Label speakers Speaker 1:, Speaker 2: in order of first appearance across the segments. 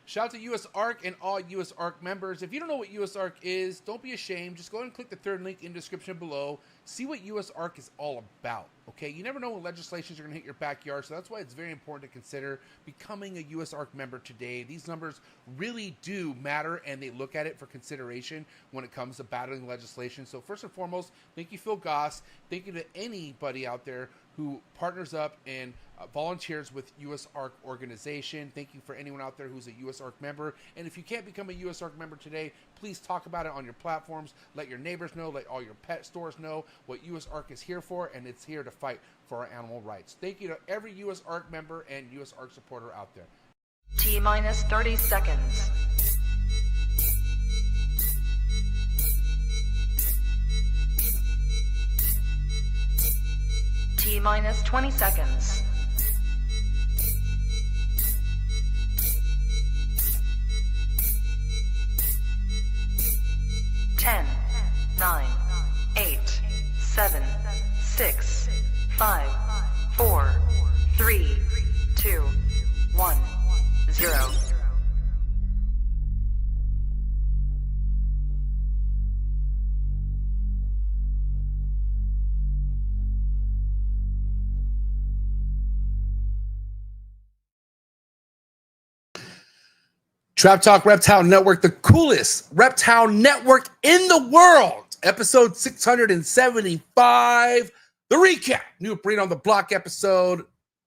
Speaker 1: Shout out to USARK and all USARK members. If you don't know what USARK is, don't be ashamed. Just go ahead and click the third link in the description below. See what USARK is all about, okay? You never know when legislations are going to hit your backyard, so that's why it's very important to consider becoming a USARK member today. These numbers really do matter, and they look at it for consideration when it comes to battling legislation. So first and foremost, thank you, Phil Goss. Thank you to anybody out there who partners up and volunteers with USARK organization. Thank you for anyone out there who's a USARK member. And if you can't become a USARK member today, please talk about it on your platforms. Let your neighbors know, let all your pet stores know what USARK is here for, and it's here to fight for our animal rights. Thank you to every USARK member and USARK supporter out there.
Speaker 2: T-minus 30 seconds. T-minus 20 seconds. 10, 9, 8, 7, 6, 5, 4, 3, 2, 1, 0.
Speaker 1: Trap Talk Reptile Network, the coolest reptile network in the world. Episode 675, the recap. New Breed on the Block episode.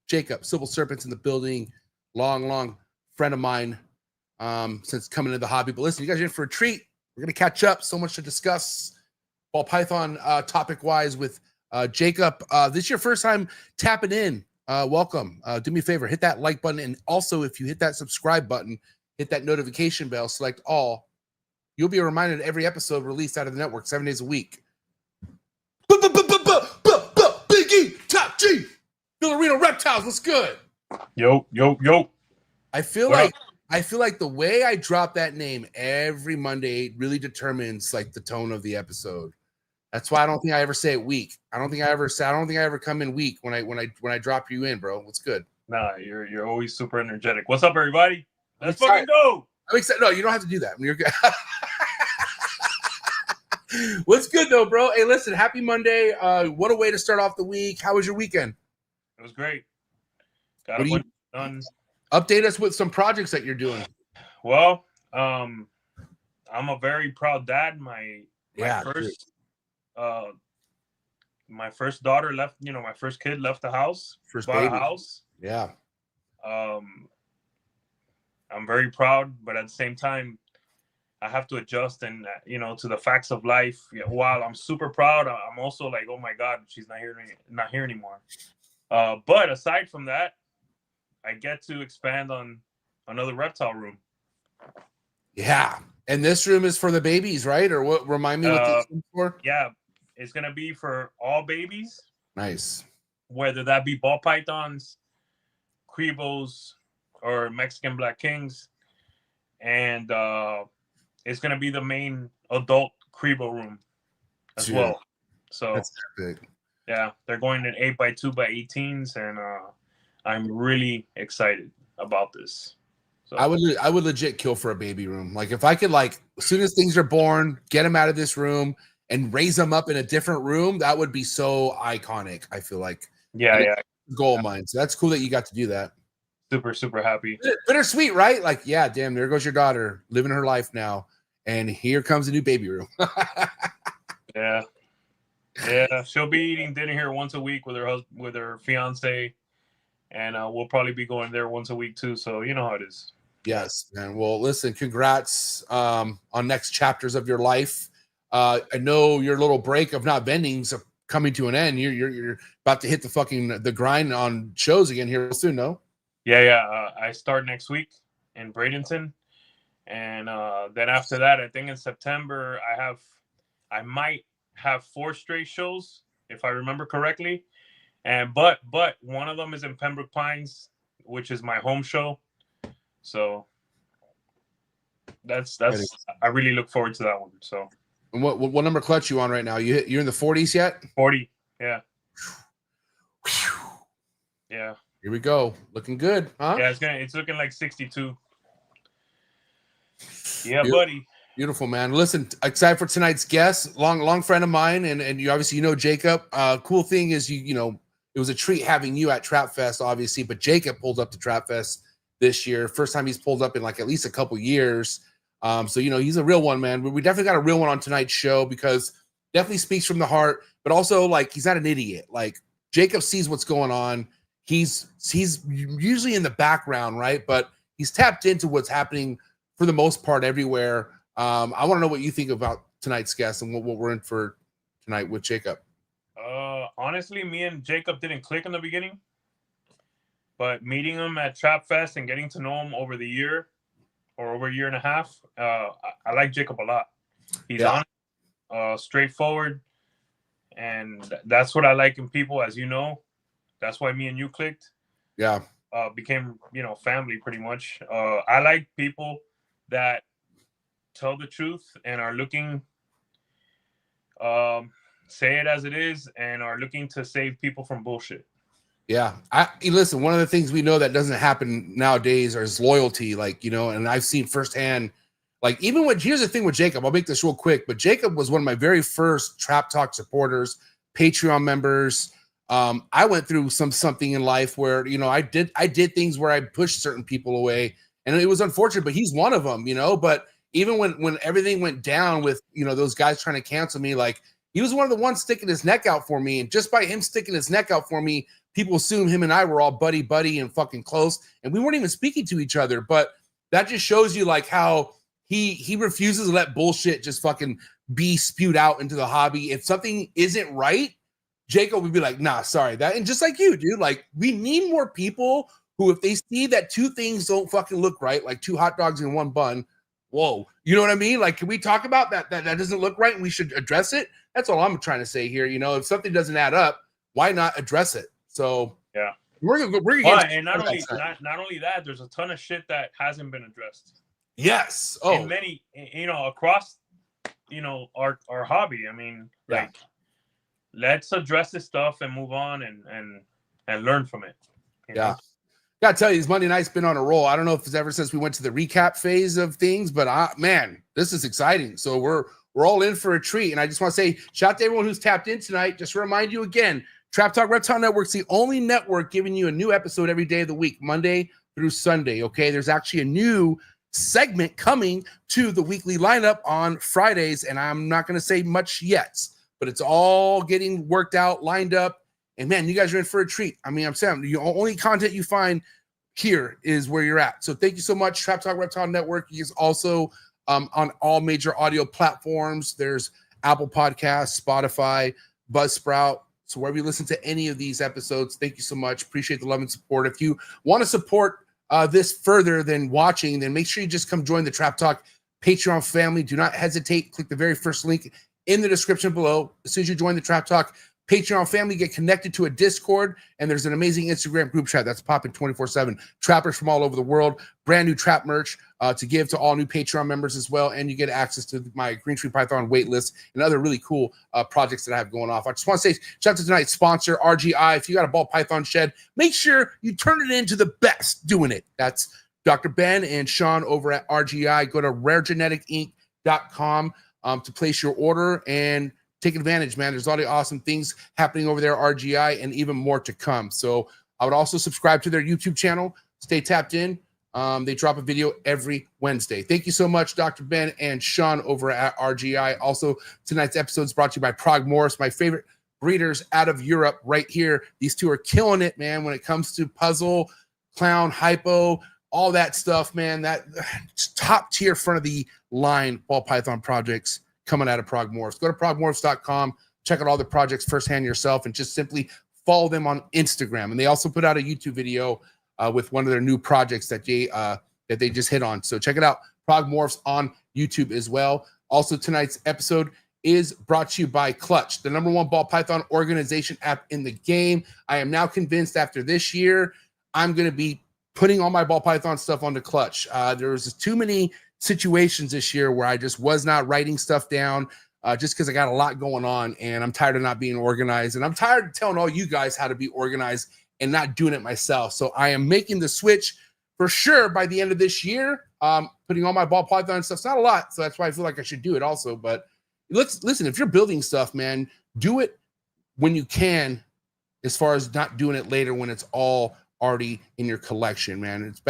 Speaker 1: Jacob, Sybil Serpents in the building. Long friend of mine since coming into the hobby. But listen, you guys are in for a treat. We're going to catch up. So much to discuss. Ball Python topic-wise with Jacob. This is your first time tapping in. Welcome. Do me a favor. Hit that like button. And also, if you hit that subscribe button, hit that notification bell, select all. You'll be reminded of every episode released out of the network 7 days a week. Big E, Top G, Villarino Reptiles, what's good?
Speaker 3: Yo.
Speaker 1: I feel like the way I drop that name every Monday really determines like the tone of the episode. That's why I don't think I ever say it weak. I don't think I ever come in weak when I drop you in, bro. What's good?
Speaker 3: Nah, you're always super energetic. What's up, everybody? Let's
Speaker 1: excited.
Speaker 3: fucking go.
Speaker 1: I'm excited. No, you don't have to do that. You're good. What's good though, bro? Hey, listen, happy Monday. What a way to start off the week. How was your weekend?
Speaker 3: It was great. Got a bunch done.
Speaker 1: Update us with some projects that you're doing.
Speaker 3: Well, I'm a very proud dad. My first daughter left, my first kid left the house.
Speaker 1: First
Speaker 3: bought
Speaker 1: baby.
Speaker 3: a house.
Speaker 1: Yeah.
Speaker 3: I'm very proud, but at the same time, I have to adjust and to the facts of life. While I'm super proud, I'm also like, oh my God, she's not here anymore. But aside from that, I get to expand on another reptile room.
Speaker 1: Yeah, and this room is for the babies, right? Or what? Remind me what this is for.
Speaker 3: Yeah, it's gonna be for all babies.
Speaker 1: Nice.
Speaker 3: Whether that be ball pythons, Cribos, or Mexican Black Kings, and it's gonna be the main adult Cribo room as well. So
Speaker 1: that's big.
Speaker 3: Yeah, they're going in 8x2x18s, and I'm really excited about this. So
Speaker 1: I would legit kill for a baby room. Like if I could, like as soon as things are born, get them out of this room and raise them up in a different room, that would be so iconic. I feel like goal of mine. So that's cool that you got to do that.
Speaker 3: Super happy.
Speaker 1: Bittersweet, right? Like, yeah, damn, there goes your daughter living her life now, and here comes a new baby room.
Speaker 3: Yeah, she'll be eating dinner here once a week with her fiance, and we'll probably be going there once a week too. So you know how it is.
Speaker 1: Yes, man. Well, listen, congrats on next chapters of your life. I know your little break of not vending's coming to an end. You're about to hit the grind on shows again here soon, no?
Speaker 3: Yeah. I start next week in Bradenton, and then after that, I think in September I might have 4 straight shows if I remember correctly, and but one of them is in Pembroke Pines, which is my home show. So that's I really look forward to that one. So,
Speaker 1: and what number clutch you on right now? You're in the 40s yet?
Speaker 3: 40. Yeah. Yeah.
Speaker 1: Here we go. Looking good, huh?
Speaker 3: Yeah, it's looking like 62. Yeah, buddy.
Speaker 1: Beautiful, man. Listen, excited for tonight's guest, long friend of mine, and you obviously know Jacob. Cool thing is you know it was a treat having you at Trap Fest, obviously, but Jacob pulled up to Trap Fest this year. First time he's pulled up in like at least a couple years. So you know he's a real one, man. We definitely got a real one on tonight's show because definitely speaks from the heart, but also like he's not an idiot. Like Jacob sees what's going on. He's usually in the background, right? But he's tapped into what's happening for the most part everywhere. I want to know what you think about tonight's guest and what we're in for tonight with Jacob.
Speaker 3: Honestly, me and Jacob didn't click in the beginning, but meeting him at Trap Fest and getting to know him over the year or over a year and a half, I like Jacob a lot. He's honest, straightforward, and that's what I like in people, as you know. That's why me and you clicked.
Speaker 1: Yeah.
Speaker 3: Became, family pretty much. I like people that tell the truth and are looking, say it as it is, and are looking to save people from bullshit.
Speaker 1: Yeah. Listen, one of the things we know that doesn't happen nowadays is loyalty, and I've seen firsthand, here's the thing with Jacob, I'll make this real quick, but Jacob was one of my very first Trap Talk supporters, Patreon members. I went through something in life where, I did things where I pushed certain people away, and it was unfortunate, but he's one of them, but even when everything went down with, those guys trying to cancel me, he was one of the ones sticking his neck out for me. And just by him sticking his neck out for me, people assumed him and I were all buddy and fucking close. And we weren't even speaking to each other. But that just shows you how he refuses to let bullshit just fucking be spewed out into the hobby. If something isn't right, Jacob would be like, nah, sorry. And just like you, dude, we need more people who, if they see that two things don't fucking look right, like two hot dogs in one bun, whoa, you know what I mean? Can we talk about that doesn't look right and we should address it? That's all I'm trying to say here. If something doesn't add up, why not address it? So
Speaker 3: yeah,
Speaker 1: we're
Speaker 3: and not only that, there's a ton of shit that hasn't been addressed.
Speaker 1: Yes.
Speaker 3: And many, across, our hobby. I mean, let's address this stuff and move on and learn from it. You know?
Speaker 1: Gotta tell you, these Monday night's been on a roll. I don't know if it's ever since we went to the recap phase of things, but man, this is exciting. So we're all in for a treat. And I just want to say, shout out to everyone who's tapped in tonight. Just to remind you again, Trap Talk Reptile Network's the only network giving you a new episode every day of the week, Monday through Sunday. Okay, there's actually a new segment coming to the weekly lineup on Fridays, and I'm not going to say much yet, but it's all getting worked out, lined up. And man, you guys are in for a treat. I mean, I'm saying the only content you find here is where you're at. So thank you so much. Trap Talk Reptile Network is also on all major audio platforms. There's Apple Podcasts, Spotify, Buzzsprout. So wherever you listen to any of these episodes, thank you so much. Appreciate the love and support. If you want to support this further than watching, then make sure you just come join the Trap Talk Patreon family. Do not hesitate. Click the very first link in the description below. As soon as you join the Trap Talk Patreon family, get connected to a Discord, and there's an amazing Instagram group chat that's popping 24/7. Trappers from all over the world, brand new trap merch to give to all new Patreon members as well, and you get access to my Green Tree Python waitlist and other really cool projects that I have going off. I just want to say shout out to tonight's sponsor, RGI. If you got a ball python shed, make sure you turn it into the best doing it. That's Dr. Ben and Sean over at RGI. Go to raregeneticinc.com to place your order and take advantage, man. There's all the awesome things happening over there, RGI, and even more to come. So I would also subscribe to their YouTube channel. Stay tapped in. They drop a video every Wednesday. Thank you so much, Dr. Ben and Sean over at RGI. Also, tonight's episode is brought to you by Morph, my favorite breeders out of Europe right here. These two are killing it, man, when it comes to puzzle, clown, hypo, all that stuff, man. That top tier front of the line ball python projects coming out of Morphs. Go to progmorphs.com, check out all the projects firsthand yourself, and just simply follow them on Instagram. And they also put out a YouTube video with one of their new projects that they just hit on. So check it out, Morphs on YouTube as well. Also, tonight's episode is brought to you by Clutch, the #1 ball python organization app in the game. I am now convinced after this year, I'm going to be putting all my ball python stuff onto Clutch. There was just too many situations this year where I just was not writing stuff down just because I got a lot going on, and I'm tired of not being organized, and I'm tired of telling all you guys how to be organized and not doing it myself. So I am making the switch for sure by the end of this year. putting all my ball python stuff. It's not a lot, so that's why I feel like I should do it also. But listen, if you're building stuff, man, do it when you can, as far as not doing it later when it's all already in your collection, man. It's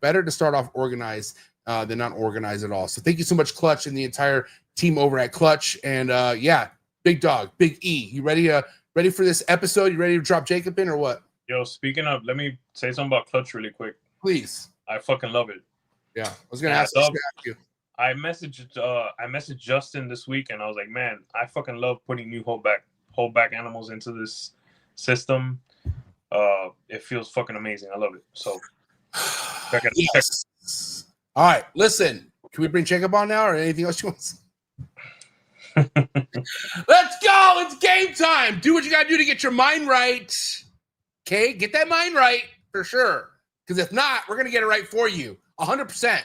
Speaker 1: better to start off organized than not organized at all. So thank you so much, Clutch, and the entire team over at Clutch. And yeah, Big Dog, Big E, you ready for this episode? You ready to drop Jacob in or what?
Speaker 3: Yo, speaking of, let me say something about Clutch really quick.
Speaker 1: Please.
Speaker 3: I fucking love it.
Speaker 1: Yeah, I was gonna ask you.
Speaker 3: I messaged Justin this week, and I was like, man, I fucking love putting new holdback animals into this system. It feels fucking amazing. I love it. So check it.
Speaker 1: Yes. All right, listen. Can we bring Jacob on now, or anything else you want? Let's go. It's game time. Do what you gotta do to get your mind right. Okay, get that mind right for sure. Because if not, we're gonna get it right for you, 100%.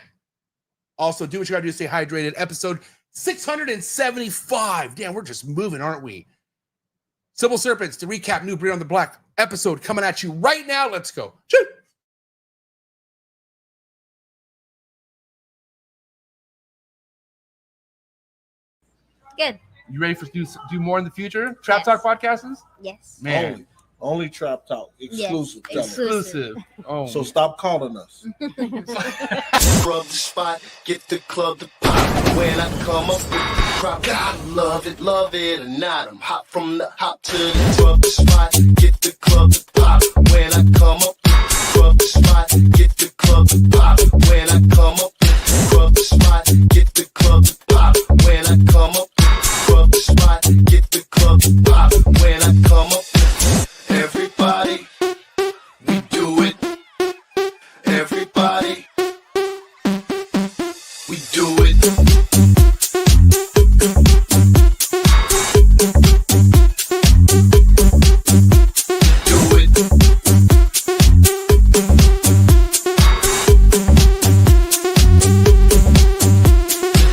Speaker 1: Also, do what you gotta do to stay hydrated. Episode 675. Damn, we're just moving, aren't we? Sybil Serpents to recap New Breed on the Black episode coming at you right now. Let's go. Choo!
Speaker 4: Good.
Speaker 1: You ready for do more in the future? Trap Talk podcasts?
Speaker 4: Yes.
Speaker 1: Man.
Speaker 5: Only Trap Talk. Exclusive.
Speaker 4: Yes.
Speaker 1: Exclusive. Oh.
Speaker 5: So stop calling us.
Speaker 6: Rub the spot, get the club to pop. When I come up with the crop, God love it or not. I'm hot from the hop to the rub the spot, get the club to pop. When I come up with the rub the spot, get the club to pop. When I come up with the rub the spot, get the club to pop. When I come up with the rub the spot, get the club to pop. When I come up with everybody, we do it. Everybody, we do it. Do it. Do it.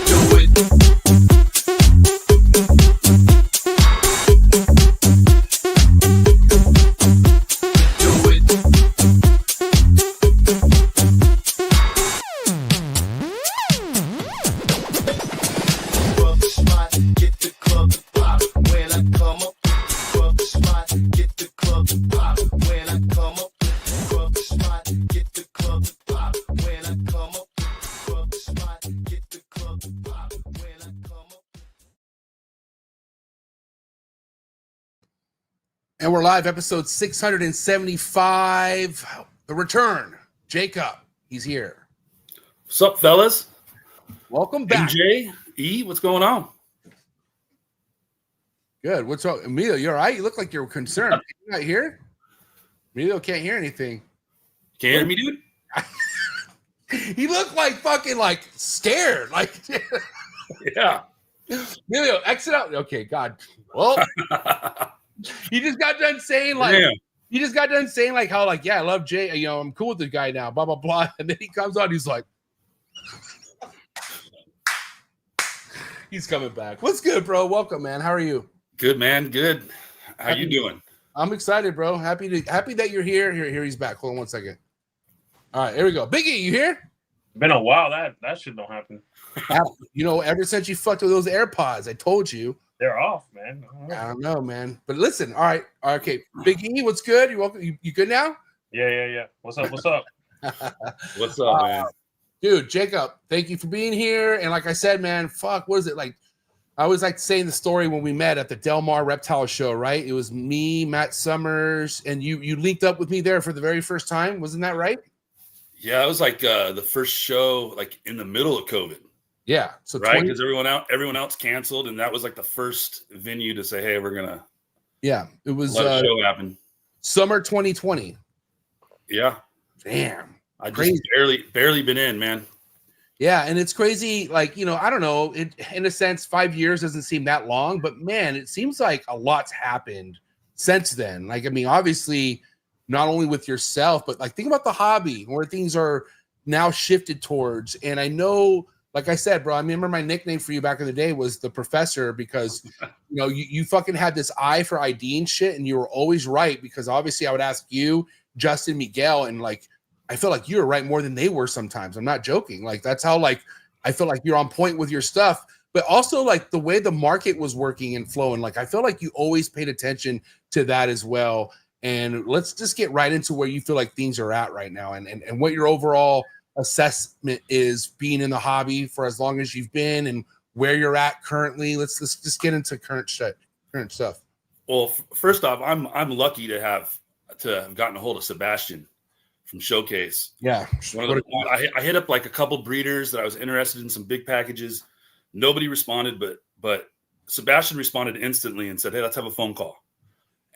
Speaker 6: Do it. Rub the spot, get the club to pop. When I come up, rub the spot, get the club to pop. When I come up, rub the spot, get the club to pop. When I come up, rub the spot, get the club to pop. When I come up.
Speaker 1: And we're live, episode 675. The return. Jacob, he's here.
Speaker 7: What's up, fellas?
Speaker 1: Welcome back.
Speaker 7: MJ, E, what's going on?
Speaker 1: Good. What's up? Emilio, you all right? You look like you're concerned. You're not here? Emilio can't hear anything.
Speaker 7: Can you hear me, dude?
Speaker 1: He looked like fucking like scared. Like
Speaker 7: Yeah.
Speaker 1: Emilio, exit out. Okay, God. Well, you just got done saying like
Speaker 7: Damn.
Speaker 1: you just got done saying like how like, yeah, I love Jay, you know, I'm cool with the guy now, blah blah blah. And then he comes on, he's like he's coming back. What's good, bro? Welcome, man. How are you?
Speaker 7: Good, man. Good. How you doing?
Speaker 1: I'm excited, bro. Happy that you're here. Here he's back. Hold on one second. All right, here we go. Biggie, you here?
Speaker 3: Been a while. That shit don't happen.
Speaker 1: You know, ever since you fucked with those AirPods, I told you.
Speaker 3: They're off, man.
Speaker 1: I don't know, man. But listen, all right, okay. Biggie, what's good? You welcome? You good now?
Speaker 3: Yeah. What's up? What's up?
Speaker 7: What's up, man?
Speaker 1: Dude, Jacob, thank you for being here. And like I said, man, fuck, what is it like? I always like saying the story when we met at the Del Mar Reptile show, right? It was me, Matt Summers, and you linked up with me there for the very first time. Wasn't that right?
Speaker 7: Yeah, it was like the first show, like in the middle of COVID,
Speaker 1: Yeah. So
Speaker 7: right?
Speaker 1: 20
Speaker 7: Because everyone else canceled, and that was like the first venue to say, "Hey, we're gonna
Speaker 1: yeah, it was
Speaker 7: let a show happen."
Speaker 1: summer 2020.
Speaker 7: Yeah,
Speaker 1: Damn.
Speaker 7: I just
Speaker 1: Crazy.
Speaker 7: barely been in, man.
Speaker 1: Yeah, and it's crazy. Like, you know, I don't know. In a sense, 5 years doesn't seem that long, but man, it seems like a lot's happened since then. Like, I mean, obviously, not only with yourself, but like think about the hobby where things are now shifted towards. And I know, like I said, bro, I remember my nickname for you back in the day was the professor because, you know, you fucking had this eye for ID and shit, and you were always right because obviously I would ask you, Justin, Miguel, and like I feel like you're right more than they were sometimes. I'm not joking. Like that's how like I feel like you're on point with your stuff, but also like the way the market was working and flowing. Like I feel like you always paid attention to that as well. And let's just get right into where you feel like things are at right now, and what your overall assessment is being in the hobby for as long as you've been and where you're at currently. Let's just get into current stuff.
Speaker 7: Well, first off, I'm lucky to have gotten a hold of Sebastian from Showcase.
Speaker 1: Yeah.
Speaker 7: I hit up like a couple breeders that I was interested in some big packages. Nobody responded, but Sebastian responded instantly and said, "Hey, let's have a phone call."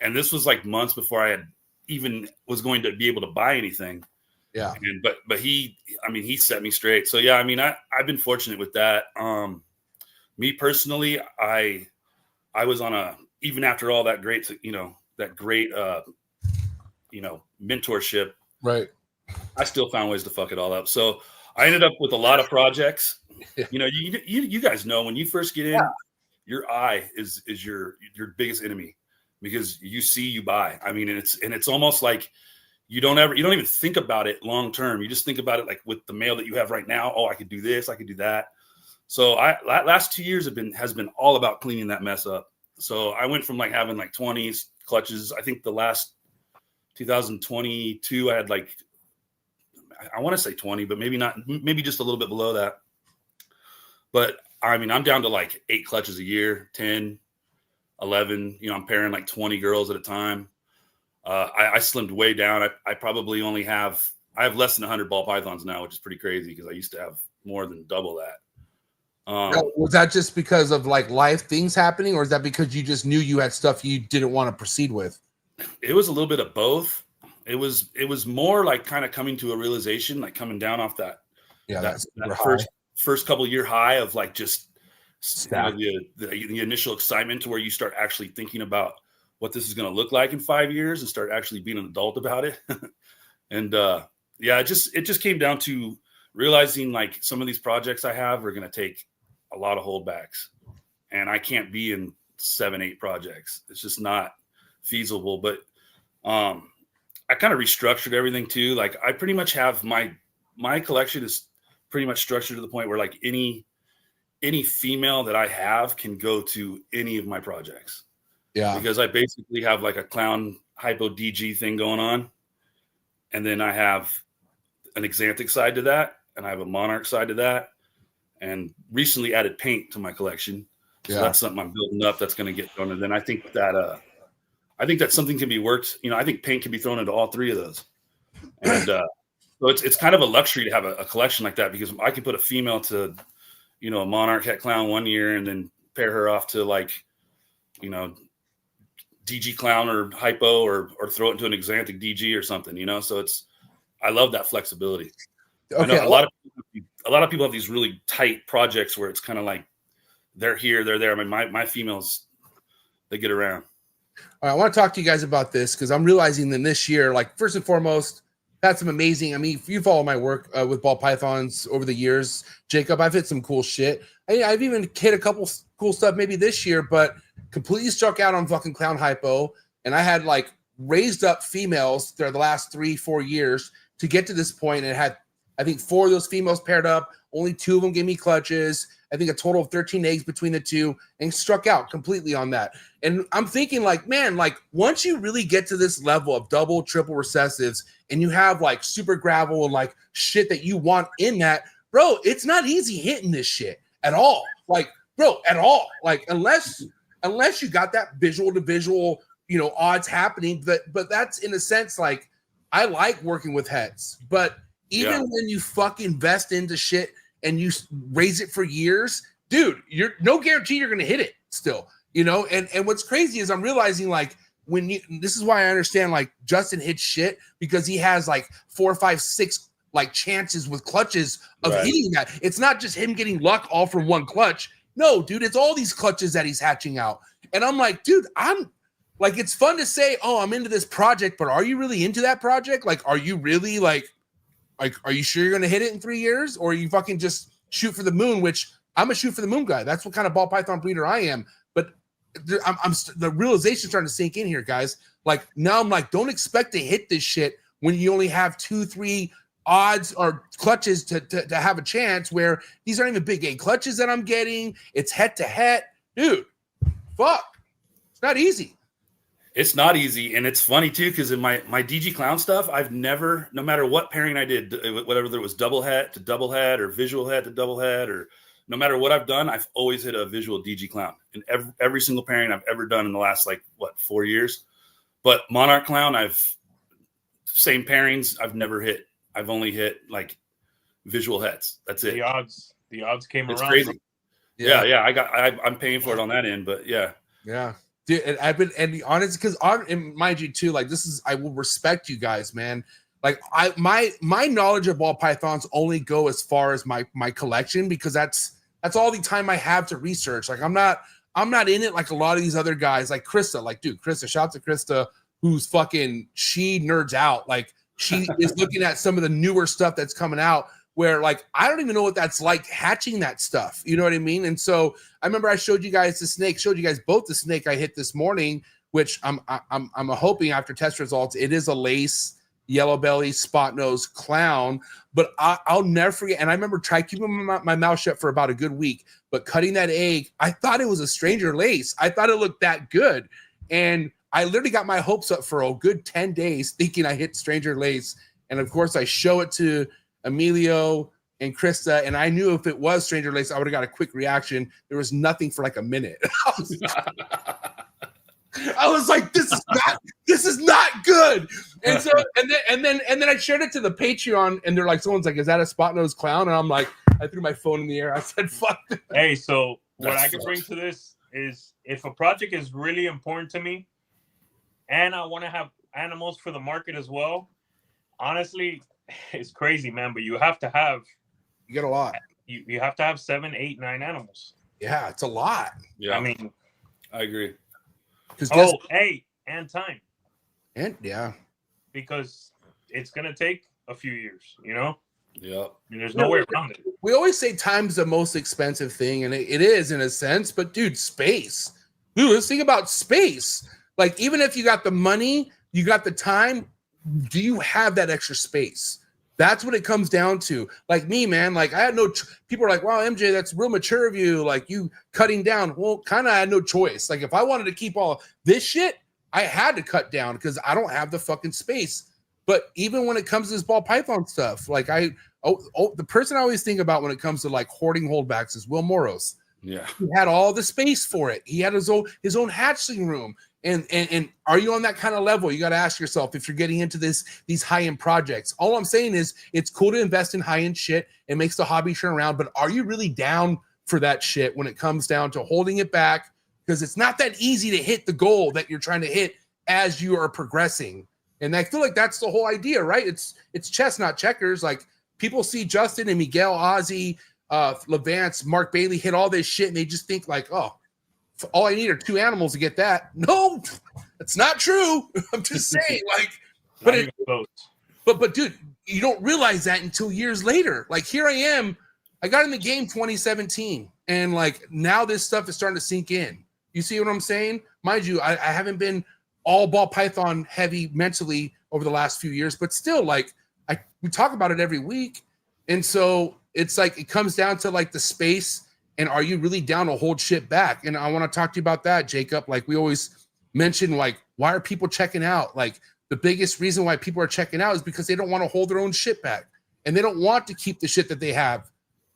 Speaker 7: And this was like months before I had even was going to be able to buy anything.
Speaker 1: Yeah.
Speaker 7: And but he set me straight. So yeah, I mean, I've been fortunate with that. Me personally, I was on even after all that great, mentorship.
Speaker 1: Right.
Speaker 7: I still found ways to fuck it all up. So I ended up with a lot of projects.
Speaker 1: Yeah.
Speaker 7: You know, you guys know when you first get in, your eye is your biggest enemy because you see, you buy. I mean, and it's almost like you don't even think about it long term. You just think about it like with the mail that you have right now. Oh, I could do this, I could do that. So last 2 years has been all about cleaning that mess up. So I went from like having like 20 clutches. I think the last 2022, I had like, I want to say 20, but maybe not, maybe just a little bit below that. But I mean, I'm down to like 8 clutches a year, 10, 11, I'm pairing like 20 girls at a time. I slimmed way down. I probably only have less than 100 ball pythons now, which is pretty crazy because I used to have more than double that.
Speaker 1: Was that just because of like life things happening, or is that because you just knew you had stuff you didn't want to proceed with?
Speaker 7: It was a little bit of both. It was more like kind of coming to a realization, like coming down off that first couple year high of like just the initial excitement to where you start actually thinking about what this is going to look like in 5 years and start actually being an adult about it. And it just came down to realizing like some of these projects I have are going to take a lot of holdbacks, and I can't be in 7-8 projects. It's just not feasible. But I kind of restructured everything too. Like I pretty much have my collection is pretty much structured to the point where like any female that I have can go to any of my projects. Yeah. Because I basically have like a clown hypo DG thing going on. And then I have an Exanthic side to that. And I have a Monarch side to that. And recently added paint to my collection. So that's something I'm building up that's going to get thrown. And then I think that something can be worked. I think paint can be thrown into all 3 of those. And so it's kind of a luxury to have a collection like that, because I can put a female to, a Monarch Het Clown one year and then pair her off to like, DG Clown or Hypo or throw it into an Exanthic DG or something, So I love that flexibility. Okay. A lot of people have these really tight projects where it's kind of like they're here, they're there. I mean, my females, they get around.
Speaker 1: All right, I want to talk to you guys about this because I'm realizing that this year, like first and foremost, had some amazing. I mean, if you follow my work with ball pythons over the years, Jacob, I've hit some cool shit. I've even hit a couple cool stuff maybe this year, but completely struck out on fucking clown hypo. And I had like raised up females there the last 3-4 years to get to this point, and it had, I think, 4 of those females paired up. Only 2 of them gave me clutches. I think a total of 13 eggs between the 2, and struck out completely on that. And I'm thinking like, man, like once you really get to this level of double, triple recessives and you have like super gravel and like shit that you want in that, bro, it's not easy hitting this shit at all. Like, bro, at all. Like unless you got that visual to visual, odds happening. But that's in a sense, like I like working with heads, but even when you fucking invest into shit and you raise it for years, dude, you're no guarantee you're going to hit it still, and what's crazy is I'm realizing like this is why I understand like Justin hits shit, because he has like 4, 5, 6 like chances with clutches of hitting that. It's not just him getting luck all from one clutch. No, dude, it's all these clutches that he's hatching out. And I'm like, dude, I'm like, it's fun to say, oh, I'm into this project, but are you really into that project? Like, are you really like, are you sure you're going to hit it in 3 years, or you fucking just shoot for the moon? Which I'm a shoot for the moon guy. That's what kind of ball python breeder I am. But the realization starting to sink in here, guys. Like now I'm like, don't expect to hit this shit when you only have 2, 3 odds or clutches to have a chance, where these aren't even big A clutches that I'm getting. It's head to head. Dude, fuck. It's not easy.
Speaker 7: It's not easy, and it's funny too, because in my DG Clown stuff, I've never, no matter what pairing I did, whatever there was double head to double head or visual head to double head, or no matter what I've done, I've always hit a visual DG Clown in every single pairing I've ever done in the last 4 years. But Monarch Clown, same pairings, I've never hit. I've only hit like visual heads. That's it.
Speaker 3: The odds came
Speaker 7: it's
Speaker 3: around.
Speaker 7: Crazy. Yeah. I'm paying for it on that end, but yeah.
Speaker 1: Dude, and I've been, and the honest, because mind you too, like I will respect you guys, man. Like my knowledge of ball pythons only go as far as my collection, because that's all the time I have to research. Like I'm not in it like a lot of these other guys, like Krista. Like, dude, Krista, shout out to Krista, who's she nerds out. Like she is looking at some of the newer stuff that's coming out, where like I don't even know what that's like hatching that stuff. You know what I mean? And so I remember I showed you guys both the snake I hit this morning, which I'm hoping after test results it is a lace yellow belly spot nose clown. But I'll never forget. And I remember keeping my mouth shut for about a good week, but cutting that egg, I thought it was a stranger lace. I thought it looked that good, and I literally got my hopes up for a good 10 days thinking I hit stranger lace. And of course I show it to Emilio and Krista, and I knew if it was stranger lace, I would have got a quick reaction. There was nothing for like a minute. I was like, this is not good. And so and then I shared it to the Patreon, and they're like, someone's like, is that a spot nose clown? And I'm like, I threw my phone in the air. I said, fuck.
Speaker 3: Hey, so what I can bring to this is, if a project is really important to me and I want to have animals for the market as well, honestly, it's crazy, man, but you have to have,
Speaker 1: you get a lot.
Speaker 3: You have to have 7, 8, 9 animals.
Speaker 1: Yeah, it's a lot.
Speaker 7: Yeah,
Speaker 3: I mean,
Speaker 7: I agree.
Speaker 3: And time.
Speaker 1: And yeah,
Speaker 3: because it's gonna take a few years, you know.
Speaker 7: Yeah,
Speaker 3: I mean, there's no way around it.
Speaker 1: We always say time's the most expensive thing, and it is in a sense. But dude, space. Dude, let's think about space. Like, even if you got the money, you got the time, do you have that extra space? That's what it comes down to. Like me, man, like I had no, people are like, wow, MJ, that's real mature of you. Like you cutting down. Well, kind of had no choice. Like if I wanted to keep all this shit, I had to cut down because I don't have the fucking space. But even when it comes to this ball python stuff, like the person I always think about when it comes to like hoarding holdbacks is Will Moros.
Speaker 7: Yeah.
Speaker 1: He had all the space for it. He had his own hatchling room. And are you on that kind of level? You got to ask yourself if you're getting into these high-end projects. All I'm saying is it's cool to invest in high-end shit. It makes the hobby turn around, but are you really down for that shit when it comes down to holding it back? Because it's not that easy to hit the goal that you're trying to hit as you are progressing. And I feel like that's the whole idea, right? It's chess, not checkers. Like people see Justin and Miguel, Ozzy, Levance, Mark Bailey hit all this shit, and they just think like, oh, all I need are 2 animals to get that. No, that's not true. I'm just saying, like, but dude, you don't realize that until years later. Like here I am, I got in the game 2017, and like now this stuff is starting to sink in. You see what I'm saying? Mind you, I haven't been all ball python heavy mentally over the last few years, but still, like we talk about it every week, and so it's like it comes down to like the space. And are you really down to hold shit back? And I want to talk to you about that, Jacob. Like we always mention, like, why are people checking out? Like the biggest reason why people are checking out is because they don't want to hold their own shit back. And they don't want to keep the shit that they have.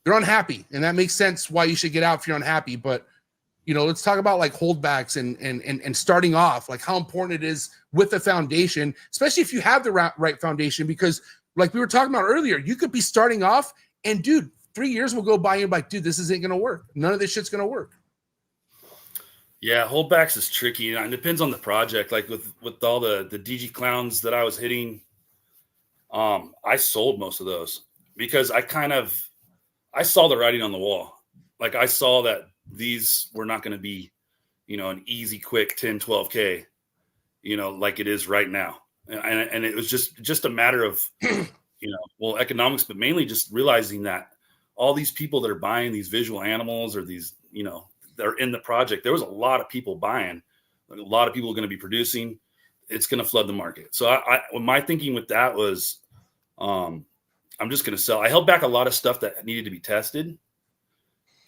Speaker 1: They're unhappy. And that makes sense why you should get out if you're unhappy. But, you know, let's talk about like holdbacks and starting off, like how important it is with the foundation, especially if you have the right foundation, because like we were talking about earlier, you could be starting off and dude, 3 years will go by and you're like, dude, this isn't going to work. None of this shit's going to work.
Speaker 7: Yeah, holdbacks is tricky. And it depends on the project. Like with all the DG clowns that I was hitting, I sold most of those because I saw the writing on the wall. Like I saw that these were not going to be, you know, an easy, quick 10, 12K, you know, like it is right now. And it was just a matter of, you know, well, economics, but mainly just realizing that all these people that are buying these visual animals or these, you know, that are in the project, there was a lot of people buying, a lot of people are going to be producing. It's going to flood the market. So my thinking with that was, I'm just going to sell. I held back a lot of stuff that needed to be tested.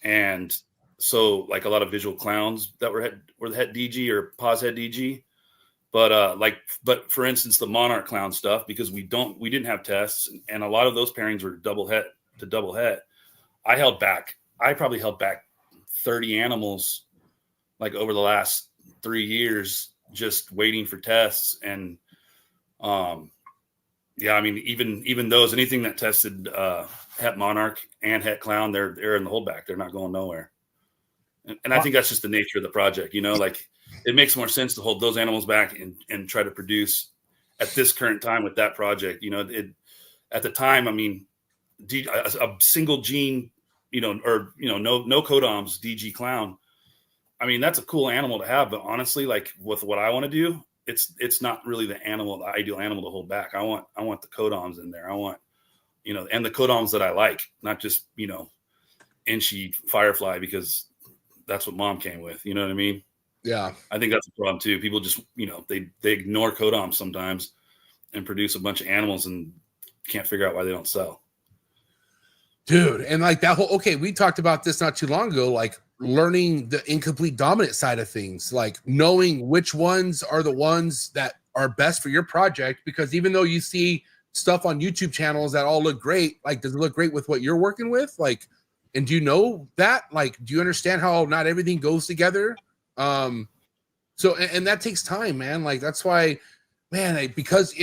Speaker 7: And so like a lot of visual clowns that were the het DG or pause het DG. But for instance, the Monarch clown stuff, because we didn't have tests, and a lot of those pairings were double het to double het. I probably held back 30 animals like over the last 3 years, just waiting for tests. And yeah, I mean, even those, anything that tested het Monarch and het clown, they're in the holdback. They're not going nowhere. And I think that's just the nature of the project, like it makes more sense to hold those animals back and try to produce at this current time with that project. At the time, I mean, a single gene, no codoms DG clown. I mean, that's a cool animal to have, but honestly, like with what I want to do, it's not really the ideal animal to hold back. I want the codoms in there. I want, and the codoms that I like, not just, inchy firefly, because that's what mom came with. You know what I mean?
Speaker 1: Yeah.
Speaker 7: I think that's a problem too. People just, they ignore codoms sometimes and produce a bunch of animals and can't figure out why they don't sell.
Speaker 1: Dude. And like that we talked about this not too long ago, like learning the incomplete dominant side of things, like knowing which ones are the ones that are best for your project, because even though you see stuff on YouTube channels that all look great, like, does it look great with what you're working with? Like, and do you know that? Like, do you understand how not everything goes together? So, and that takes time, man. Like, that's why, man, because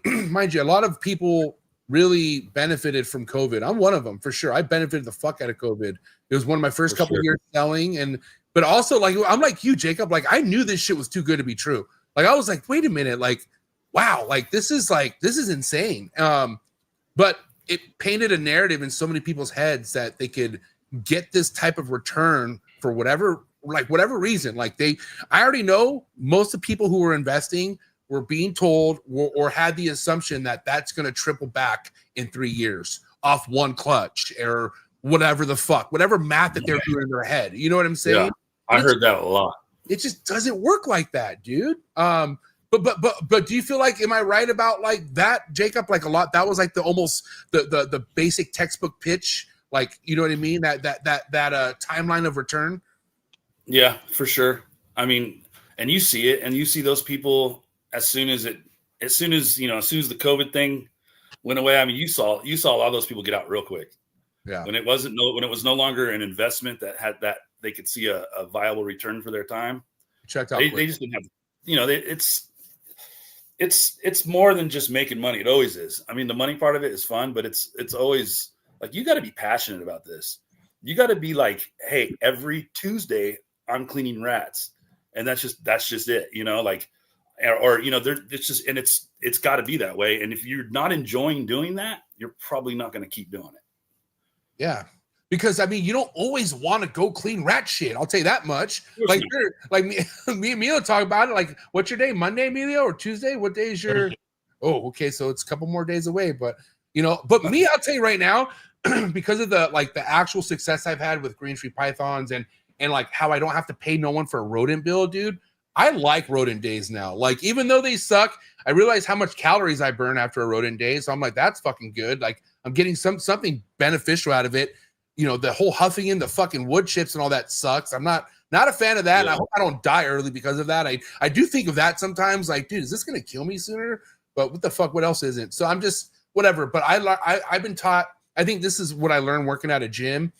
Speaker 1: mind you, a lot of people really benefited from COVID. I'm one of them for sure. I benefited the fuck out of COVID. It was one of my first couple years selling. But also, like, I'm like you, Jacob, like I knew this shit was too good to be true. Like, I was like, wait a minute, like, wow, like this is insane. But it painted a narrative in so many people's heads that they could get this type of return for whatever reason. Like I already know most of the people who were investing were being told or had the assumption that that's going to triple back in 3 years off one clutch or whatever math that they're doing in their head. You know what I'm saying?
Speaker 7: Yeah, I heard that a lot.
Speaker 1: It just doesn't work like that, dude. But do you feel like, am I right about like that, Jacob? Like a lot, that was like the basic textbook pitch. Like, you know what I mean? That timeline of return.
Speaker 7: Yeah, for sure. I mean, and you see it, and you see those people as soon as the COVID thing went away. I mean, you saw a lot of those people get out real quick.
Speaker 1: Yeah.
Speaker 7: When it was no longer an investment that they could see a viable return for their time.
Speaker 1: Checked out.
Speaker 7: They just didn't have, it's more than just making money. It always is. I mean, the money part of it is fun, but it's always like, you got to be passionate about this. You got to be like, hey, every Tuesday I'm cleaning rats, and that's just it, like, or it's just, and it's got to be that way. And if you're not enjoying doing that, you're probably not going to keep doing it.
Speaker 1: Yeah. Because I mean, you don't always want to go clean rat shit. I'll tell you that much. Like, me and Emilio talk about it. Like, what's your day? Monday, Emilio, or Tuesday? What day is your? Oh, okay. So it's a couple more days away. But but me, I'll tell you right now, because of the actual success I've had with green tree pythons and like how I don't have to pay no one for a rodent bill, dude. I like rodent days now. Like, even though they suck, I realize how much calories I burn after a rodent day. So I'm like, that's fucking good. Like, I'm getting something beneficial out of it. The whole huffing in the fucking wood chips and all that sucks. I'm not a fan of that. Yeah. And I hope I don't die early because of that. I do think of that sometimes, like, dude, is this going to kill me sooner? But what the fuck, what else isn't? So I'm just whatever. But I've been taught, I think this is what I learned working at a gym.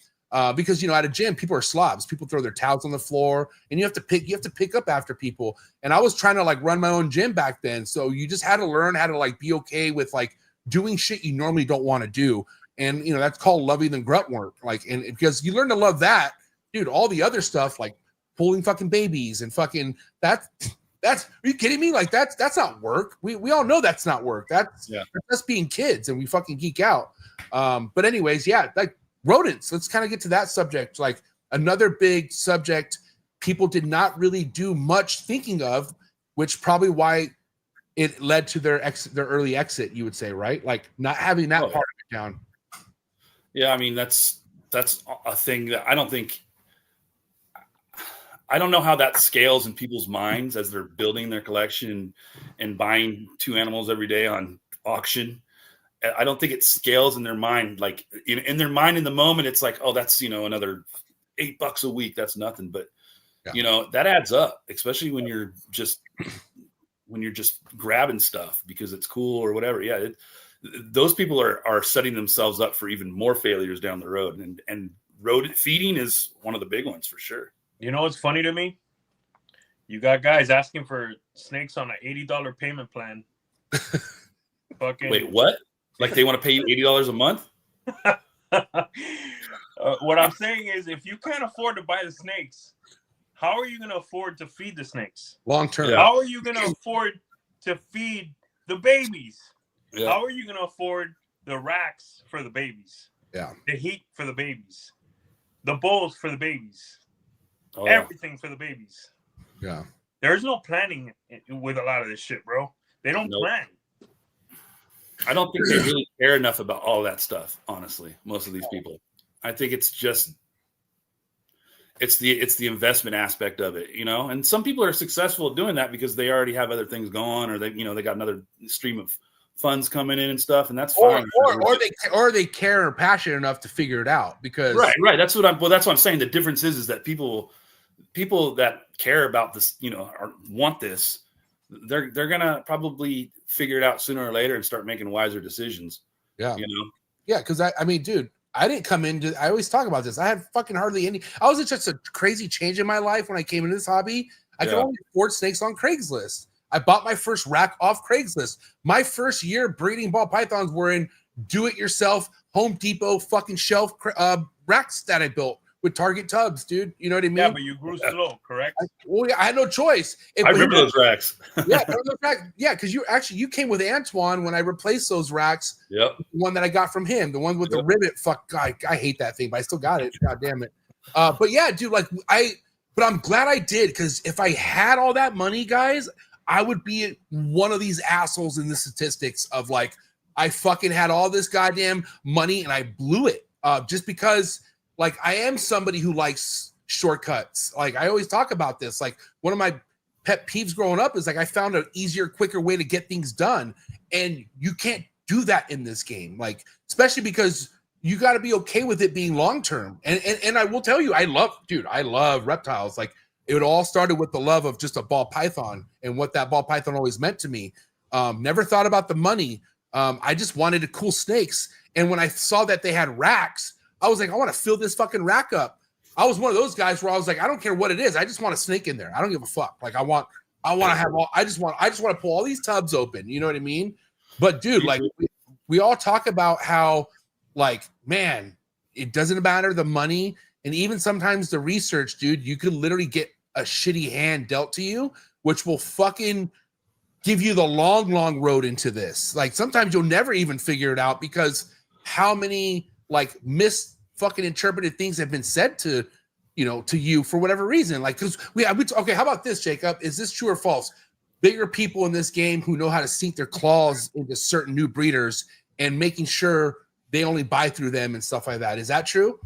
Speaker 1: Because at a gym, people are slobs. People throw their towels on the floor, and you have to pick up after people. And I was trying to like run my own gym back then, so you just had to learn how to like be okay with like doing shit you normally don't want to do. And that's called loving the grunt work. Like, and because you learn to love that, dude, all the other stuff like pulling fucking babies and fucking that's are you kidding me? Like that's not work. We all know that's not work. That's us being kids, and we fucking geek out. But anyways, yeah, like rodents. Let's kind of get to that subject. Like another big subject people did not really do much thinking of, which probably why it led to their early exit, you would say, right? Like not having that part of it down.
Speaker 7: Yeah, I mean that's a thing that I don't know how that scales in people's minds as they're building their collection and buying 2 animals every day on auction. I don't think it scales in their mind. Like in their mind in the moment, it's like, oh, that's, another $8 a week. That's nothing. But, that adds up, especially when you're just grabbing stuff because it's cool or whatever. Yeah. Those people are setting themselves up for even more failures down the road. And road feeding is one of the big ones for sure.
Speaker 3: You know what's funny to me? You got guys asking for snakes on an $80 payment plan. Fucking
Speaker 7: wait, what? Like they want to pay you $80 a month?
Speaker 3: What I'm saying is, if you can't afford to buy the snakes, how are you going to afford to feed the snakes
Speaker 1: long term?
Speaker 7: Yeah.
Speaker 3: How are you going to afford to feed the babies?
Speaker 7: Yeah.
Speaker 3: How are you going to afford the racks for the babies?
Speaker 1: Yeah,
Speaker 3: the heat for the babies, the bowls for the babies,
Speaker 7: Oh, yeah.
Speaker 3: everything for the babies.
Speaker 1: yeah.
Speaker 3: There's no planning with a lot of this shit, bro. They don't plan.
Speaker 7: I don't think they really care enough about all that stuff, honestly. Most of these people. I think it's just it's the investment aspect of it, And some people are successful at doing that because they already have other things going, or they got another stream of funds coming in and stuff, and that's fine.
Speaker 1: Or they care or passionate enough to figure it out because
Speaker 7: right. That's what I'm saying. The difference is that people that care about this, or want this, they're gonna probably figure it out sooner or later and start making wiser decisions.
Speaker 1: Yeah.
Speaker 7: Yeah,
Speaker 1: because I mean, dude, I didn't come into. I always talk about this. I had fucking hardly any. I was in just a crazy change in my life when I came into this hobby. I could only afford snakes on Craigslist. I bought my first rack off Craigslist. My first year breeding ball pythons were in do-it-yourself Home Depot fucking shelf racks that I built with Target tubs, dude. You know what I mean?
Speaker 3: Yeah, but you grew slow, correct?
Speaker 1: I had no choice.
Speaker 7: I remember those racks.
Speaker 1: Yeah, because you came with Antoine when I replaced those racks.
Speaker 7: Yep.
Speaker 1: The one that I got from him, the one with the rivet. Fuck, God, I hate that thing, but I still got it. God damn it. But yeah, dude, but I'm glad I did, because if I had all that money, guys, I would be one of these assholes in the statistics of like, I fucking had all this goddamn money and I blew it just because like I am somebody who likes shortcuts. Like I always talk about this. Like one of my pet peeves growing up is like I found an easier, quicker way to get things done. And you can't do that in this game. Like, especially because you got to be okay with it being long-term. And I will tell you, I love reptiles. Like it all started with the love of just a ball python and what that ball python always meant to me. Never thought about the money. I just wanted cool snakes. And when I saw that they had racks, I was like, I want to fill this fucking rack up. I was one of those guys where I was like, I don't care what it is. I just want a snake in there. I don't give a fuck. Like I just want to pull all these tubs open. You know what I mean? But dude, like we all talk about how like, man, it doesn't matter the money. And even sometimes the research, dude, you could literally get a shitty hand dealt to you, which will fucking give you the long road into this. Like sometimes you'll never even figure it out because how many like fucking interpreted things have been said to you for whatever reason. Like, because okay, how about this, Jacob? Is this true or false? Bigger people in this game who know how to sink their claws into certain new breeders and making sure they only buy through them and stuff like that. Is that true?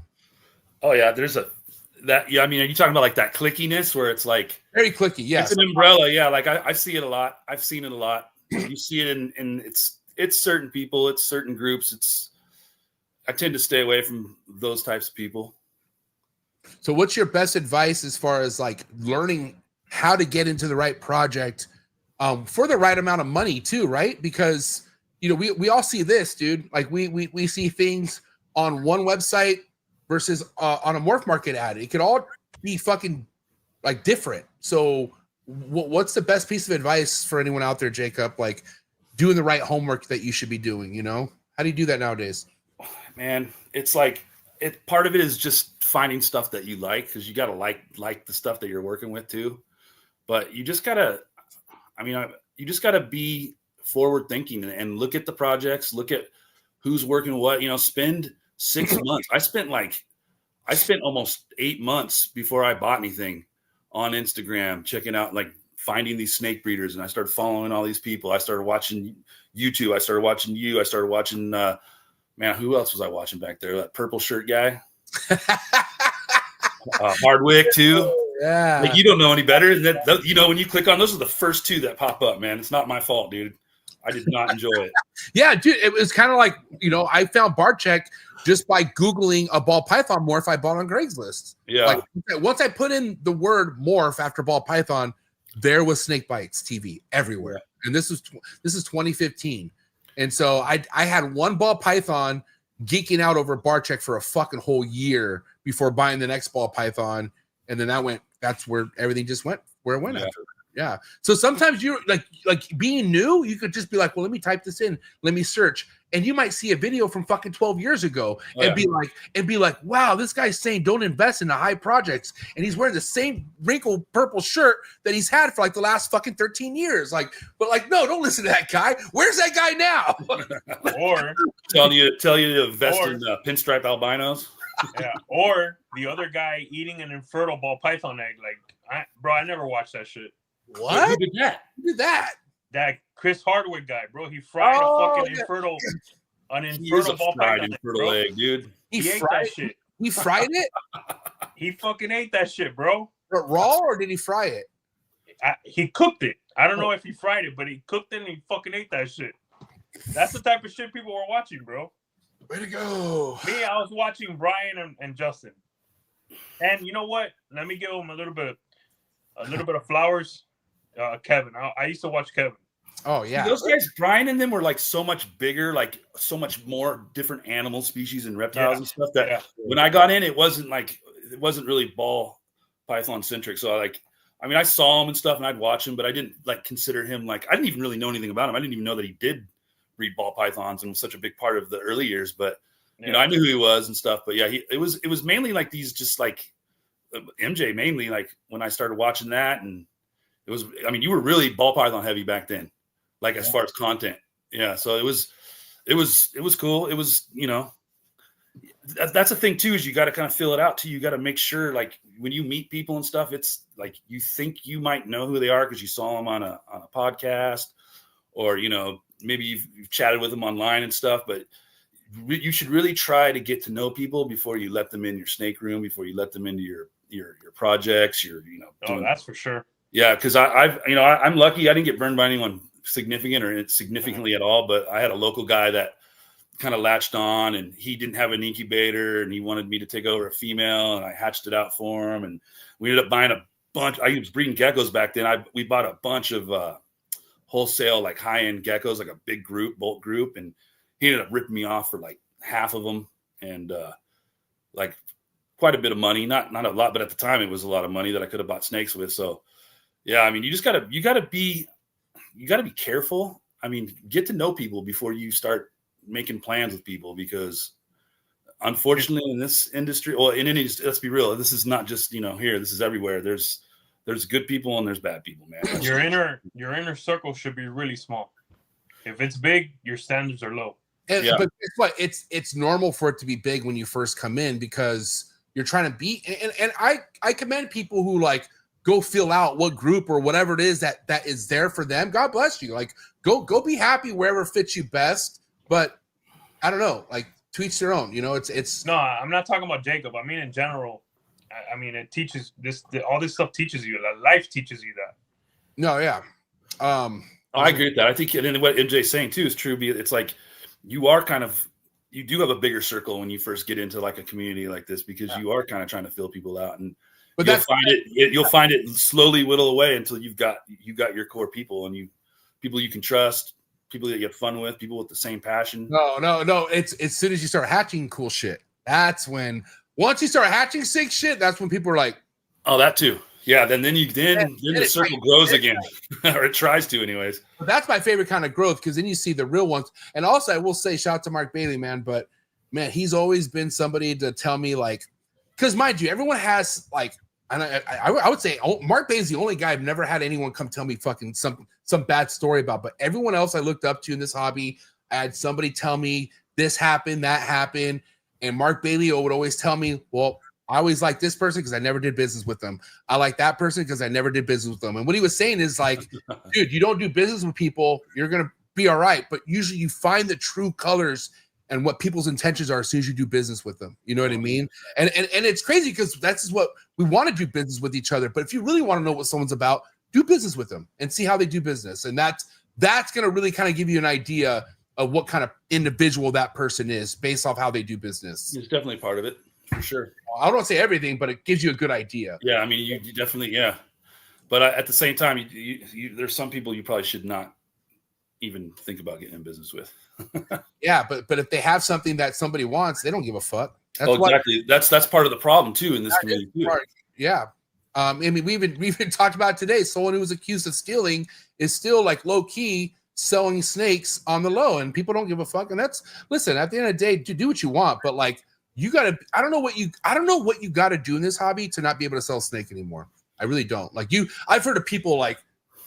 Speaker 7: Oh yeah, I mean, are you talking about like that clickiness where it's like
Speaker 1: very clicky? Yes,
Speaker 7: it's an umbrella. Yeah, like I see it a lot. I've seen it a lot. You see it in it's certain people, it's certain groups. I tend to stay away from those types of people.
Speaker 1: So what's your best advice as far as like learning how to get into the right project for the right amount of money too, right? Because we all see this, dude. Like we see things on one website versus on a morph market ad. It could all be fucking like different. So what's the best piece of advice for anyone out there, Jacob? Like doing the right homework that you should be doing, How do you do that nowadays?
Speaker 7: Man, it's like part of it is just finding stuff that you like, because you got to like the stuff that you're working with too. But you just gotta be forward thinking and look at the projects, look at who's working what. Spend 6 months. I spent almost 8 months before I bought anything on Instagram, checking out, like finding these snake breeders, and I started following all these people. I started watching YouTube. I started watching you. I started watching. Man, who else was I watching back there? That purple shirt guy. Hardwick too.
Speaker 1: Yeah.
Speaker 7: Like you don't know any better. When you click on those are the first two that pop up, man. It's not my fault, dude. I did not enjoy it.
Speaker 1: Yeah, dude, it was kind of like, you know, I found Barcheck just by Googling a ball python morph I bought on Craigslist.
Speaker 7: Yeah.
Speaker 1: Like once I put in the word morph after ball python, there was Snake Bites TV everywhere.
Speaker 7: Yeah.
Speaker 1: And this is 2015. And so I had one ball python geeking out over Barcheck for a fucking whole year before buying the next ball python. And then that's where everything just went where it went after. Yeah. So sometimes you're like being new, you could just be like, well, let me type this in, let me search. And you might see a video from fucking 12 years ago and be like, wow, this guy's saying don't invest in the high projects. And he's wearing the same wrinkled purple shirt that he's had for like the last fucking 13 years. Like, but like, no, don't listen to that guy. Where's that guy now?
Speaker 3: Or
Speaker 7: tell you to invest in pinstripe albinos.
Speaker 3: Yeah. Or the other guy eating an infertile ball python egg. Like, I never watched that shit.
Speaker 1: What?
Speaker 7: Who did that?
Speaker 1: Who did that?
Speaker 3: That Chris Hardwick guy, bro. He fried a fucking infertile ball python
Speaker 7: infertile egg, dude.
Speaker 3: He ate that shit.
Speaker 1: He fried it?
Speaker 3: He fucking ate that shit, bro.
Speaker 1: But raw, or did he fry it?
Speaker 3: He cooked it. I don't know if he fried it, but he cooked it and he fucking ate that shit. That's the type of shit people were watching, bro.
Speaker 1: Way to go.
Speaker 3: Me, I was watching Brian and Justin. And you know what? Let me give him a little bit of flowers. Kevin. I used to watch Kevin.
Speaker 1: Oh yeah,
Speaker 7: those guys, Brian and them were like so much bigger, like so much more different animal species and reptiles and stuff that when I got in, it wasn't really ball python centric. So I saw him and stuff and I'd watch him, but I didn't like consider him like, I didn't even really know anything about him. I didn't even know that he did breed ball pythons and was such a big part of the early years, but you know, I knew who he was and stuff, but yeah, it was mainly like these, just like MJ mainly, like when I started watching that. And it was, I mean, you were really ball python heavy back then, like as far as content. Yeah. So it was cool. It was, you know, that's the thing too, is you got to kind of fill it out too. You got to make sure, like when you meet people and stuff, it's like, you think you might know who they are because you saw them on a podcast, or, you know, maybe you've chatted with them online and stuff, but you should really try to get to know people before you let them in your snake room, before you let them into your projects,
Speaker 3: that's for sure.
Speaker 7: Yeah, because I'm lucky I didn't get burned by anyone significant or significantly at all, but I had a local guy that kind of latched on, and he didn't have an incubator, and he wanted me to take over a female, and I hatched it out for him, and we ended up buying a bunch. I was breeding geckos back then. We bought a bunch of wholesale, like high-end geckos, like a big bulk group, and he ended up ripping me off for like half of them, and like quite a bit of money, not a lot, but at the time it was a lot of money that I could have bought snakes with. So yeah, I mean, you gotta be careful. I mean, get to know people before you start making plans with people, because unfortunately in this industry, or in any, let's be real, this is not just, you know, here, this is everywhere. There's good people and there's bad people, man.
Speaker 3: Your inner circle should be really small. If it's big, your standards are low.
Speaker 1: But guess what? It's normal for it to be big when you first come in, because you're trying to be, and I commend people who like go fill out what group or whatever it is that is there for them. God bless you. Like go be happy wherever fits you best. But I don't know, like to each their own. You know, it's
Speaker 3: no. I'm not talking about Jacob. I mean in general. I mean, it teaches all this stuff teaches you that life teaches you that.
Speaker 1: No, yeah.
Speaker 7: I agree with that. I think, and what MJ's saying too is true. It's like you do have a bigger circle when you first get into like a community like this, because you are kind of trying to fill people out, and you'll find it slowly whittle away until you've got your core people, and people you can trust, people that you have fun with, people with the same passion.
Speaker 1: No. It's as soon as you start hatching cool shit, that's when, once you start hatching sick shit, that's when people are like,
Speaker 7: oh, that too. Yeah, then the circle grows again, or it tries to, anyways.
Speaker 1: But that's my favorite kind of growth, because then you see the real ones. And also, I will say, shout out to Mark Bailey, man. But man, he's always been somebody to tell me, like, because mind you, everyone has like, and I would say Mark Bailey's the only guy I've never had anyone come tell me fucking some bad story about. But everyone else I looked up to in this hobby, I had somebody tell me this happened, that happened, and Mark Bailey would always tell me, well, I always like this person because I never did business with them. I like that person because I never did business with them. And what he was saying is like, dude, you don't do business with people, you're going to be all right. But usually you find the true colors and what people's intentions are as soon as you do business with them. You know what I mean? And it's crazy, because that's what we want to do, business with each other. But if you really want to know what someone's about, do business with them and see how they do business. And that's going to really kind of give you an idea of what kind of individual that person is based off how they do business.
Speaker 7: It's definitely part of it, for sure.
Speaker 1: I don't want to say everything, but it gives you a good idea.
Speaker 7: Yeah, I mean, you definitely, yeah. But at the same time, there's some people you probably should not even think about getting in business with.
Speaker 1: Yeah, but if they have something that somebody wants, they don't give a fuck. That's
Speaker 7: exactly. That's part of the problem too in this community too.
Speaker 1: Yeah. I mean, we even talked about it today. Someone who was accused of stealing is still like low key selling snakes on the low, and people don't give a fuck. And that's, listen, at the end of the day, do what you want, but like you gotta. I don't know what you got to do in this hobby to not be able to sell snake anymore. I really don't. Like I've heard of people like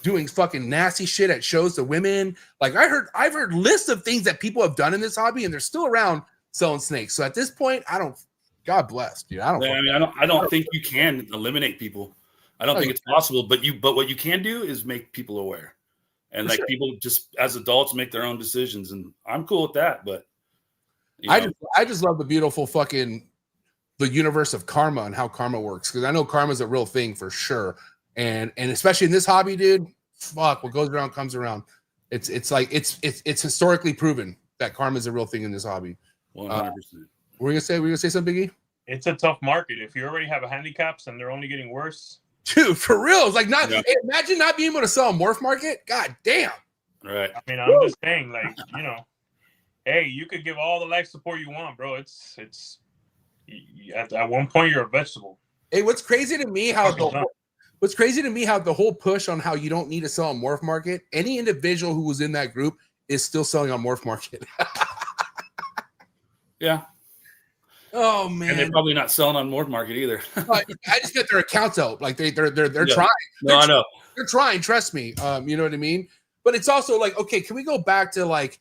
Speaker 1: doing fucking nasty shit at shows to women. Like I've heard lists of things that people have done in this hobby, and they're still around selling snakes. So at this point, I don't. God bless, dude. I
Speaker 7: don't think you can eliminate people. I don't think it's possible. But what you can do is make people aware, and like people just as adults make their own decisions. And I'm cool with that. But
Speaker 1: I just love the beautiful fucking the universe of karma and how karma works, because I know karma is a real thing for sure. And especially in this hobby, dude, fuck, what goes around comes around. It's like it's historically proven that karma is a real thing in this hobby.
Speaker 7: 100%.
Speaker 1: We're gonna say something, Biggie?
Speaker 3: It's a tough market. If you already have a handicaps and they're only getting worse.
Speaker 1: Dude, for real. It's like hey, imagine not being able to sell a morph market. God damn.
Speaker 7: Right.
Speaker 3: I mean, I'm just saying, like, hey, you could give all the life support you want, bro. It's at one point you're a vegetable.
Speaker 1: Hey, what's crazy to me how the whole push on how you don't need to sell a morph market, any individual who was in that group is still selling on morph market.
Speaker 7: Yeah.
Speaker 1: Oh man.
Speaker 7: And they're probably not selling on morph market either.
Speaker 1: I just get their accounts out. Like they're trying.
Speaker 7: I know.
Speaker 1: They're trying, trust me. You know what I mean? But it's also like, okay, can we go back to like,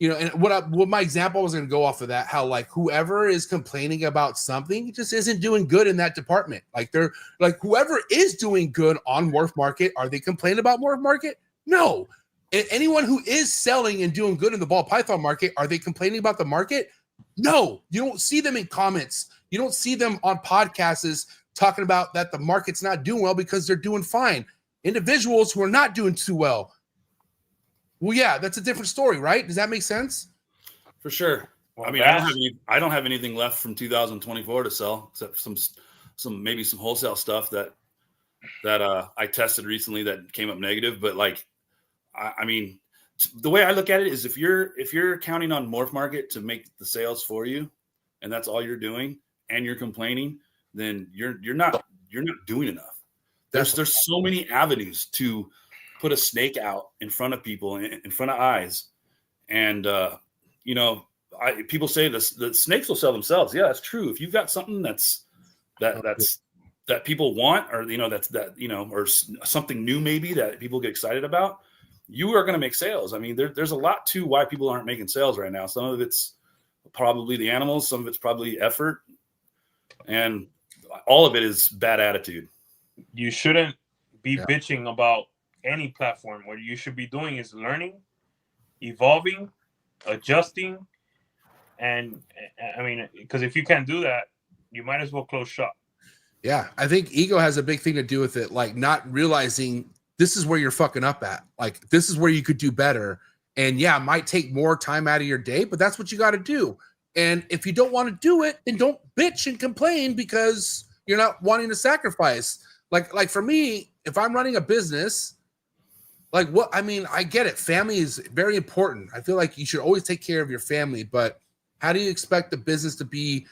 Speaker 1: and what my example was going to go off of that, how like whoever is complaining about something just isn't doing good in that department. Like they're like, whoever is doing good on morph market, are they complaining about morph market? No. And anyone who is selling and doing good in the ball python market, are they complaining about the market? No. You don't see them in comments. You don't see them on podcasts talking about that the market's not doing well because they're doing fine. Individuals who are not doing too well. Well, yeah, that's a different story, right? Does that make sense? For sure.
Speaker 7: Well, I mean, I don't have anything left from 2024 to sell, except some maybe some wholesale stuff that I tested recently that came up negative. But like, I mean, the way I look at it is if you're counting on morph market to make the sales for you, and that's all you're doing, and you're complaining, then you're not doing enough. There's so many avenues to put a snake out in front of people, in front of eyes, and people say the snakes will sell themselves. Yeah, that's true. If you've got something that people want, or or something new maybe that people get excited about, you are going to make sales. I mean, there's a lot to why people aren't making sales right now. Some of it's probably the animals, some of it's probably effort, and all of it is bad attitude.
Speaker 3: You shouldn't be bitching about any platform. What you should be doing is learning, evolving, adjusting, and I mean, because if you can't do that, you might as well close shop.
Speaker 1: Yeah, I think ego has a big thing to do with it, like not realizing this is where you're fucking up at. Like, this is where you could do better. And yeah, it might take more time out of your day, but that's what you got to do. And if you don't want to do it, then don't bitch and complain because you're not wanting to sacrifice. Like for me, if I'm running a business, I get it. Family is very important. I feel like you should always take care of your family, but how do you expect the business to be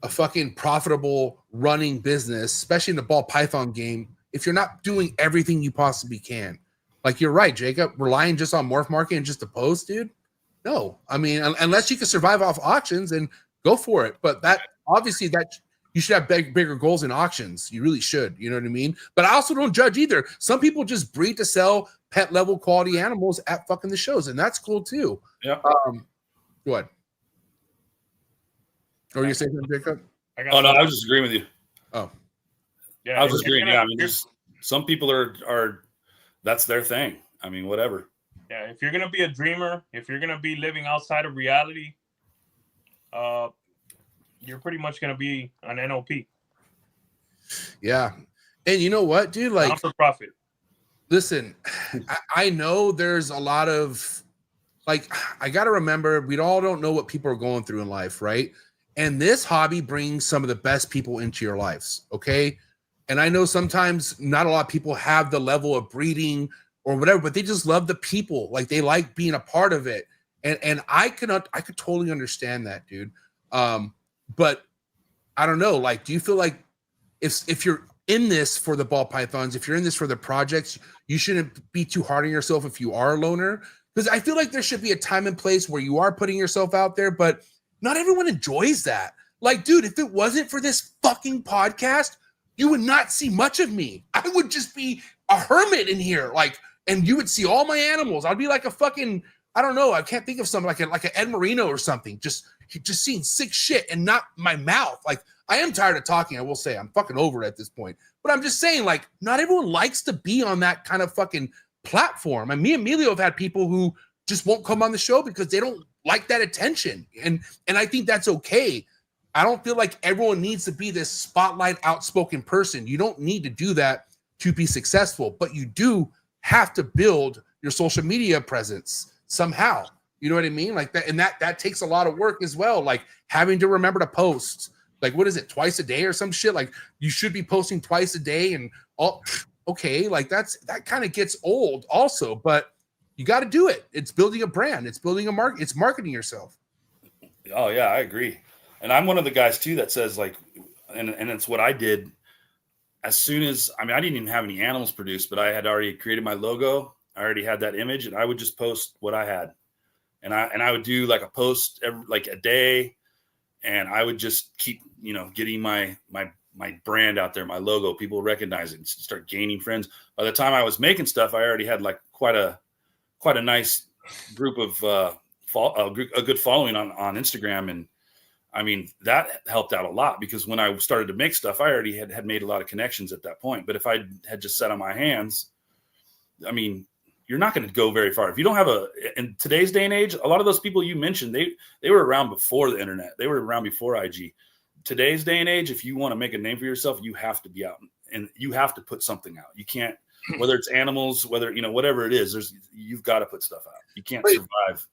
Speaker 1: a fucking profitable running business, especially in the ball python game, if you're not doing everything you possibly can? Like, you're right, Jacob, relying just on morph market and just a post, dude. No, I mean, unless you can survive off auctions, and go for it. But that obviously that you should have bigger goals in auctions. You really should. You know what I mean? But I also don't judge either. Some people just breed to sell pet level quality animals at fucking the shows, and that's cool too.
Speaker 7: Yeah.
Speaker 1: Go ahead. Or you say something, Jacob?
Speaker 7: I was just agreeing with you.
Speaker 1: Oh,
Speaker 3: yeah,
Speaker 7: I was just agreeing. Yeah, I mean, there's some people are that's their thing. I mean, whatever.
Speaker 3: Yeah, if you're gonna be a dreamer, if you're gonna be living outside of reality, you're pretty much gonna be an NOP.
Speaker 1: Yeah, and you know what, dude? Like,
Speaker 3: not for profit.
Speaker 1: Listen, I know there's a lot of, like, I got to remember, we all don't know what people are going through in life, right? And this hobby brings some of the best people into your lives, okay? And I know sometimes not a lot of people have the level of breeding or whatever, but they just love the people. Like, they like being a part of it. And I could totally understand that, dude. But I don't know, like, do you feel like if you're in this for the ball pythons, if you're in this for the projects, you shouldn't be too hard on yourself if you are a loner? Because I feel like there should be a time and place where you are putting yourself out there, but not everyone enjoys that. Like, dude, if it wasn't for this fucking podcast, you would not see much of me. I would just be a hermit in here, like, and you would see all my animals. I'd be like a fucking, I don't know, I can't think of something like an Ed Marino or something, just seeing sick shit and not my mouth. Like, I am tired of talking, I will say. I'm fucking over it at this point. But I'm just saying, like, not everyone likes to be on that kind of fucking platform. And me and Emilio have had people who just won't come on the show because they don't like that attention. And I think that's okay. I don't feel like everyone needs to be this spotlight outspoken person. You don't need to do that to be successful, but you do have to build your social media presence somehow. You know what I mean? Like that, and that takes a lot of work as well. Like having to remember to post, like, what is it, twice a day or some shit? Like, you should be posting twice a day and all. Okay, like that kind of gets old also, but you got to do it. It's building a brand. It's building a market. It's marketing yourself.
Speaker 7: Oh yeah, I agree. And I'm one of the guys too that says, like, and it's what I did. As soon as, I mean, I didn't even have any animals produced, but I had already created my logo. I already had that image, and I would just post what I had. And I would do like a post every, like a day, and I would just keep, getting my brand out there, my logo. People recognize it and start gaining friends. By the time I was making stuff, I already had like quite a nice group of a good following on Instagram, and I mean that helped out a lot because when I started to make stuff, I already had made a lot of connections at that point. But if I had just sat on my hands, I mean, you're not going to go very far. If you don't have in today's day and age, a lot of those people you mentioned, they were around before the internet. They were around before IG. Today's day and age, if you want to make a name for yourself, you have to be out and you have to put something out. You can't, whether it's animals, whether, whatever it is, you've got to put stuff out. You can't survive.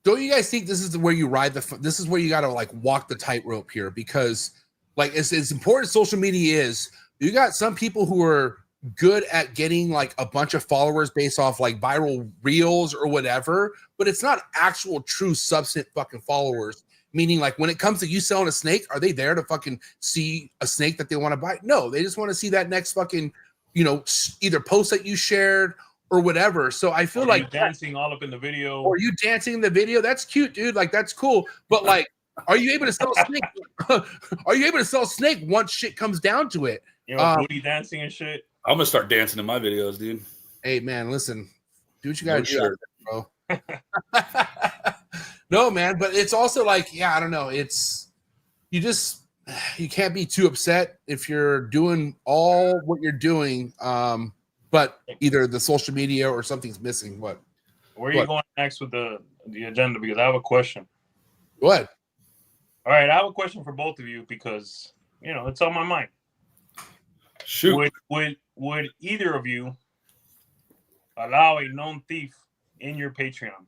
Speaker 1: Don't you guys think this is where you ride this is where you got to like walk the tightrope here? Because like as important as social media is, you got some people who are good at getting like a bunch of followers based off like viral reels or whatever, but it's not actual true substance fucking followers. Meaning, like, when it comes to you selling a snake, are they there to fucking see a snake that they want to buy? No, they just want to see that next fucking, either post that you shared or whatever. So I feel like
Speaker 3: dancing all up in the video,
Speaker 1: or you dancing in the video. That's cute, dude. Like, that's cool. But like, are you able to sell a snake? Are you able to sell a snake once shit comes down to it?
Speaker 3: Booty dancing and shit.
Speaker 7: I'm gonna start dancing in my videos, dude.
Speaker 1: Hey, man, listen, do what you gotta do, bro. No, man, but it's also like, yeah, I don't know. It's you can't be too upset if you're doing all what you're doing, but either the social media or something's missing. What?
Speaker 3: Where are you going next with the agenda? Because I have a question.
Speaker 1: What?
Speaker 3: All right, I have a question for both of you because it's on my mind.
Speaker 7: Shoot.
Speaker 3: Would either of you allow a known thief in your Patreon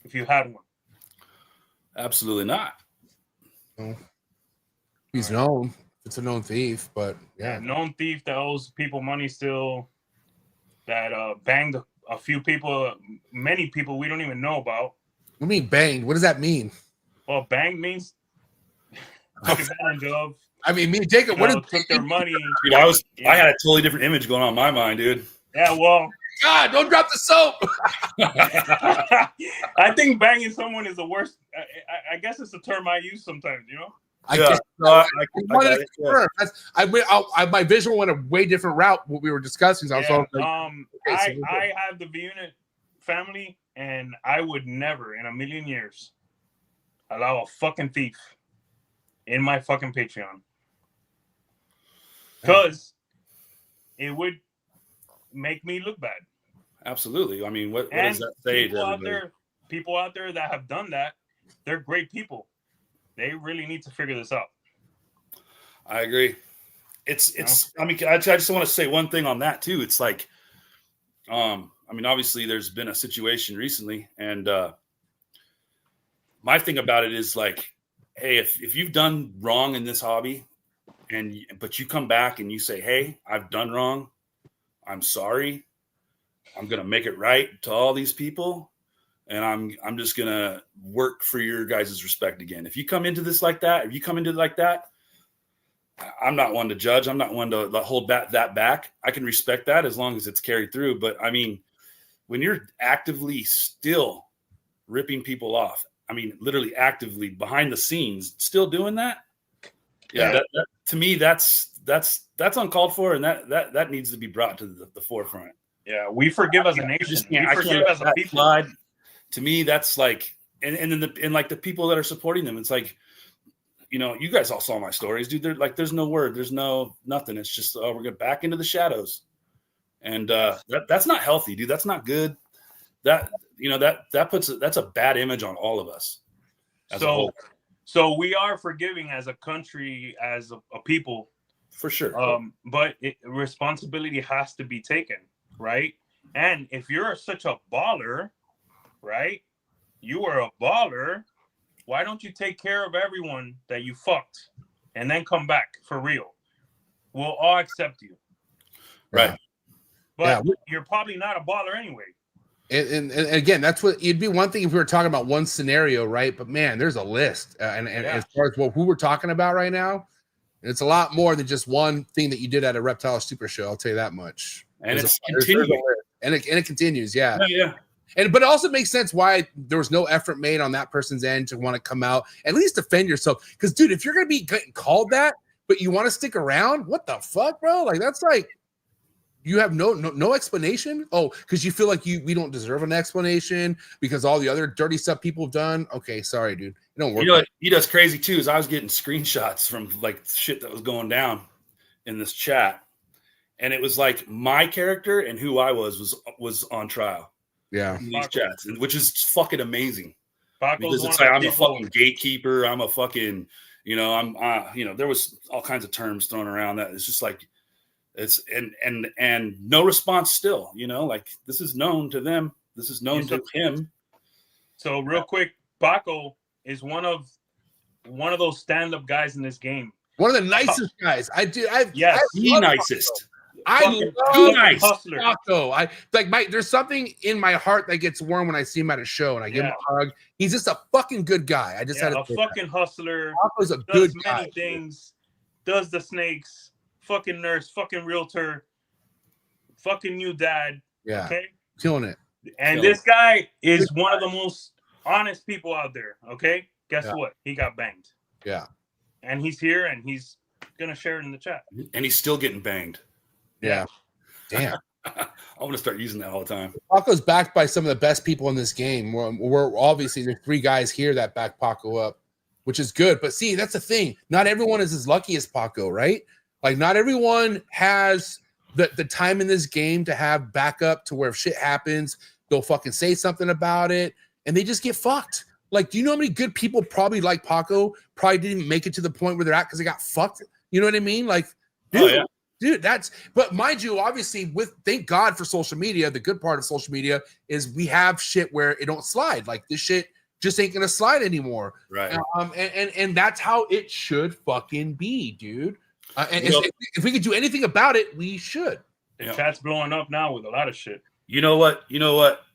Speaker 3: if you had one?
Speaker 7: Absolutely not.
Speaker 1: No. He's known. It's a known thief, but yeah.
Speaker 3: Known thief that owes people money still, that banged a few people, many people we don't even know about.
Speaker 1: What do you mean banged? What does that mean?
Speaker 3: Well, banged means took advantage of.
Speaker 1: I mean, me and Jacob,
Speaker 3: took their money.
Speaker 7: Dude, I had a totally different image going on in my mind, dude.
Speaker 3: Yeah, well.
Speaker 1: God, don't drop the soap.
Speaker 3: I think banging someone is the worst. I guess it's a term I use sometimes,
Speaker 1: My visual went a way different route. What we were discussing. So
Speaker 3: I have the V-Unit family, and I would never in a million years allow a fucking thief in my fucking Patreon, because it would make me look bad.
Speaker 7: Absolutely. I mean, what does that say to everybody?
Speaker 3: People out there that have done that, they're great people. They really need to figure this out.
Speaker 7: I agree. It's I mean, I just want to say one thing on that too. It's like, I mean, obviously there's been a situation recently, and my thing about it is like, hey, if you've done wrong in this hobby, but you come back and you say, hey, I've done wrong, I'm sorry, I'm gonna make it right to all these people, and I'm just gonna work for your guys' respect again. If you come into this like that, I'm not one to judge. I'm not one to hold that back. I can respect that as long as it's carried through. But I mean, when you're actively still ripping people off, I mean, literally actively behind the scenes, still doing that. Yeah. That, to me, that's uncalled for. And that needs to be brought to the forefront.
Speaker 3: Yeah. We forgive as a nation. We forgive as a people.
Speaker 7: Slide. To me, that's like, and like the people that are supporting them, it's like, you know, you guys all saw my stories, dude. They're like, there's no word, there's no nothing. It's just, we're going back into the shadows, and that's not healthy, dude. That's not good. That, you know, that's a bad image on all of us.
Speaker 3: So we are forgiving as a country, as a people,
Speaker 7: for sure.
Speaker 3: But responsibility has to be taken, right? And if you're such a baller, right? You are a baller. Why don't you take care of everyone that you fucked and then come back for real? We'll all accept you.
Speaker 7: Right.
Speaker 3: But you're probably not a baller anyway.
Speaker 1: And again, that's what it'd be one thing if we were talking about one scenario, right? But man, there's a list. And as far as who we're talking about right now, it's a lot more than just one thing that you did at a Reptile Super Show. I'll tell you that much.
Speaker 7: And it's continuing.
Speaker 1: And it continues. Yeah.
Speaker 7: Yeah.
Speaker 1: But it also makes sense why there was no effort made on that person's end to want to come out, at least defend yourself. Because, dude, if you're going to be getting called that, but you want to stick around, what the fuck, bro? Like, that's like, you have no explanation? Oh, because you feel like we don't deserve an explanation because all the other dirty stuff people have done? Okay, sorry, dude. It don't work.
Speaker 7: You know what he does crazy, too, is I was getting screenshots from, like, shit that was going down in this chat. And it was like my character and who I was on trial.
Speaker 1: Yeah,
Speaker 7: these chats, which is fucking amazing. Because it's
Speaker 3: like
Speaker 7: I'm a fucking gatekeeper. I'm a fucking, you know, there was all kinds of terms thrown around that it's just like it's and no response still. You know, like this is known to them. This is known to him.
Speaker 3: So real quick, Paco is one of those stand-up guys in this game.
Speaker 1: One of the nicest guys.
Speaker 7: The nicest.
Speaker 1: I love Paco. There's something in my heart that gets warm when I see him at a show and I give him a hug. He's just a fucking good guy. I just had
Speaker 3: a fucking hustler.
Speaker 1: Paco's a good guy.
Speaker 3: Many things. Does the snakes. Fucking nurse. Fucking realtor. Fucking new dad.
Speaker 1: Yeah.
Speaker 3: Okay.
Speaker 1: Killing it.
Speaker 3: And this guy is one of the most honest people out there. Okay. Guess what? He got banged.
Speaker 1: Yeah.
Speaker 3: And he's here and he's gonna share it in the chat.
Speaker 7: And he's still getting banged.
Speaker 1: Yeah. Damn.
Speaker 7: I'm going to start using that all the time.
Speaker 1: Paco's backed by some of the best people in this game. We're obviously there's 3 guys here that back Paco up, which is good. But see, that's the thing. Not everyone is as lucky as Paco, right? Like not everyone has the time in this game to have backup to where if shit happens, they'll fucking say something about it and they just get fucked. Like, do you know how many good people probably like Paco probably didn't make it to the point where they're at because they got fucked? You know what I mean? Like, dude. Dude, but mind you, obviously, thank God for social media. The good part of social media is we have shit where it don't slide. Like this shit just ain't gonna slide anymore.
Speaker 7: Right.
Speaker 1: And that's how it should fucking be, dude. If we could do anything about it, we should.
Speaker 3: The chat's blowing up now with a lot of shit.
Speaker 7: You know what? The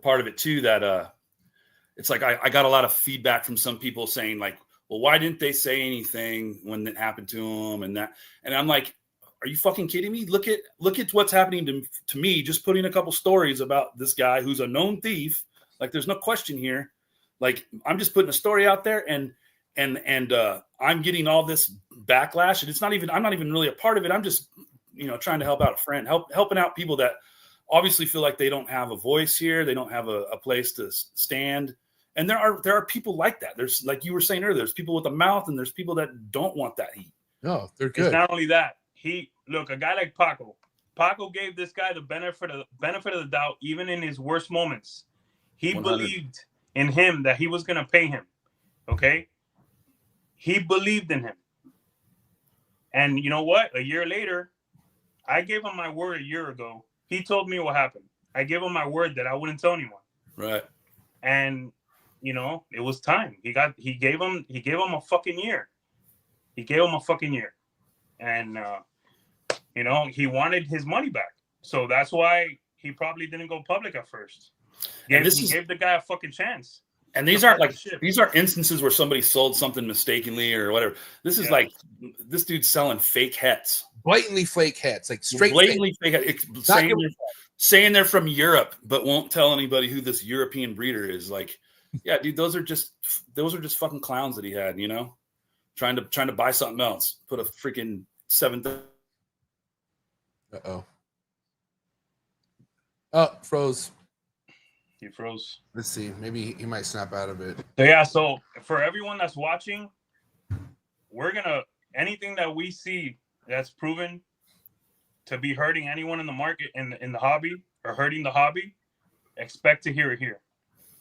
Speaker 7: part of it too that it's like I got a lot of feedback from some people saying like, well, why didn't they say anything when it happened to them and that? And I'm like, are you fucking kidding me? Look at what's happening to me. Just putting a couple stories about this guy who's a known thief. Like, there's no question here. Like, I'm just putting a story out there, and I'm getting all this backlash, and I'm not even really a part of it. I'm just, trying to help out a friend, helping out people that obviously feel like they don't have a voice here. They don't have a place to stand. And there are people like that. There's, like you were saying earlier, there's people with a mouth and there's people that don't want that heat.
Speaker 1: No, they're good.
Speaker 3: It's not only that. A guy like Paco gave this guy the benefit of the doubt, even in his worst moments. He
Speaker 7: 100.
Speaker 3: believed in him that he was going to pay him. Okay. He believed in him. And you know what? A year later, I gave him my word a year ago. He told me what happened. I gave him my word that I wouldn't tell anyone.
Speaker 7: Right.
Speaker 3: And you know, it was time. He gave him a fucking year. He gave him a fucking year. And you know, he wanted his money back. So that's why he probably didn't go public at first. He gave the guy a fucking chance.
Speaker 7: And these aren't instances where somebody sold something mistakenly or whatever. This is like this dude's selling fake hets.
Speaker 1: Blatantly fake hets, like straight
Speaker 7: blatantly fake hets. Saying they're from Europe, but won't tell anybody who this European breeder is. Like, yeah, dude, those are just fucking clowns that he had, you know, trying to buy something else. Put a freaking 7th.
Speaker 1: Oh, froze.
Speaker 3: He froze.
Speaker 1: Let's see. Maybe he might snap out of it.
Speaker 3: So yeah, so for everyone that's watching, anything that we see that's proven to be hurting anyone in the market, in the hobby, or hurting the hobby, expect to hear it here.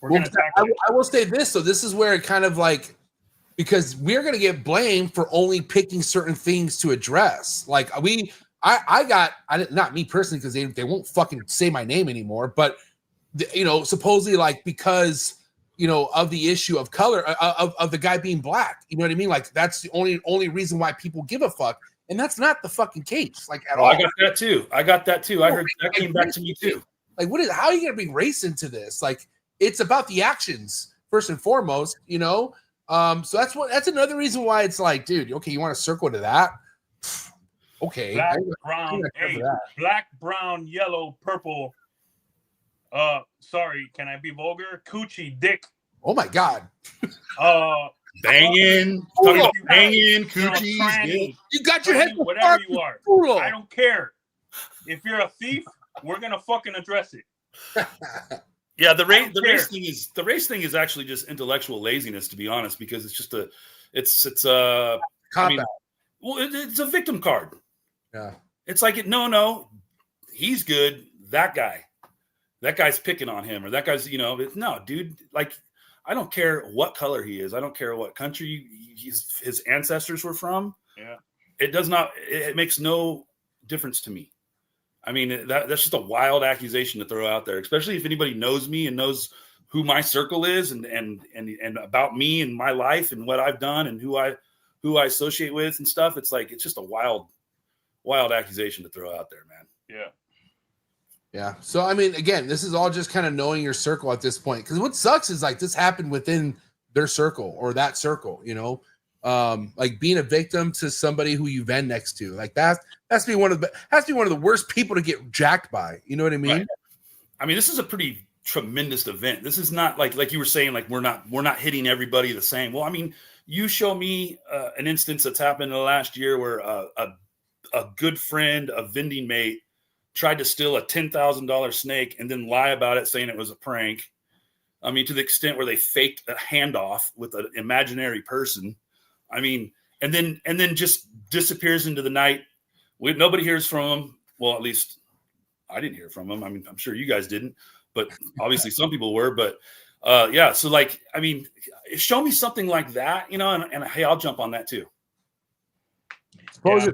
Speaker 3: We're going to tackle it.
Speaker 1: I will say this. So this is where it kind of like, because we're going to get blamed for only picking certain things to address. Like not me personally, because they won't fucking say my name anymore, but you know, supposedly like because, you know, of the issue of color of the guy being black, you know what I mean? Like that's the only reason why people give a fuck. And that's not the fucking case, like at all.
Speaker 7: I got that too. I heard that came back to me too.
Speaker 1: Like, how are you gonna bring race into this? Like, it's about the actions first and foremost, you know. So that's another reason why it's like, dude, okay, you want to circle to that? Okay.
Speaker 3: Black, brown, yellow, purple. Sorry, can I be vulgar? Coochie, dick.
Speaker 1: Oh my god.
Speaker 7: Banging, coochies.
Speaker 1: You got your head
Speaker 3: whatever you are. I don't care. If you're a thief, we're gonna fucking address it.
Speaker 7: Yeah, the race thing is actually just intellectual laziness, to be honest, because it's just it's a it's a victim card.
Speaker 1: Yeah,
Speaker 7: it's like no, he's good. That guy's picking on him, or that guy's, you know, no, dude, like. I don't care what color he is. I don't care what country his ancestors were from.
Speaker 3: Yeah,
Speaker 7: it makes no difference to me. I mean, that's just a wild accusation to throw out there, especially if anybody knows me and knows who my circle is and about me and my life and what I've done and who I associate with and stuff. It's like, it's just a wild accusation to throw out there, man.
Speaker 3: Yeah.
Speaker 1: Yeah. So, I mean, again, this is all just kind of knowing your circle at this point. Because what sucks is like this happened within their circle or that circle, you know, like being a victim to somebody who you vend next to, like that has to be one of the worst people to get jacked by. You know what I mean?
Speaker 7: Right. I mean, this is a pretty tremendous event. This is not like you were saying, like we're not hitting everybody the same. Well, I mean, you show me an instance that's happened in the last year where a good friend, a vending mate, tried to steal a $10,000 snake and then lie about it, saying it was a prank. I mean, to the extent where they faked a handoff with an imaginary person. I mean, and then just disappears into the night. Nobody hears from him. Well, at least I didn't hear from him. I mean, I'm sure you guys didn't, but obviously some people were. But yeah, so like, I mean, show me something like that, you know, and hey, I'll jump on that too.
Speaker 3: Yeah,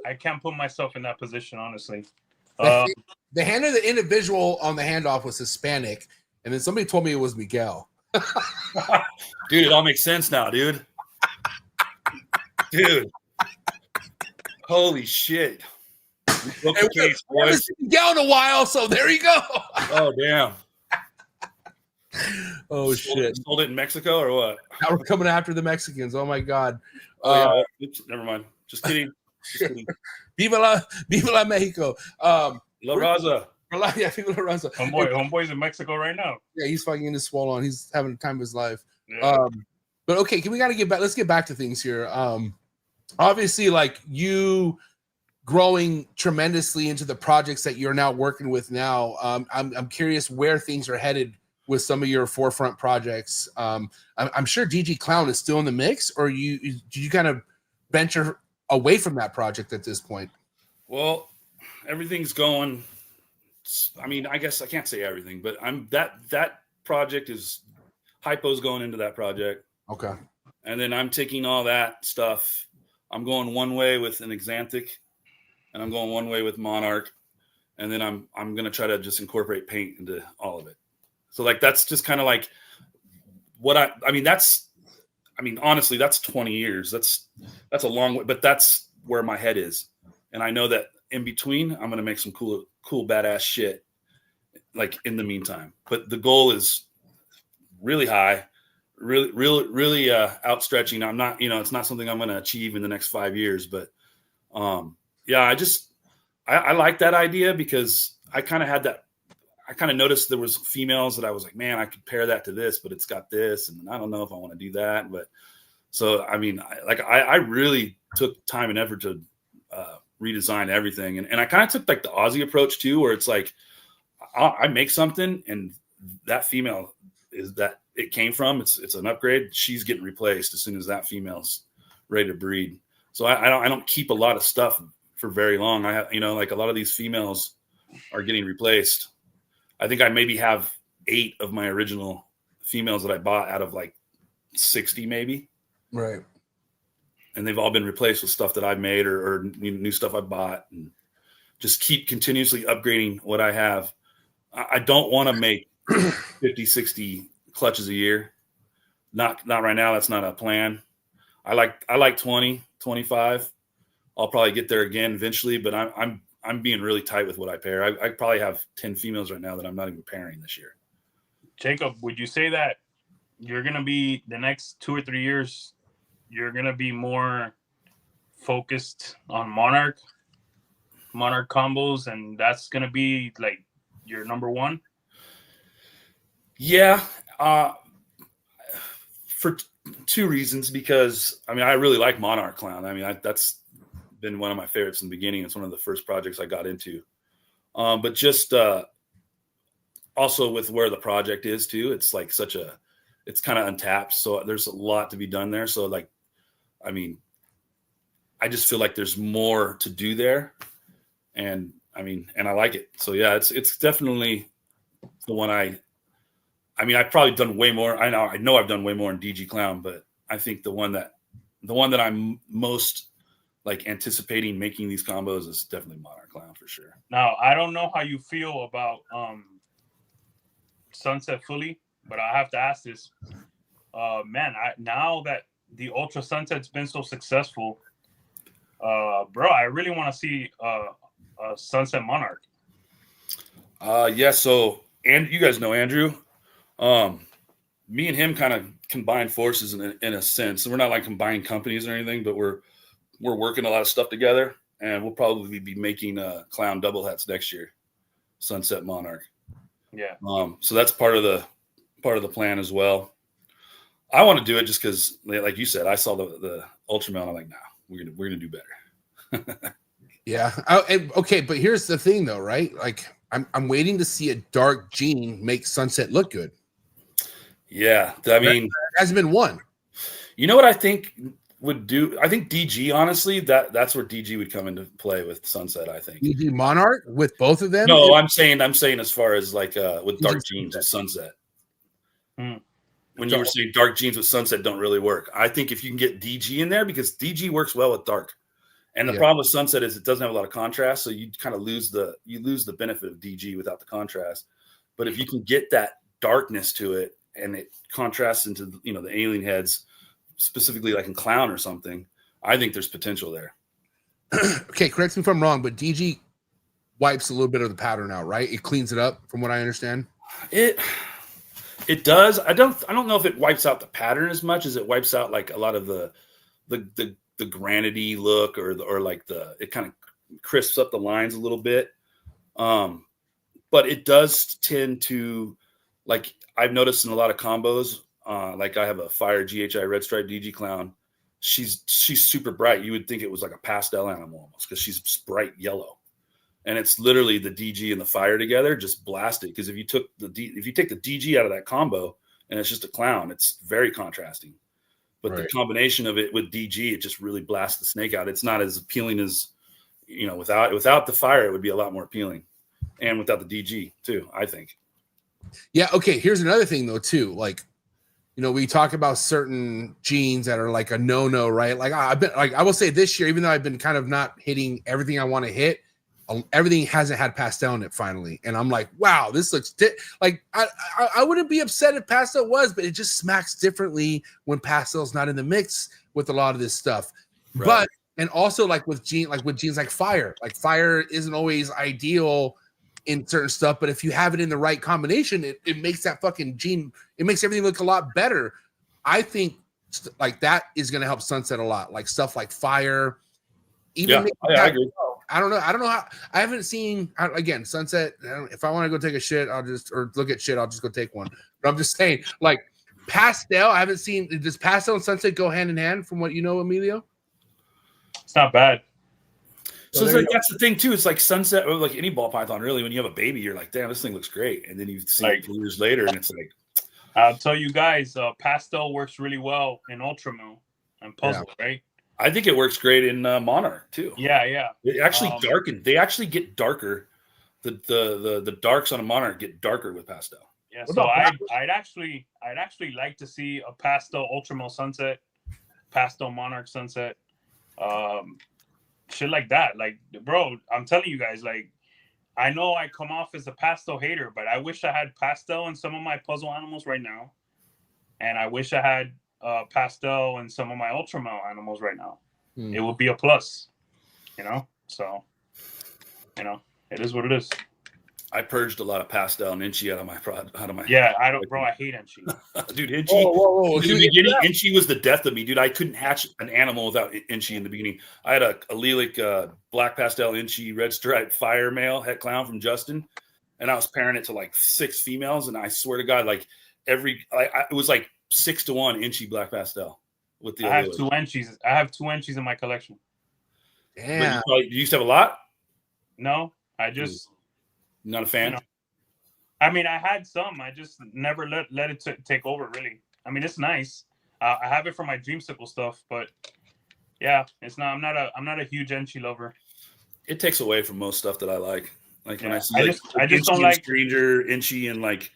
Speaker 3: I can't put myself in that position, honestly.
Speaker 1: The hand of the individual on the handoff was Hispanic, and then somebody told me it was Miguel.
Speaker 7: Dude, it all makes sense now, dude. Dude, holy shit!
Speaker 1: We haven't seen Miguel in a while, so there you go.
Speaker 7: Oh damn!
Speaker 1: Oh shit!
Speaker 7: Sold it in Mexico or what?
Speaker 1: Now we're coming after the Mexicans. Oh my god!
Speaker 7: Oh yeah. Never mind. Just kidding.
Speaker 1: Viva la Mexico.
Speaker 7: La Raza.
Speaker 1: Yeah, Viva la Raza.
Speaker 3: Homeboy's in Mexico right now.
Speaker 1: Yeah, he's fucking in his swole on. He's having the time of his life.
Speaker 3: Yeah.
Speaker 1: But okay, let's get back to things here. Obviously, like you growing tremendously into the projects that you're now working with now. I'm curious where things are headed with some of your forefront projects. I'm sure DG Clown is still in the mix, or did you kind of venture away from that project at this point?
Speaker 7: Well, everything's going. I mean, I guess I can't say everything, but that project is hypo's going into that project.
Speaker 1: Okay.
Speaker 7: And then I'm taking all that stuff. I'm going one way with an Exanthic. and I'm going one way with Monarch, and then I'm going to try to just incorporate paint into all of it. So like that's just kind of like what I mean honestly that's 20 years. That's a long way, but that's where my head is. And I know that in between I'm going to make some cool badass shit like in the meantime. But the goal is really high, really outstretching. I'm not, it's not something I'm going to achieve in the next 5 years, but yeah, I like that idea because I kind of noticed there was females that I was like, man, I could pair that to this, but it's got this, and I don't know if I want to do that. But so, I mean, I really took time and effort to redesign everything. And I kind of took like the Aussie approach too, where it's like, I make something and that female is that it came from, it's an upgrade. She's getting replaced as soon as that female's ready to breed. So I don't keep a lot of stuff for very long. I have, like a lot of these females are getting replaced. I think I maybe have 8 of my original females that I bought out of like 60 maybe.
Speaker 1: Right.
Speaker 7: And they've all been replaced with stuff that I've made or new stuff I bought, and just keep continuously upgrading what I have. I don't want to make 50, 60 clutches a year. Not right now. That's not a plan. I like 20, 25. I'll probably get there again eventually, but I'm being really tight with what I pair. I probably have 10 females right now that I'm not even pairing this year.
Speaker 3: Jacob, would you say that you're going to be the next 2 or 3 years, you're going to be more focused on Monarch combos, and that's going to be like your number one?
Speaker 7: Yeah. For 2 reasons, because I mean, I really like Monarch Clown. I mean, that's been one of my favorites in the beginning. It's one of the first projects I got into. But just also with where the project is too, it's like it's kind of untapped. So there's a lot to be done there. So like, I mean, I just feel like there's more to do there. And I mean, and I like it. So yeah, it's definitely the one I've probably done way more. I know I've done way more in DG Clown, but I think the one that I'm most like anticipating making these combos is definitely Monarch Clown for sure.
Speaker 3: Now, I don't know how you feel about Sunset Fully, but I have to ask this. Man, now that the Ultra Sunset's been so successful, bro, I really want to see a Sunset Monarch.
Speaker 7: Yeah, so, and you guys know Andrew. Me and him kind of combine forces in a sense. We're not like combining companies or anything, but we're working a lot of stuff together, and we'll probably be making Clown double hats next year, Sunset Monarch.
Speaker 3: Yeah.
Speaker 7: So that's part of the plan as well. I want to do it just because, like you said, I saw the Ultraman. I'm like, nah, we're gonna do better.
Speaker 1: Yeah. Okay, but here's the thing, though, right? Like, I'm waiting to see a Dark Gene make Sunset look good.
Speaker 7: Yeah, I mean,
Speaker 1: there hasn't been one.
Speaker 7: You know what I think would do? I think DG, honestly, that's where DG would come into play with Sunset. I think
Speaker 1: DG Monarch with both of them.
Speaker 7: No, I'm saying as far as like with Dark Genes with Sunset. When you were saying Dark Genes with Sunset don't really work, I think if you can get DG in there, because DG works well with Dark, and the problem with Sunset is it doesn't have a lot of contrast, so you kind of lose the benefit of DG without the contrast. But if you can get that darkness to it, and it contrasts into the alien heads, specifically like in Clown or something, I think there's potential there.
Speaker 1: Okay, correct me if I'm wrong, but DG wipes a little bit of the pattern out, right? It cleans it up, from what I understand.
Speaker 7: It does. I don't know if it wipes out the pattern as much as it wipes out like a lot of the granity look or like it kind of crisps up the lines a little bit. But it does tend to, like, I've noticed in a lot of combos, like I have a Fire GHI Red Stripe DG Clown. She's super bright. You would think it was like a pastel animal almost, because she's bright yellow, and it's literally the DG and the Fire together just blasted. Because if you take the DG out of that combo and it's just a Clown, it's very contrasting. But the combination of it with DG, it just really blasts the snake out. It's not as appealing as, without the Fire, it would be a lot more appealing, and without the DG too, I think.
Speaker 1: Yeah. Okay. Here's another thing though, too. Like, we talk about certain genes that are like a no-no, right? Like I've been like, I will say this year, even though I've been kind of not hitting everything I want to hit, everything hasn't had pastel in it finally. And I'm like, wow, this looks like I wouldn't be upset if pastel was, but it just smacks differently when pastel's not in the mix with a lot of this stuff. Right. But and also like with genes like fire isn't always ideal in certain stuff, but if you have it in the right combination, it makes that fucking gene, it makes everything look a lot better. I think like that is going to help Sunset a lot, like stuff like fire. Even I agree. I don't know how. I haven't seen again Sunset. If I want to go take a shit, I'll just look at shit. I'll just go take one. But I'm just saying, like pastel. I haven't seen. Does pastel and Sunset go hand in hand? From what you know, Emilio?
Speaker 3: It's not bad.
Speaker 7: So it's like, that's the thing too. It's like Sunset, or like any ball python. Really, when you have a baby, you're like, damn, this thing looks great, and then you see it 2 years later, and it's like,
Speaker 3: I'll tell you guys, pastel works really well in Ultramil and Puzzle, right?
Speaker 7: I think it works great in Monarch too.
Speaker 3: Yeah.
Speaker 7: It actually darkened. They actually get darker. The darks on a Monarch get darker with pastel.
Speaker 3: Yeah. So I'd actually like to see a pastel Ultramil Sunset, pastel Monarch Sunset, shit like that. Like, bro, I'm telling you guys, like, I know I come off as a pastel hater, but I wish I had pastel in some of my puzzle animals right now, and I wish I had pastel in some of my Ultramel animals right now. It would be a plus, So, it is what it is.
Speaker 7: I purged a lot of pastel and Inchy out of my.
Speaker 3: Yeah, I don't, bro. I hate Inchy.
Speaker 7: Dude, Inchy. In the beginning, Inchy was the death of me, dude. I couldn't hatch an animal without Inchy in the beginning. I had a allelic black pastel Inchy red stripe fire male het clown from Justin, and I was pairing it to like 6 females, and I swear to God, like it was like 6-1 Inchy black pastel with the.
Speaker 3: I have 2 Inchies. I have 2 Inchies in my collection.
Speaker 1: Damn.
Speaker 7: You used to have a lot?
Speaker 3: No, I just.
Speaker 7: Not a fan?
Speaker 3: I mean, I had some. I just never let it take over, really. I mean, it's nice. I have it for my dreamsicle stuff, but yeah, it's not. I'm not a huge Enchi lover.
Speaker 7: It takes away from most stuff that I like. Like when I see,
Speaker 3: I just don't like
Speaker 7: Stranger, Inchy, and like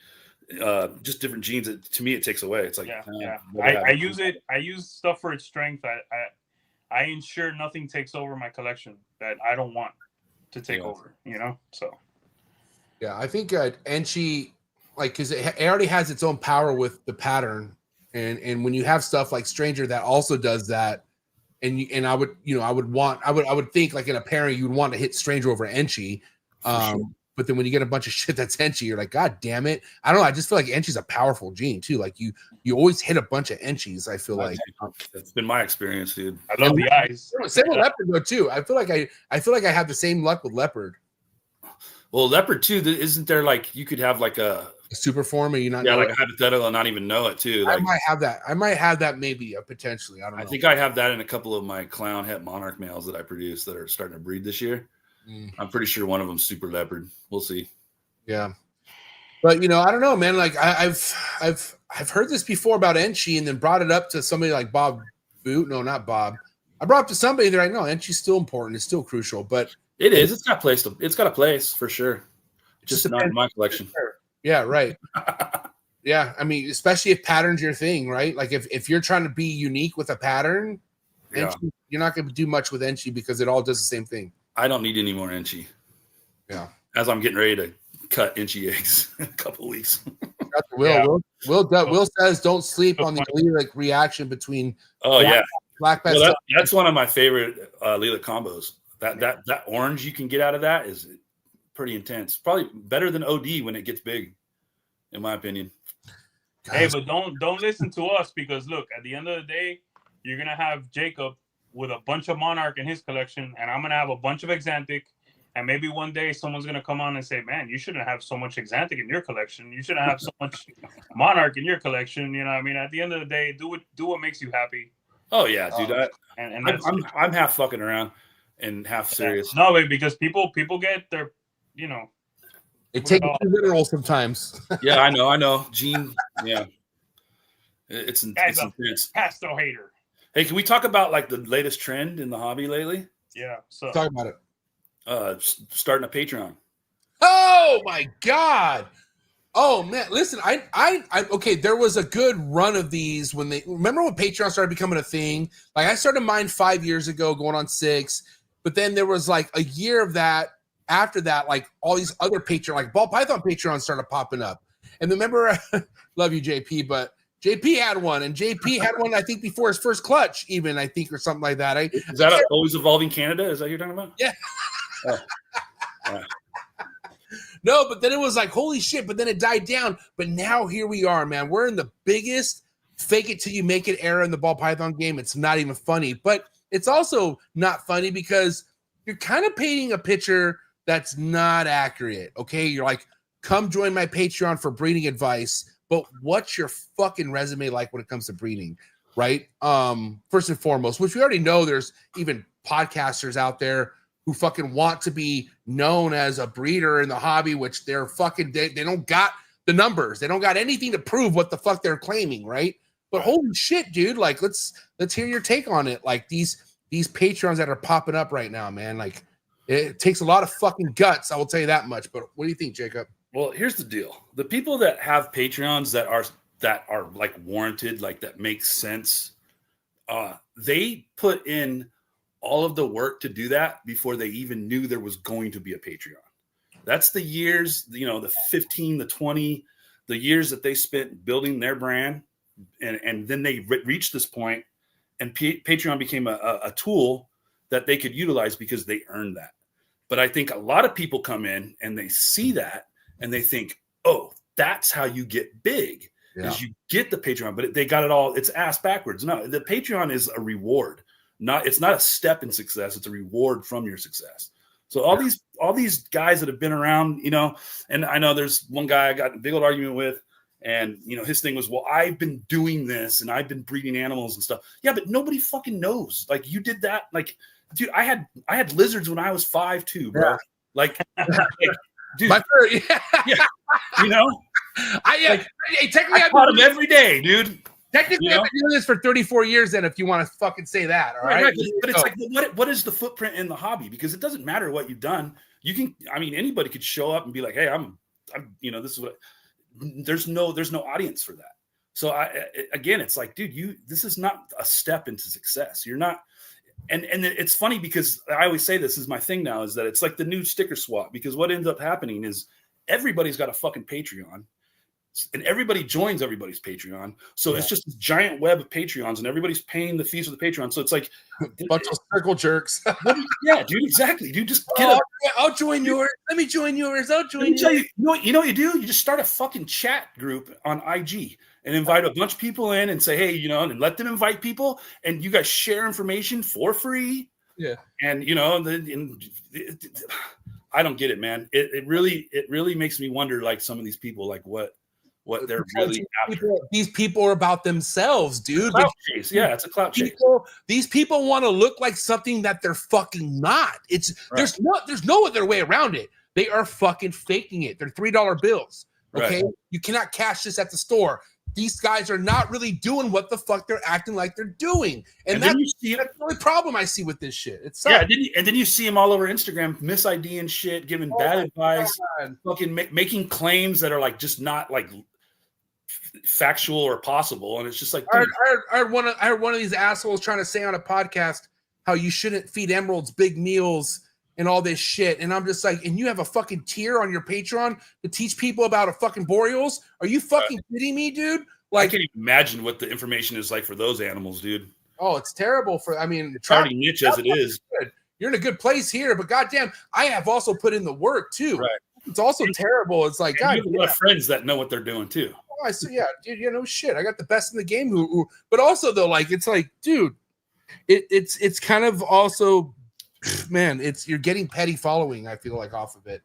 Speaker 7: just different genes. To me, it takes away. It's like
Speaker 3: I use it. I use stuff for its strength. I ensure nothing takes over my collection that I don't want to take over. So.
Speaker 1: Yeah, I think Enchi, like, because it already has its own power with the pattern, and when you have stuff like Stranger that also does that, and I would think like in a pairing you'd want to hit Stranger over Enchi, but then when you get a bunch of shit that's Enchi, you're like, God damn it! I don't know. I just feel like Enchi's a powerful gene too. Like you always hit a bunch of Enchis. I feel like
Speaker 7: that's been my experience, dude.
Speaker 3: I love the eyes.
Speaker 1: Same with Leopard though too. I feel like I have the same luck with Leopard.
Speaker 7: Well, Leopard too, isn't there like you could have like a
Speaker 1: super form and you not
Speaker 7: like a hypothetical and not even know it too. Like,
Speaker 1: I might have that maybe potentially. I don't know.
Speaker 7: I think I have that in a couple of my clown het monarch males that I produce that are starting to breed this year. I'm pretty sure one of them's super leopard. We'll see.
Speaker 1: Yeah, but I don't know, man. Like I've heard this before about Enchi and then brought it up to somebody like Bob Boot. No, not Bob. I brought up to somebody that I know Enchi's still important. It's still crucial, but.
Speaker 7: It is. It's got a place for sure. Just not in my collection.
Speaker 1: Yeah, right. Yeah, I mean, especially if pattern's your thing, right? Like if you're trying to be unique with a pattern, Enchi, you're not going to do much with Enchi because it all does the same thing.
Speaker 7: I don't need any more Enchi.
Speaker 1: Yeah.
Speaker 7: As I'm getting ready to cut Enchi eggs in a couple of weeks.
Speaker 1: That's Will. Will says don't sleep on the allelic reaction between.
Speaker 7: Oh yeah,
Speaker 1: black pastel.
Speaker 7: Well, that's one of my favorite allelic combos. That orange you can get out of that is pretty intense. Probably better than OD when it gets big, in my opinion.
Speaker 3: Hey, but don't listen to us because look, at the end of the day, you're gonna have Jacob with a bunch of Monarch in his collection, and I'm gonna have a bunch of Exantic, and maybe one day someone's gonna come on and say, "Man, you shouldn't have so much Exantic in your collection. You shouldn't have so much Monarch in your collection." I mean, at the end of the day, do what makes you happy.
Speaker 7: Oh yeah, dude. I'm half fucking around. And half serious.
Speaker 3: No, wait, because people get their,
Speaker 1: It takes literal sometimes.
Speaker 7: Yeah, I know. Gene, yeah. It's intense.
Speaker 3: Pastel hater.
Speaker 7: Hey, can we talk about like the latest trend in the hobby lately?
Speaker 3: Yeah. So
Speaker 1: talk about it.
Speaker 7: Starting a Patreon.
Speaker 1: Oh my God. Oh man, listen, I okay, there was a good run of these when remember when Patreon started becoming a thing? Like I started mine 5 years ago, going on 6, but then there was like a year of that. After that, like all these other Patreon, like Ball Python Patreon started popping up. And remember, love you, JP, but JP had one, and JP had one, I think, before his first clutch, even, I think, or something like that.
Speaker 7: Is that Always Evolving Canada? Is that what you're talking about?
Speaker 1: Yeah.
Speaker 7: Oh. Yeah.
Speaker 1: No, but then it was like, holy shit, but then it died down. But now here we are, man. We're in the biggest fake it till you make it era in the ball python game. It's not even funny, but it's also not funny because you're kind of painting a picture that's not accurate, okay? You're like, come join my Patreon for breeding advice, but what's your fucking resume like when it comes to breeding, right? First and foremost, which we already know there's even podcasters out there who fucking want to be known as a breeder in the hobby, which they're fucking, they don't got the numbers. They don't got anything to prove what the fuck they're claiming, right? But holy shit, dude, like, let's hear your take on it. Like these Patreons that are popping up right now, man, like it takes a lot of fucking guts. I will tell you that much. But what do you think, Jacob?
Speaker 7: Well, here's the deal. The people that have Patreons that are like warranted, like that makes sense, they put in all of the work to do that before they even knew there was going to be a Patreon. That's the years, the 15, the 20, the years that they spent building their brand. And then they reached this point, and Patreon became a tool that they could utilize because they earned that. But I think a lot of people come in and they see that and they think, oh, that's how you get big, is you get the Patreon. But they got it all, it's ass backwards. No, the Patreon is a reward. It's not a step in success. It's a reward from your success. So all these guys that have been around, and I know there's one guy I got a big old argument with, and his thing was, well, I've been doing this and I've been breeding animals and stuff. Yeah, but nobody fucking knows. Like you did that. Like, dude, I had lizards when I was 5 too, bro. Yeah. Like, dude,
Speaker 1: technically
Speaker 7: I caught them every day, dude.
Speaker 1: Technically, I've been doing this for 34 years. Then, if you want to fucking say that, all right.
Speaker 7: But it's like, what is the footprint in the hobby? Because it doesn't matter what you've done. You can, anybody could show up and be like, hey, I'm this is what. There's no audience for that. So again, it's like, dude, this is not a step into success. You're not. And it's funny because I always say this is my thing now, is that it's like the new sticker swap, because what ends up happening is everybody's got a fucking Patreon. And everybody joins everybody's Patreon. So it's just this giant web of Patreons, and everybody's paying the fees for the Patreon. So it's like
Speaker 1: a bunch of circle jerks.
Speaker 7: Yeah, dude, exactly. Dude, just
Speaker 1: I'll join yours. Let me join yours. I'll join yours.
Speaker 7: You know what you do? You just start a fucking chat group on IG and invite a bunch of people in and say, hey, and let them invite people, and you guys share information for free.
Speaker 1: Yeah. And
Speaker 7: I don't get it, man. It really makes me wonder, like, some of these people, like what they're really after.
Speaker 1: These people are about themselves, dude.
Speaker 7: Clout chase. Yeah, it's a clout chase.
Speaker 1: These people want to look like something that they're fucking not. There's no other way around it. They are fucking faking it. They're $3 bills. Okay, right. You cannot cash this at the store. These guys are not really doing what the fuck they're acting like they're doing, and that's the only problem I see with this shit. It's
Speaker 7: and then you see them all over Instagram, mis-IDing shit, giving bad advice, fucking making claims that are like just not like factual or possible, and it's just like
Speaker 1: I heard one of these assholes trying to say on a podcast how you shouldn't feed emeralds big meals and all this shit, and I'm just like, and you have a fucking tier on your Patreon to teach people about a fucking boreals? Are you fucking kidding me, dude? Like,
Speaker 7: I can't even imagine what the information is like for those animals, dude.
Speaker 1: Oh, it's terrible.
Speaker 7: It's already niche as it is.
Speaker 1: Good. You're in a good place here, but goddamn, I have also put in the work too. Right. It's also terrible. It's like, God,
Speaker 7: you have a lot of friends that know what they're doing too.
Speaker 1: Oh, I see. Yeah, dude. Shit. I got the best in the game. But also though, like, it's like, dude, it's kind of also, man, you're getting petty following, I feel like, off of it.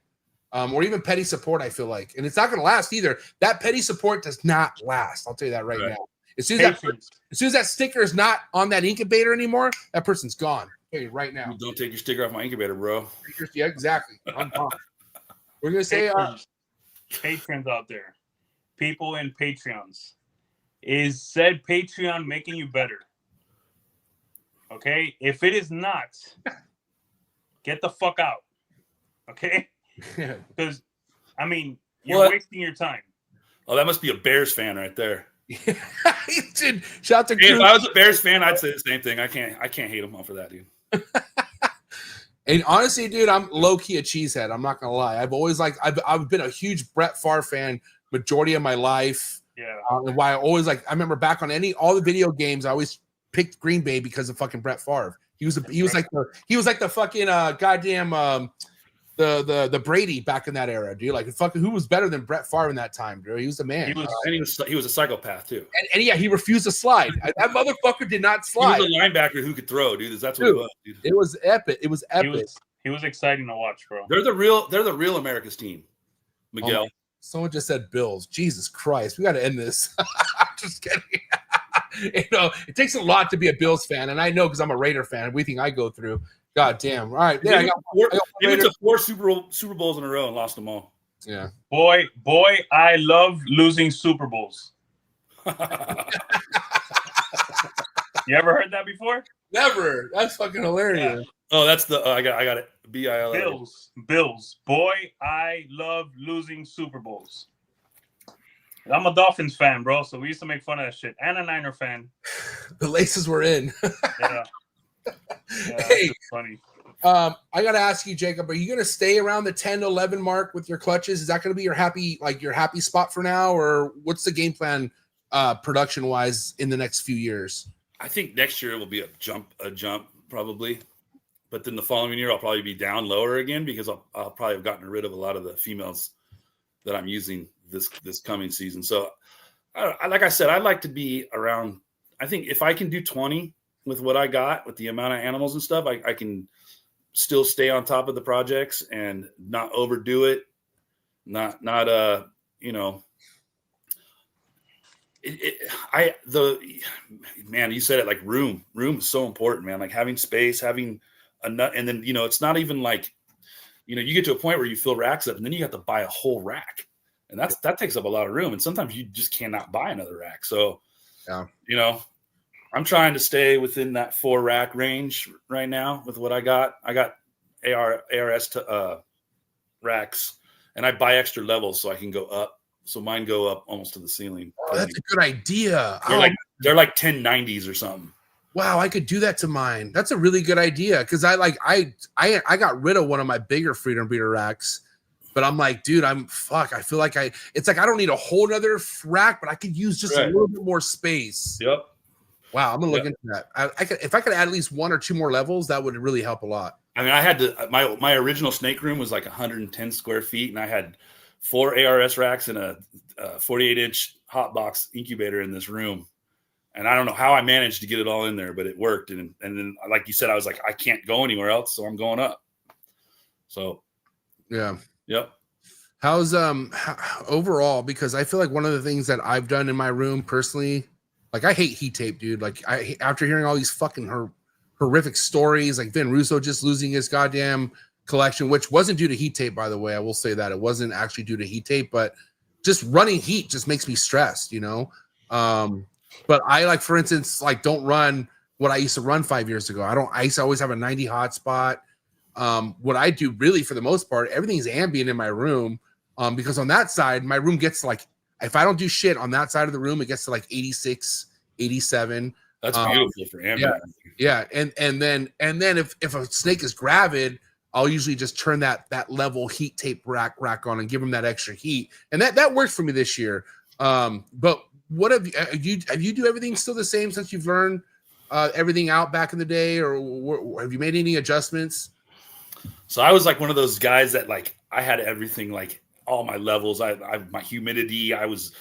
Speaker 1: Or even petty support, I feel like. And it's not going to last either. That petty support does not last. I'll tell you that right now. As soon as that sticker is not on that incubator anymore, that person's gone. I'll tell you right now.
Speaker 7: Don't take your sticker off my incubator, bro.
Speaker 1: Yeah, exactly. I'm gone. We're going to say...
Speaker 3: patrons out there. People in Patreons. Is said Patreon making you better? Okay? If it is not... get the fuck out. Okay? Because, you're wasting your time.
Speaker 7: Oh, that must be a Bears fan right there.
Speaker 1: Dude, shout to
Speaker 7: Hey, if
Speaker 1: Cruz.
Speaker 7: I was a Bears fan, I'd say the same thing. I can't hate them all for that, dude.
Speaker 1: And honestly, dude, I'm low key a cheesehead. I'm not gonna lie. I've been a huge Brett Favre fan majority of my life.
Speaker 3: Yeah.
Speaker 1: And why I always I remember back on all the video games, I always picked Green Bay because of fucking Brett Favre. He was like the fucking goddamn the Brady back in that era, dude. Like fucking who was better than Brett Favre in that time, dude? He was the man.
Speaker 7: He was a psychopath too.
Speaker 1: And yeah, he refused to slide. That motherfucker did not slide.
Speaker 7: He was a linebacker who could throw, dude. That's what it was, dude.
Speaker 1: It was epic. It was epic.
Speaker 3: He was exciting to watch, bro.
Speaker 7: They're the real America's team, Miguel.
Speaker 1: Someone just said Bills. Jesus Christ, we got to end this. Just kidding. It takes a lot to be a Bills fan, and I know because I'm a Raider fan. Everything I go through. God damn. All right. Yeah,
Speaker 7: He went to 4 Super Bowls in a row and lost them all.
Speaker 1: Yeah.
Speaker 3: Boy, I love losing Super Bowls. You ever heard that before?
Speaker 1: Never. That's fucking hilarious.
Speaker 3: Yeah.
Speaker 7: Oh, that's the I got it. BIL.
Speaker 3: Bills. Boy, I love losing Super Bowls. I'm a Dolphins fan, bro, so we used to make fun of that shit. And a Niner fan.
Speaker 1: The laces were in.
Speaker 3: Yeah.
Speaker 1: Hey,
Speaker 3: funny.
Speaker 1: I gotta ask you, Jacob, are you gonna stay around the 10 to 11 mark with your clutches? Is that gonna be your happy spot for now, or what's the game plan production wise in the next few years?
Speaker 7: I think next year will be a jump probably, but then the following year I'll probably be down lower again because I'll probably have gotten rid of a lot of the females that I'm using this coming season. So, like I said, I'd like to be around. I think if I can do 20 with what I got with the amount of animals and stuff, I can still stay on top of the projects and not overdo it. Man, you said it, like room is so important, man. Like having space, having a nut, and then it's not even like you get to a point where you fill racks up and then you have to buy a whole rack, and that takes up a lot of room, and sometimes you just cannot buy another rack. So I'm trying to stay within that 4 rack range right now with what I got. I got ARS racks, and I buy extra levels so I can go up. So mine go up almost to the ceiling.
Speaker 1: Oh, that's a good idea.
Speaker 7: They're like 1090s or something.
Speaker 1: Wow, I could do that to mine. That's a really good idea because I got rid of one of my bigger Freedom Breeder racks, but I'm like, dude, I feel like it's like I don't need a whole nother rack, but I could use just a little bit more space.
Speaker 7: Yep.
Speaker 1: Wow, I'm gonna look into that. If I could add at least 1 or 2 more levels, that would really help a lot.
Speaker 7: I mean, I had to. My original snake room was like 110 square feet, and I had 4 ARS racks and a 48-inch hot box incubator in this room. And I don't know how I managed to get it all in there, but it worked. And then, like you said, I was like, I can't go anywhere else, so I'm going up. So,
Speaker 1: yeah,
Speaker 7: yep.
Speaker 1: How's overall? Because I feel like one of the things that I've done in my room personally. Like, I hate heat tape, dude. Like, after hearing all these fucking horrific stories, like Vin Russo just losing his goddamn collection, which wasn't due to heat tape, by the way. I will say that. It wasn't actually due to heat tape, but just running heat just makes me stressed, But I, for instance, don't run what I used to run 5 years ago. I used to always have a 90 hotspot. What I do really, for the most part, everything's ambient in my room because on that side, my room gets if I don't do shit on that side of the room, it gets to 86, 87.
Speaker 7: That's beautiful for ambient.
Speaker 1: Yeah. And then if a snake is gravid, I'll usually just turn that level heat tape rack on and give them that extra heat. And that worked for me this year. But what have you do everything still the same since you've learned everything out back in the day, or have you made any adjustments?
Speaker 7: So I was one of those guys that I had everything, all my levels. I my humidity. I was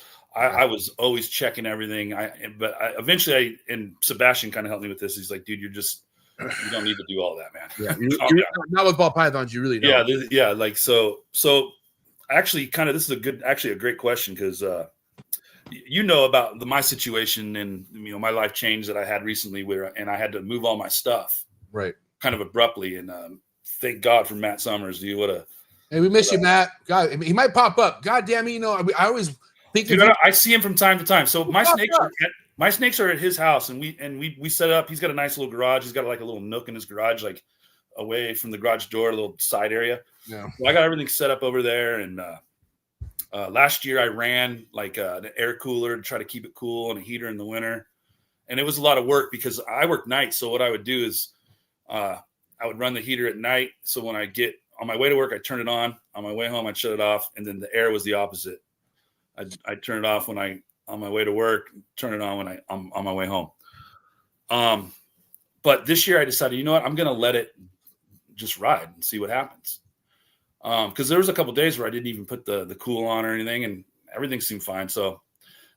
Speaker 7: always checking everything. But eventually, and Sebastian kind of helped me with this. He's like, dude, you don't need to do all that, man.
Speaker 1: Yeah, you're not with ball pythons. You really don't.
Speaker 7: Yeah. So actually, this is a great question because about my situation and my life change that I had recently, and I had to move all my stuff
Speaker 1: right
Speaker 7: kind of abruptly. And thank God for Matt Summers, dude.
Speaker 1: Hey, we miss you, Matt. God, he might pop up. God damn it, I always think.
Speaker 7: Dude, I see him from time to time. So my snakes are at his house, and we set up. He's got a nice little garage. He's got a little nook in his garage, away from the garage door, a little side area.
Speaker 1: Yeah.
Speaker 7: So I got everything set up over there, and Last year I ran like an air cooler to try to keep it cool and a heater in the winter. And it was a lot of work because I work nights. So what I would do is I would run the heater at night. So when I get on my way to work, I turn it on. On my way home, I'd shut it off. And then the air was the opposite. I'd turn it off when on my way to work, turn it on when I'm on my way home. But this year I decided, you know what, I'm going to let it just ride and see what happens. Because there was a couple of days where I didn't even put the cool on or anything, and everything seemed fine. So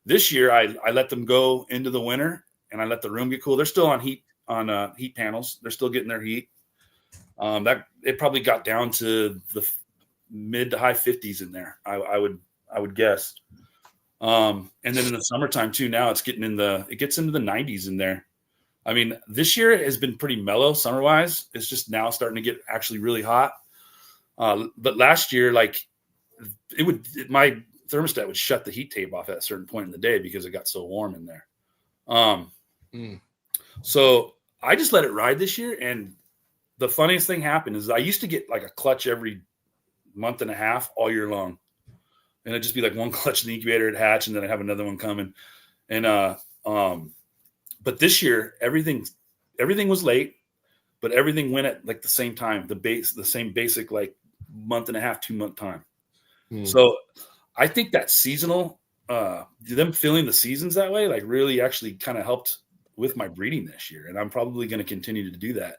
Speaker 7: this year I let them go into the winter, and I let the room get cool. They're still on heat panels. They're still getting their heat. That it probably got down to the mid to high 50s in there. I would guess. And then in the summertime too. Now it gets into the 90s in there. I mean, this year has been pretty mellow summer wise. It's just now starting to get actually really hot. But last year, like my thermostat would shut the heat tape off at a certain point in the day because it got so warm in there. So I just let it ride this year. And the funniest thing happened is I used to get like a clutch every month and a half all year long. And it'd just be like one clutch in the incubator at hatch, and then I'd have another one coming. And, but this year, everything was late, but everything went at like the same time, the same basic, like month and a half, 2 month time. So I think that seasonal, them filling the seasons that way, like really actually kind of helped with my breeding this year. And I'm probably going to continue to do that.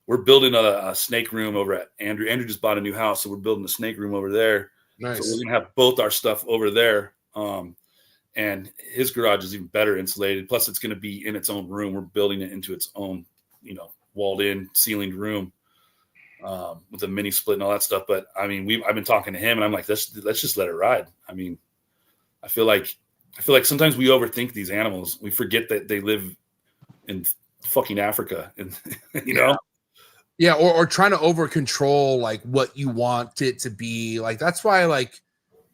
Speaker 7: We're building a snake room over at Andrew. Andrew just bought a new house. So we're building a snake room over there.
Speaker 1: Nice.
Speaker 7: So we're going to have both our stuff over there. And his garage is even better insulated. Plus it's going to be in its own room. We're building it into its own, walled in ceilinged room, with a mini split and all that stuff. But I mean, I've been talking to him, and I'm like, let's just let it ride. I mean, I feel like sometimes we overthink these animals. We forget that they live in fucking Africa, and
Speaker 1: Yeah, or trying to over control like what you want it to be. Like that's why like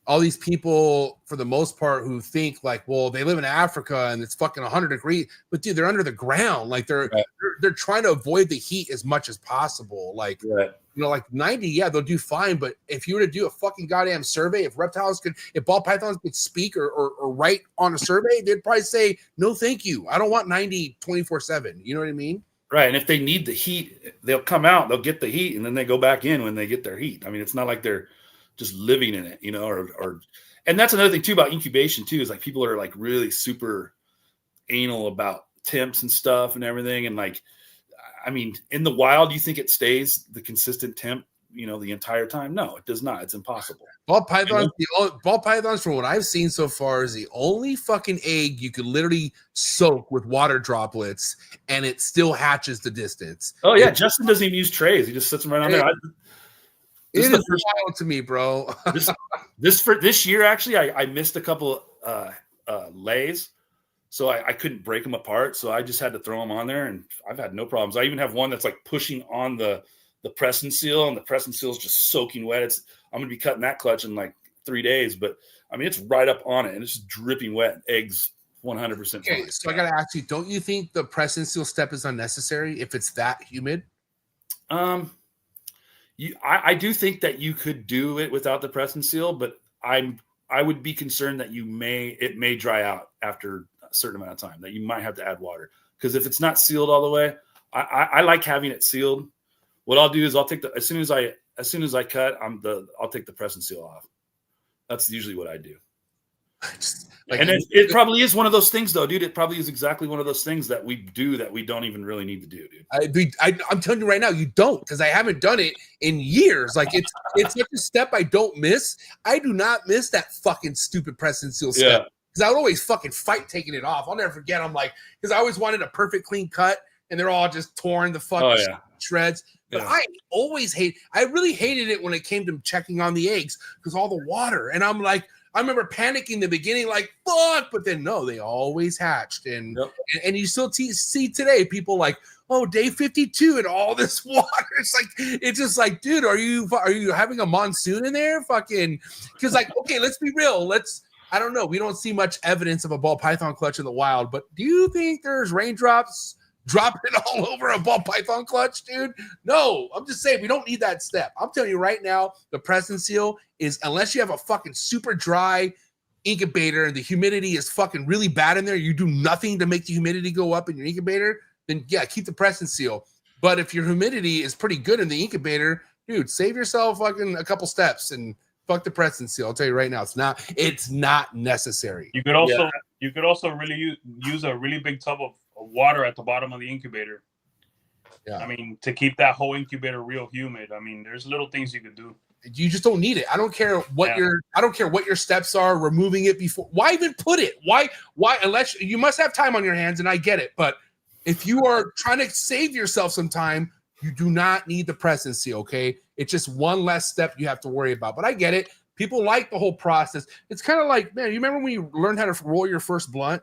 Speaker 1: all these people, for the most part, who think like, well, they live in Africa and it's fucking 100 degrees, but dude, they're under the ground. Like they're trying to avoid the heat as much as possible. Like like 90, yeah, they'll do fine. But if you were to do a fucking goddamn survey, if ball pythons could speak or write on a survey, they'd probably say, no, thank you. I don't want 90 24/7. You know what I mean?
Speaker 7: Right. And if they need the heat, they'll come out, they'll get the heat, and then they go back in when they get their heat. I mean, it's not like they're just living in it, and that's another thing too about incubation too, is like people are like really super anal about temps and stuff and everything. And like, I mean, in the wild, you think it stays the consistent temp, the entire time? No, it does not. It's impossible.
Speaker 1: Ball pythons, ball pythons, from what I've seen so far, is the only fucking egg you could literally soak with water droplets and it still hatches the distance.
Speaker 7: Oh yeah, Justin doesn't even use trays. He just sits them right on there.
Speaker 1: It is wild to me, bro.
Speaker 7: this year, actually, I missed a couple lays, so I couldn't break them apart. So I just had to throw them on there, and I've had no problems. I even have one that's like pushing on the press and seal, and the press and seal is just soaking wet. I'm going to be cutting that clutch in like 3 days, but I mean, it's right up on it, and it's just dripping wet. Eggs 100%.
Speaker 1: Okay, so I got to ask you, don't you think the press and seal step is unnecessary if it's that humid?
Speaker 7: I do think that you could do it without the press and seal, but I would be concerned that it may dry out after a certain amount of time, that you might have to add water. Because if it's not sealed all the way, I like having it sealed. What I'll do is I'll take as soon as I cut, I'll take the press and seal off. That's usually what I do. And it probably is one of those things, though, dude. It probably is exactly one of those things that we do that we don't even really need to do, dude.
Speaker 1: I'm telling you right now, you don't, because I haven't done it in years. Like it's such a step I don't miss. I do not miss that fucking stupid press and seal step, because I would always fucking fight taking it off. I'll never forget. I'm like, because I always wanted a perfect clean cut, and they're all just torn the fucking shreds. But I really hated it when it came to checking on the eggs, because all the water, and I'm like, I remember panicking in the beginning, like, fuck, but then no, they always hatched. And you still see today people like, oh, day 52 and all this water. It's just like, dude, are you having a monsoon in there? Fucking, because like, okay, let's be real. I don't know. We don't see much evidence of a ball python clutch in the wild, but do you think there's raindrops dropping it all over a ball python clutch, dude. No, I'm just saying we don't need that step. I'm telling you right now, the press and seal is, unless you have a fucking super dry incubator and the humidity is fucking really bad in there, you do nothing to make the humidity go up in your incubator, then yeah, keep the press and seal. But if your humidity is pretty good in the incubator, dude, save yourself fucking a couple steps and fuck the press and seal. I'll tell you right now, it's not necessary.
Speaker 3: You could also really use a really big tub of water at the bottom of the incubator.
Speaker 1: Yeah.
Speaker 3: I mean, to keep that whole incubator real humid. I mean, there's little things you could do.
Speaker 1: You just don't need it. I don't care what your steps are, removing it before. Why even put it? Why unless you must have time on your hands, and I get it, but if you are trying to save yourself some time, you do not need the press and seal, okay? It's just one less step you have to worry about. But I get it. People like the whole process. It's kind of like, man, you remember when you learned how to roll your first blunt?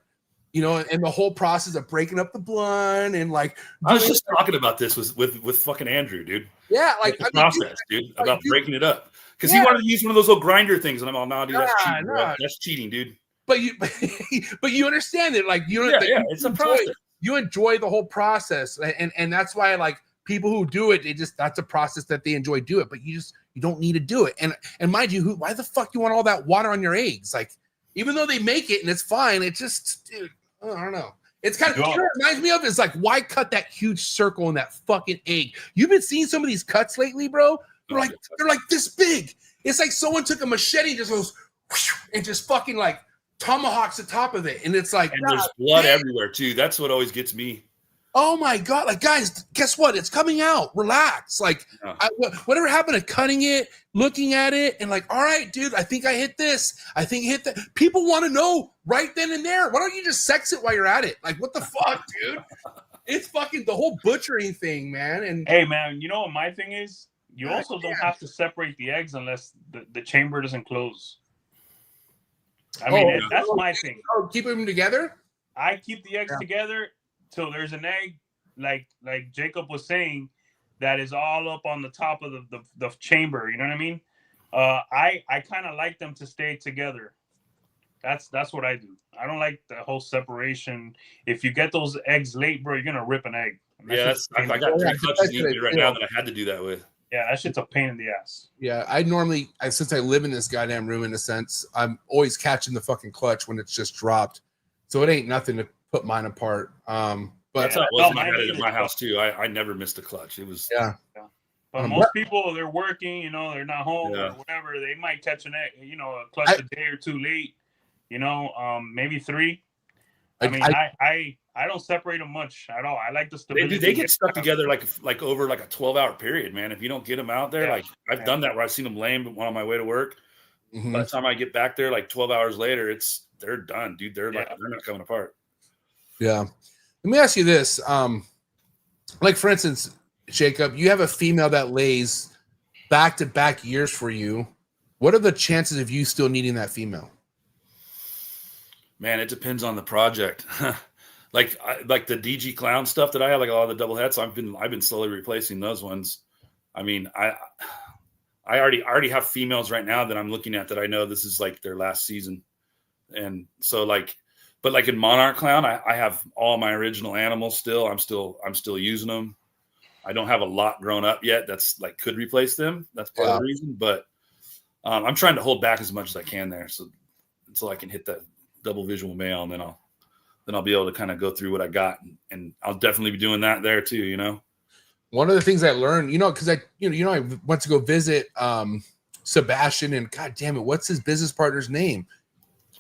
Speaker 1: You know, and the whole process of breaking up the blunt and like.
Speaker 7: I was just talking about this with fucking Andrew, dude.
Speaker 1: Yeah, like
Speaker 7: the process, dude, about breaking it up because he wanted to use one of those little grinder things, and I'm all, nah, dude, that's cheating, bro. That's cheating, dude.
Speaker 1: But you understand it, like
Speaker 7: it's a process.
Speaker 1: You enjoy the whole process, and that's why like people who do it, that's a process that they enjoy do it. But you don't need to do it. And mind you, why the fuck you want all that water on your eggs? Like, even though they make it and it's fine, it just, dude, I don't know. It's kind of, you know what it reminds me of is like, why cut that huge circle in that fucking egg? You've been seeing some of these cuts lately, bro. They're like this big. It's like someone took a machete and just goes and just fucking like tomahawks the top of it, and it's like,
Speaker 7: and there's blood everywhere too. That's what always gets me.
Speaker 1: Oh my god! Like, guys, guess what? It's coming out. Relax. Like, whatever happened to cutting it, looking at it, and like, all right, dude, I think I hit this. I think I hit that. People want to know right then and there. Why don't you just sex it while you're at it? Like, what the fuck, dude? It's fucking the whole butchering thing, man. And
Speaker 3: hey, man, you know what my thing is? You also don't have to separate the eggs unless the chamber doesn't close. I mean, that's my thing.
Speaker 1: Oh, keep them together?
Speaker 3: I keep the eggs together till there's an egg, like Jacob was saying, that is all up on the top of the chamber. You know what I mean? I kind of like them to stay together. That's what I do. I don't like the whole separation. If you get those eggs late, bro, you're gonna rip an egg.
Speaker 7: I got 3 clutches right now that I had to do that with.
Speaker 3: Yeah, that shit's a pain in the ass.
Speaker 1: Yeah, since I live in this goddamn room, in a sense, I'm always catching the fucking clutch when it's just dropped. So it ain't nothing to put mine apart. But
Speaker 7: that's how it was when I had it in my house too. I never missed a clutch. It was
Speaker 3: But most people, they're working, you know, they're not home or whatever. They might catch an egg, you know, a clutch a day or two late, you know, maybe 3. I mean, I don't separate them much at all. I like the stability.
Speaker 7: They get stuck together like over like a 12-hour period, man. If you don't get them out there, like I've done that where I've seen them lame on my way to work. Mm-hmm. By the time I get back there, like 12 hours later, they're done, dude. They're not coming apart.
Speaker 1: Yeah. Let me ask you this. Like for instance, Jacob, you have a female that lays back-to-back years for you. What are the chances of you still needing that female?
Speaker 7: Man, it depends on the project. like the DG clown stuff that I have, like a lot of the double heads. I've been slowly replacing those ones. I mean, I already have females right now that I'm looking at that I know this is like their last season. And so but like in Monarch Clown, I have all my original animals still. I'm still using them. I don't have a lot grown up yet that's like could replace them. That's part of the reason. But I'm trying to hold back as much as I can there, so until I can hit that double visual male, and then I'll be able to kind of go through what I got, and I'll definitely be doing that there too. You know,
Speaker 1: one of the things I learned, because I went to go visit Sebastian, and God damn it, what's his business partner's name?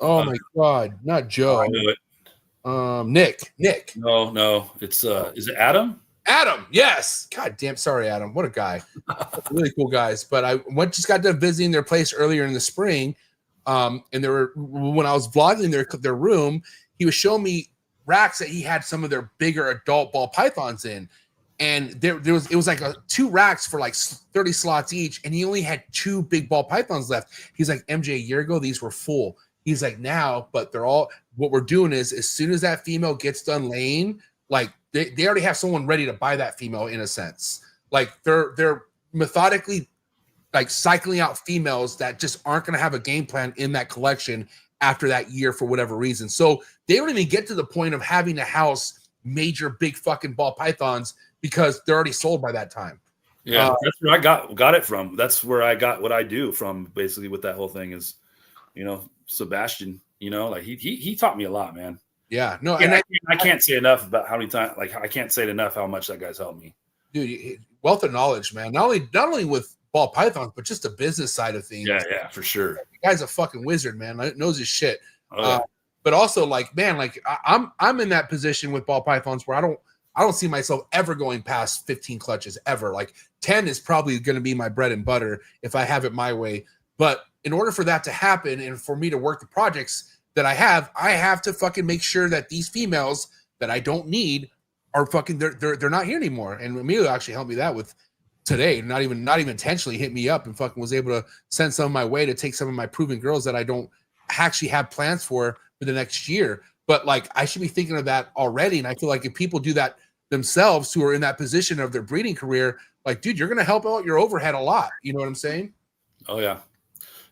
Speaker 1: Oh my God, not Joe.
Speaker 7: I knew it.
Speaker 1: Nick.
Speaker 7: No, it's is it Adam?
Speaker 1: Adam, yes. God damn, sorry, Adam. What a guy. Really cool guys. But I just got done visiting their place earlier in the spring. And when I was vlogging their room, he was showing me racks that he had some of their bigger adult ball pythons in. And it was like 2 racks for like 30 slots each, and he only had 2 big ball pythons left. He's like, MJ, a year ago, these were full. He's like, now, but they're all, what we're doing is as soon as that female gets done laying, like they already have someone ready to buy that female in a sense. Like they're methodically like cycling out females that just aren't going to have a game plan in that collection after that year for whatever reason. So they don't even get to the point of having to house major big fucking ball pythons because they're already sold by that time.
Speaker 7: Yeah, that's where I got it from. That's where I got what I do from, basically, with that whole thing is, Sebastian, like he taught me a lot, man.
Speaker 1: Yeah, no,
Speaker 7: and I can't say enough about how many times, like I can't say it enough how much that guy's helped me.
Speaker 1: Dude, wealth of knowledge, man. Not only with ball pythons, but just the business side of things.
Speaker 7: Yeah, for sure.
Speaker 1: The guy's a fucking wizard, man. Knows his shit.
Speaker 7: Oh, yeah.
Speaker 1: But also, like, man, like I'm in that position with ball pythons where I don't see myself ever going past 15 clutches ever. Like 10 is probably going to be my bread and butter if I have it my way. But in order for that to happen and for me to work the projects that I have to fucking make sure that these females that I don't need are fucking they're not here anymore. And Emilio actually helped me that with today. Not even intentionally hit me up and fucking was able to send some of my way to take some of my proven girls that I don't actually have plans for the next year. But like I should be thinking of that already. And I feel like if people do that themselves who are in that position of their breeding career, like, dude, you're gonna help out your overhead a lot. You know what I'm saying?
Speaker 7: Oh yeah.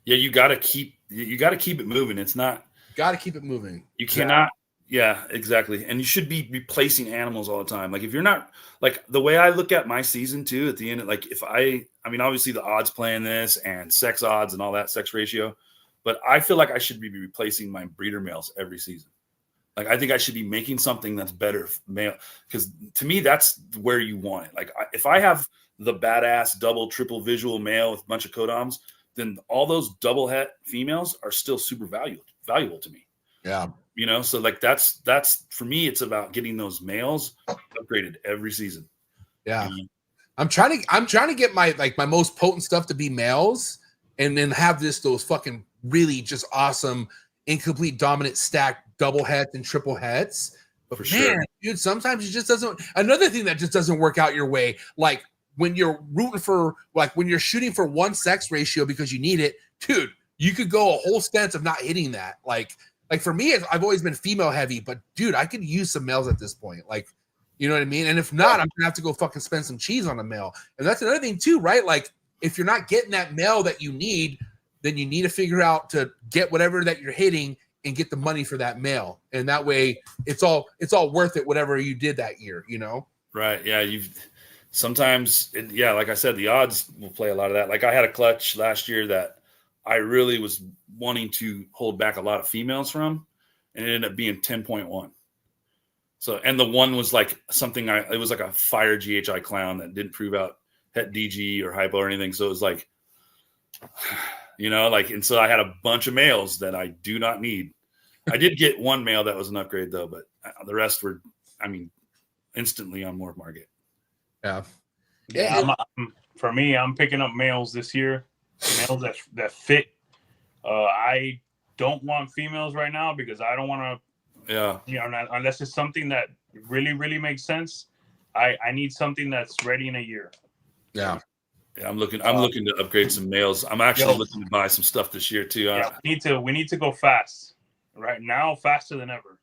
Speaker 7: Yeah, you gotta keep it moving. It's not
Speaker 1: gotta keep it moving.
Speaker 7: You cannot, yeah, exactly. And you should be replacing animals all the time. Like if you're not, like the way I look at my season too, at the end, like if I mean, obviously the odds playing this and sex odds and all that sex ratio, but I feel like I should be replacing my breeder males every season. Like I think I should be making something that's better male, because to me that's where you want it. Like if I have the badass double, triple visual male with a bunch of codoms, then all those double het females are still super valuable to me.
Speaker 1: Yeah.
Speaker 7: So like that's for me, it's about getting those males upgraded every season.
Speaker 1: Yeah. I'm trying to get my most potent stuff to be males and then have those fucking really just awesome incomplete dominant stack double heads and triple heads. But
Speaker 7: for
Speaker 1: man,
Speaker 7: sure,
Speaker 1: dude, sometimes it just doesn't. Another thing that just doesn't work out your way, like when you're rooting for, like when you're shooting for one sex ratio because you need it, dude, you could go a whole stance of not hitting that. Like for me, I've always been female heavy, but dude, I could use some males at this point. Like, you know what I mean? And if not, I'm gonna have to go fucking spend some cheese on a male. And that's another thing too, right? Like if you're not getting that male that you need, then you need to figure out to get whatever that you're hitting and get the money for that male. And that way it's all worth it, whatever you did that year, Right.
Speaker 7: Yeah. Sometimes, like I said, the odds will play a lot of that. Like I had a clutch last year that I really was wanting to hold back a lot of females from, and it ended up being 10.1. So, and the one was like something it was like a fire GHI clown that didn't prove out het DG or hypo or anything. So it was like, and so I had a bunch of males that I do not need. I did get one male that was an upgrade though, but the rest were, instantly on MORPH market.
Speaker 1: Yeah.
Speaker 3: For me, I'm picking up males this year, males that fit. I don't want females right now because I don't want to, unless it's something that really, really makes sense. I need something that's ready in a year.
Speaker 1: Yeah.
Speaker 7: Yeah, I'm looking to upgrade some males. I'm actually looking to buy some stuff this year too.
Speaker 3: We need to go fast right now, faster than ever.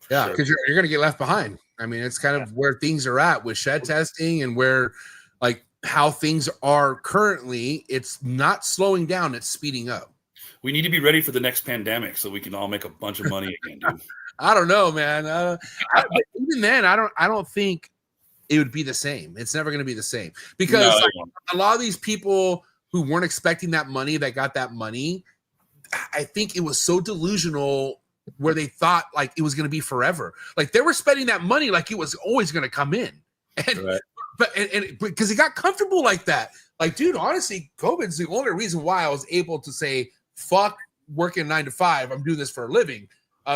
Speaker 1: Yeah, because you're going to get left behind. I mean, it's kind of where things are at with shed testing and where, like, how things are currently. It's not slowing down; it's speeding up.
Speaker 7: We need to be ready for the next pandemic so we can all make a bunch of money again, dude.
Speaker 1: I don't know, man. Even then, I don't think it would be the same. It's never going to be the same because a lot of these people who weren't expecting that money, that got that money, I think it was so delusional where they thought like it was going to be forever. Like they were spending that money like it was always going to come in. And
Speaker 7: right.
Speaker 1: but because it got comfortable like that. Like, dude, honestly, COVID's the only reason why I was able to say, fuck working 9 to 5. I'm doing this for a living.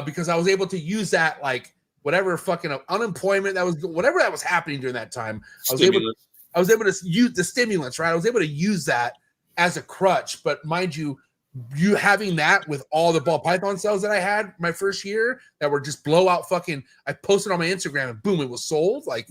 Speaker 1: Because I was able to use that, like whatever fucking unemployment that was, whatever that was happening during that time. I was able to use the stimulants, right? I was able to use that as a crutch. But mind you having that with all the ball python cells that I had my first year that were just blowout fucking, I posted on my Instagram and boom, it was sold. Like,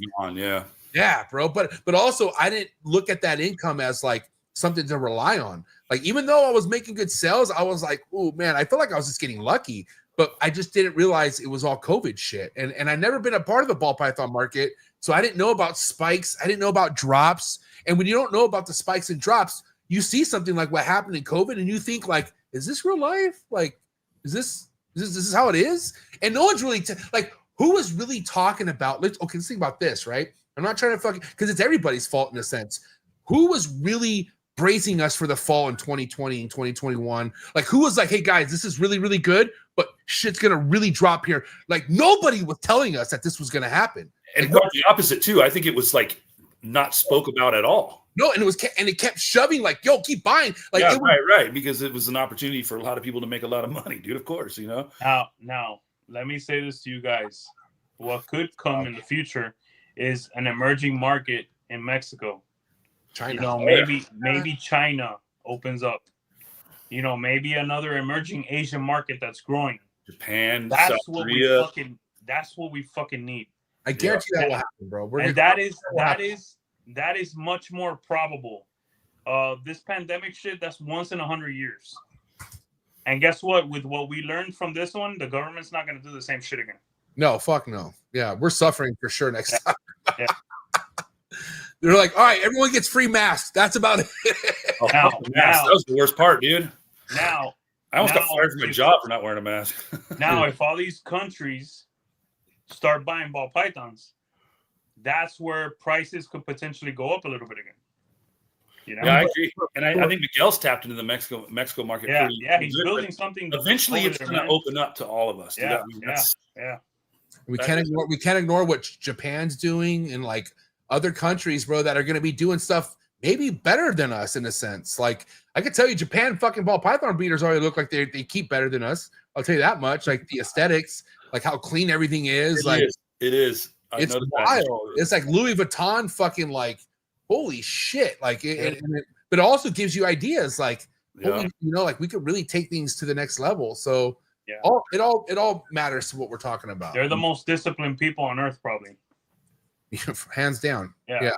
Speaker 1: yeah, bro. But also I didn't look at that income as like something to rely on. Like, even though I was making good sales, I was like, oh man, I feel like I was just getting lucky. But I just didn't realize it was all COVID shit. And I'd never been a part of the ball python market. So I didn't know about spikes. I didn't know about drops. And when you don't know about the spikes and drops, you see something like what happened in COVID and you think like, is this real life? Like, is this how it is? And no one's really like, who was really talking about? Let's think about this, right? I'm not trying to fucking because it's everybody's fault in a sense. Who was really bracing us for the fall in 2020 and 2021? Like, who was like, hey guys, this is really, really good, but shit's gonna really drop here. Like, nobody was telling us that this was gonna happen.
Speaker 7: And
Speaker 1: like,
Speaker 7: the opposite too. I think it was like not spoke about at all.
Speaker 1: No, and it kept shoving, like, yo, keep buying. Like,
Speaker 7: yeah, right, because it was an opportunity for a lot of people to make a lot of money, dude. Of course, you know.
Speaker 3: Now, let me say this to you guys: what could come in the future is an emerging market in Mexico.
Speaker 1: China,
Speaker 3: you know, maybe China opens up. You know, maybe another emerging Asian market that's growing.
Speaker 7: Japan,
Speaker 3: that's
Speaker 7: South
Speaker 3: what
Speaker 7: Korea.
Speaker 3: That's what we fucking need.
Speaker 1: I guarantee that will happen, bro.
Speaker 3: That is much more probable. This pandemic shit, that's once in 100 years. And guess what? With what we learned from this one, the government's not going to do the same shit again.
Speaker 1: No, fuck no. Yeah, we're suffering for sure next time.
Speaker 3: Yeah.
Speaker 1: They're like, all right, everyone gets free masks. That's about it.
Speaker 3: Now,
Speaker 7: that was the worst part, dude.
Speaker 3: Now,
Speaker 7: I almost got fired from my job for not wearing a mask.
Speaker 3: Now, if all these countries start buying ball pythons, that's where prices could potentially go up a little bit again. You know?
Speaker 7: Yeah, I agree. And I think Miguel's tapped into the Mexico market.
Speaker 3: Yeah, he's building something.
Speaker 7: Eventually, it's going to open up to all of us. Dude.
Speaker 3: Yeah.
Speaker 1: We can't ignore what Japan's doing and like other countries, bro, that are going to be doing stuff maybe better than us in a sense. Like, I could tell you, Japan fucking ball python breeders already look like they keep better than us. I'll tell you that much. Like the aesthetics, like how clean everything is.
Speaker 7: It is.
Speaker 1: It's wild. It's like Louis Vuitton fucking like, holy shit. Like, but it also gives you ideas like, holy, you know, like we could really take things to the next level. So it all matters to what we're talking about.
Speaker 3: They're the most disciplined people on earth, probably.
Speaker 1: Hands down.
Speaker 3: Yeah.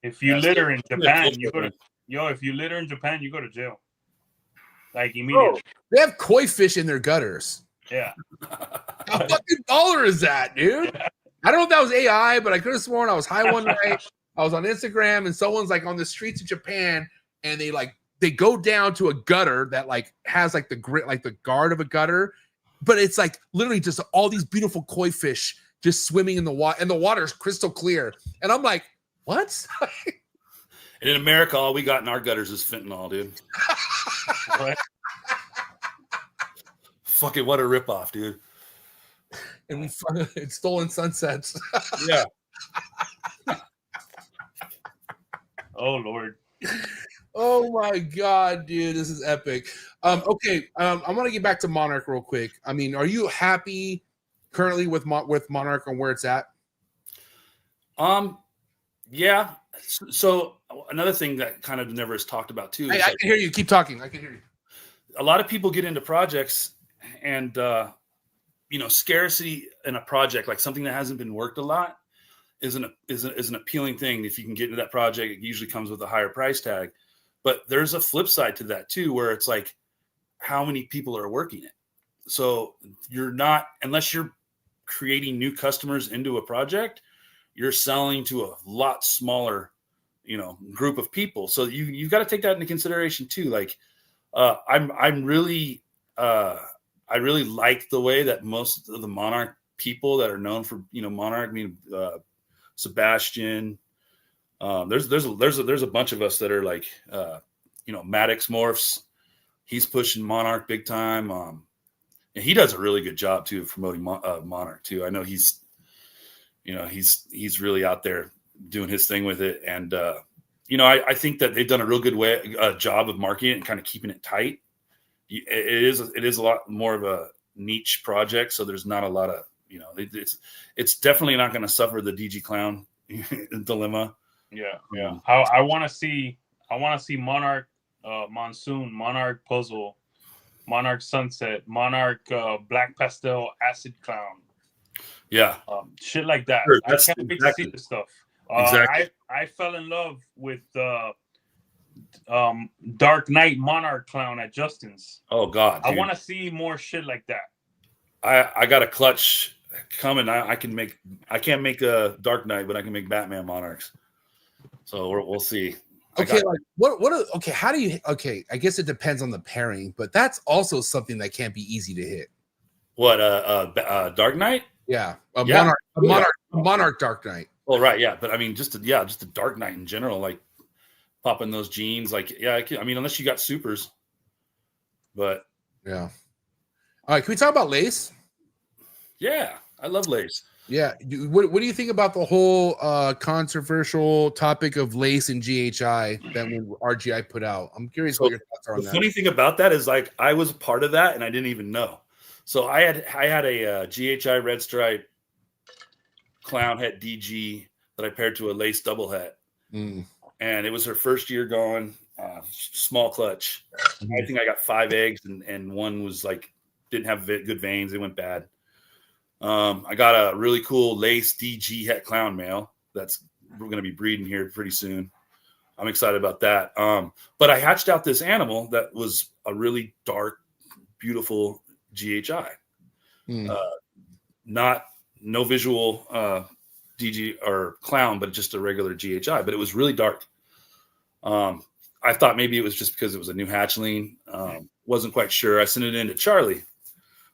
Speaker 3: If you litter in Japan, if you litter in Japan, you go to jail. Like immediately.
Speaker 1: They have koi fish in their gutters.
Speaker 3: Yeah.
Speaker 1: How fucking baller is that, dude? Yeah. I don't know if that was AI, but I could have sworn I was high one night. I was on Instagram and someone's like on the streets of Japan and they go down to a gutter that like has like the grit, like the guard of a gutter, but it's like literally just all these beautiful koi fish just swimming in the water, and the water is crystal clear. And I'm like, what?
Speaker 7: And in America, all we got in our gutters is fentanyl, dude.
Speaker 3: What?
Speaker 7: Fucking what a ripoff, dude.
Speaker 1: And it's stolen sunsets.
Speaker 7: Yeah.
Speaker 3: Oh Lord.
Speaker 1: Oh my God, dude, this is epic. Okay, I want to get back to Monarch real quick. I mean, are you happy currently with Monarch and where it's at?
Speaker 7: Yeah. So another thing that kind of never is talked about too.
Speaker 1: I can hear you. Keep talking. I can hear you.
Speaker 7: A lot of people get into projects and scarcity in a project, like something that hasn't been worked a lot, is an appealing thing. If you can get into that project, it usually comes with a higher price tag. But there's a flip side to that too, where it's like, how many people are working it? So you're not, unless you're creating new customers into a project, you're selling to a lot smaller, group of people. So you've got to take that into consideration too. Like, I really like the way that most of the Monarch people that are known for, Monarch, Sebastian, there's a bunch of us that are like, Maddox Morphs. He's pushing Monarch big time. And he does a really good job too of promoting Monarch too. I know he's really out there doing his thing with it. And, I think that they've done a real good job of marketing it and kind of keeping it tight. It is a lot more of a niche project. So there's not a lot of, it's definitely not going to suffer the DG Clown dilemma.
Speaker 3: Yeah. I want to see Monarch Monsoon, Monarch Puzzle, Monarch Sunset, Monarch Black Pastel Acid Clown.
Speaker 7: Yeah.
Speaker 3: Shit like that.
Speaker 7: Sure,
Speaker 3: I can't wait to see this stuff.
Speaker 7: Exactly.
Speaker 3: I fell in love with Dark Knight Monarch Clown at Justin's.
Speaker 7: Oh God.
Speaker 3: Dude. I want to see more shit like that.
Speaker 7: I got a clutch coming. I can't make a Dark Knight, but I can make Batman Monarchs. So we'll see.
Speaker 1: Okay, how do you I guess it depends on the pairing, but that's also something that can't be easy to hit.
Speaker 7: What Dark Knight?
Speaker 1: Yeah,
Speaker 7: Yeah.
Speaker 1: monarch Dark Knight.
Speaker 7: Well, right, yeah, but I mean, just a Dark Knight in general, like popping those jeans, like I mean, unless you got supers, but
Speaker 1: yeah. All right, can we talk about lace?
Speaker 7: Yeah, I love lace.
Speaker 1: Yeah, what do you think about the whole controversial topic of lace and GHI that when RGI put out? I'm curious what your thoughts are on that.
Speaker 7: The funny thing about that is, like, I was a part of that and I didn't even know. So I had a GHI red stripe clown het DG that I paired to a lace double het, and it was her first year going, small clutch. I think I got 5 eggs, and one was like didn't have good veins; they went bad. I got a really cool lace DG het clown male that's we're going to be breeding here pretty soon. I'm excited about that. But I hatched out this animal that was a really dark, beautiful GHI. No visual DG or clown, but just a regular GHI. But it was really dark. I thought maybe it was just because it was a new hatchling. Wasn't quite sure. I sent it in to Charlie.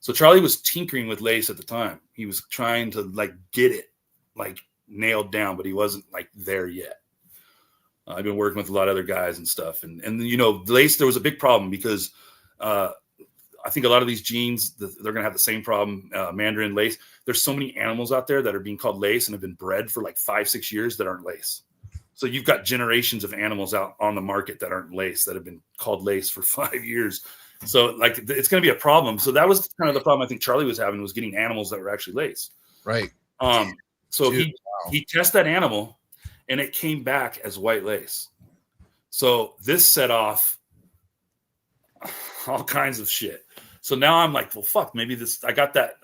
Speaker 7: So Charlie was tinkering with lace at the time. He was trying to like get it like nailed down, but he wasn't like there yet. I've been working with a lot of other guys and stuff. And you know, lace, there was a big problem because I think a lot of these genes, they're going to have the same problem. Mandarin lace. There's so many animals out there that are being called lace and have been bred for like 5-6 years that aren't lace. So you've got generations of animals out on the market that aren't lace, that have been called lace for 5 years. So like it's going to be a problem. So that was kind of the problem I think Charlie was having, was getting animals that were actually lace.
Speaker 1: Right.
Speaker 7: So he tested that animal and it came back as white lace. So this set off all kinds of shit. So now I'm like, well, fuck, maybe this, I got that,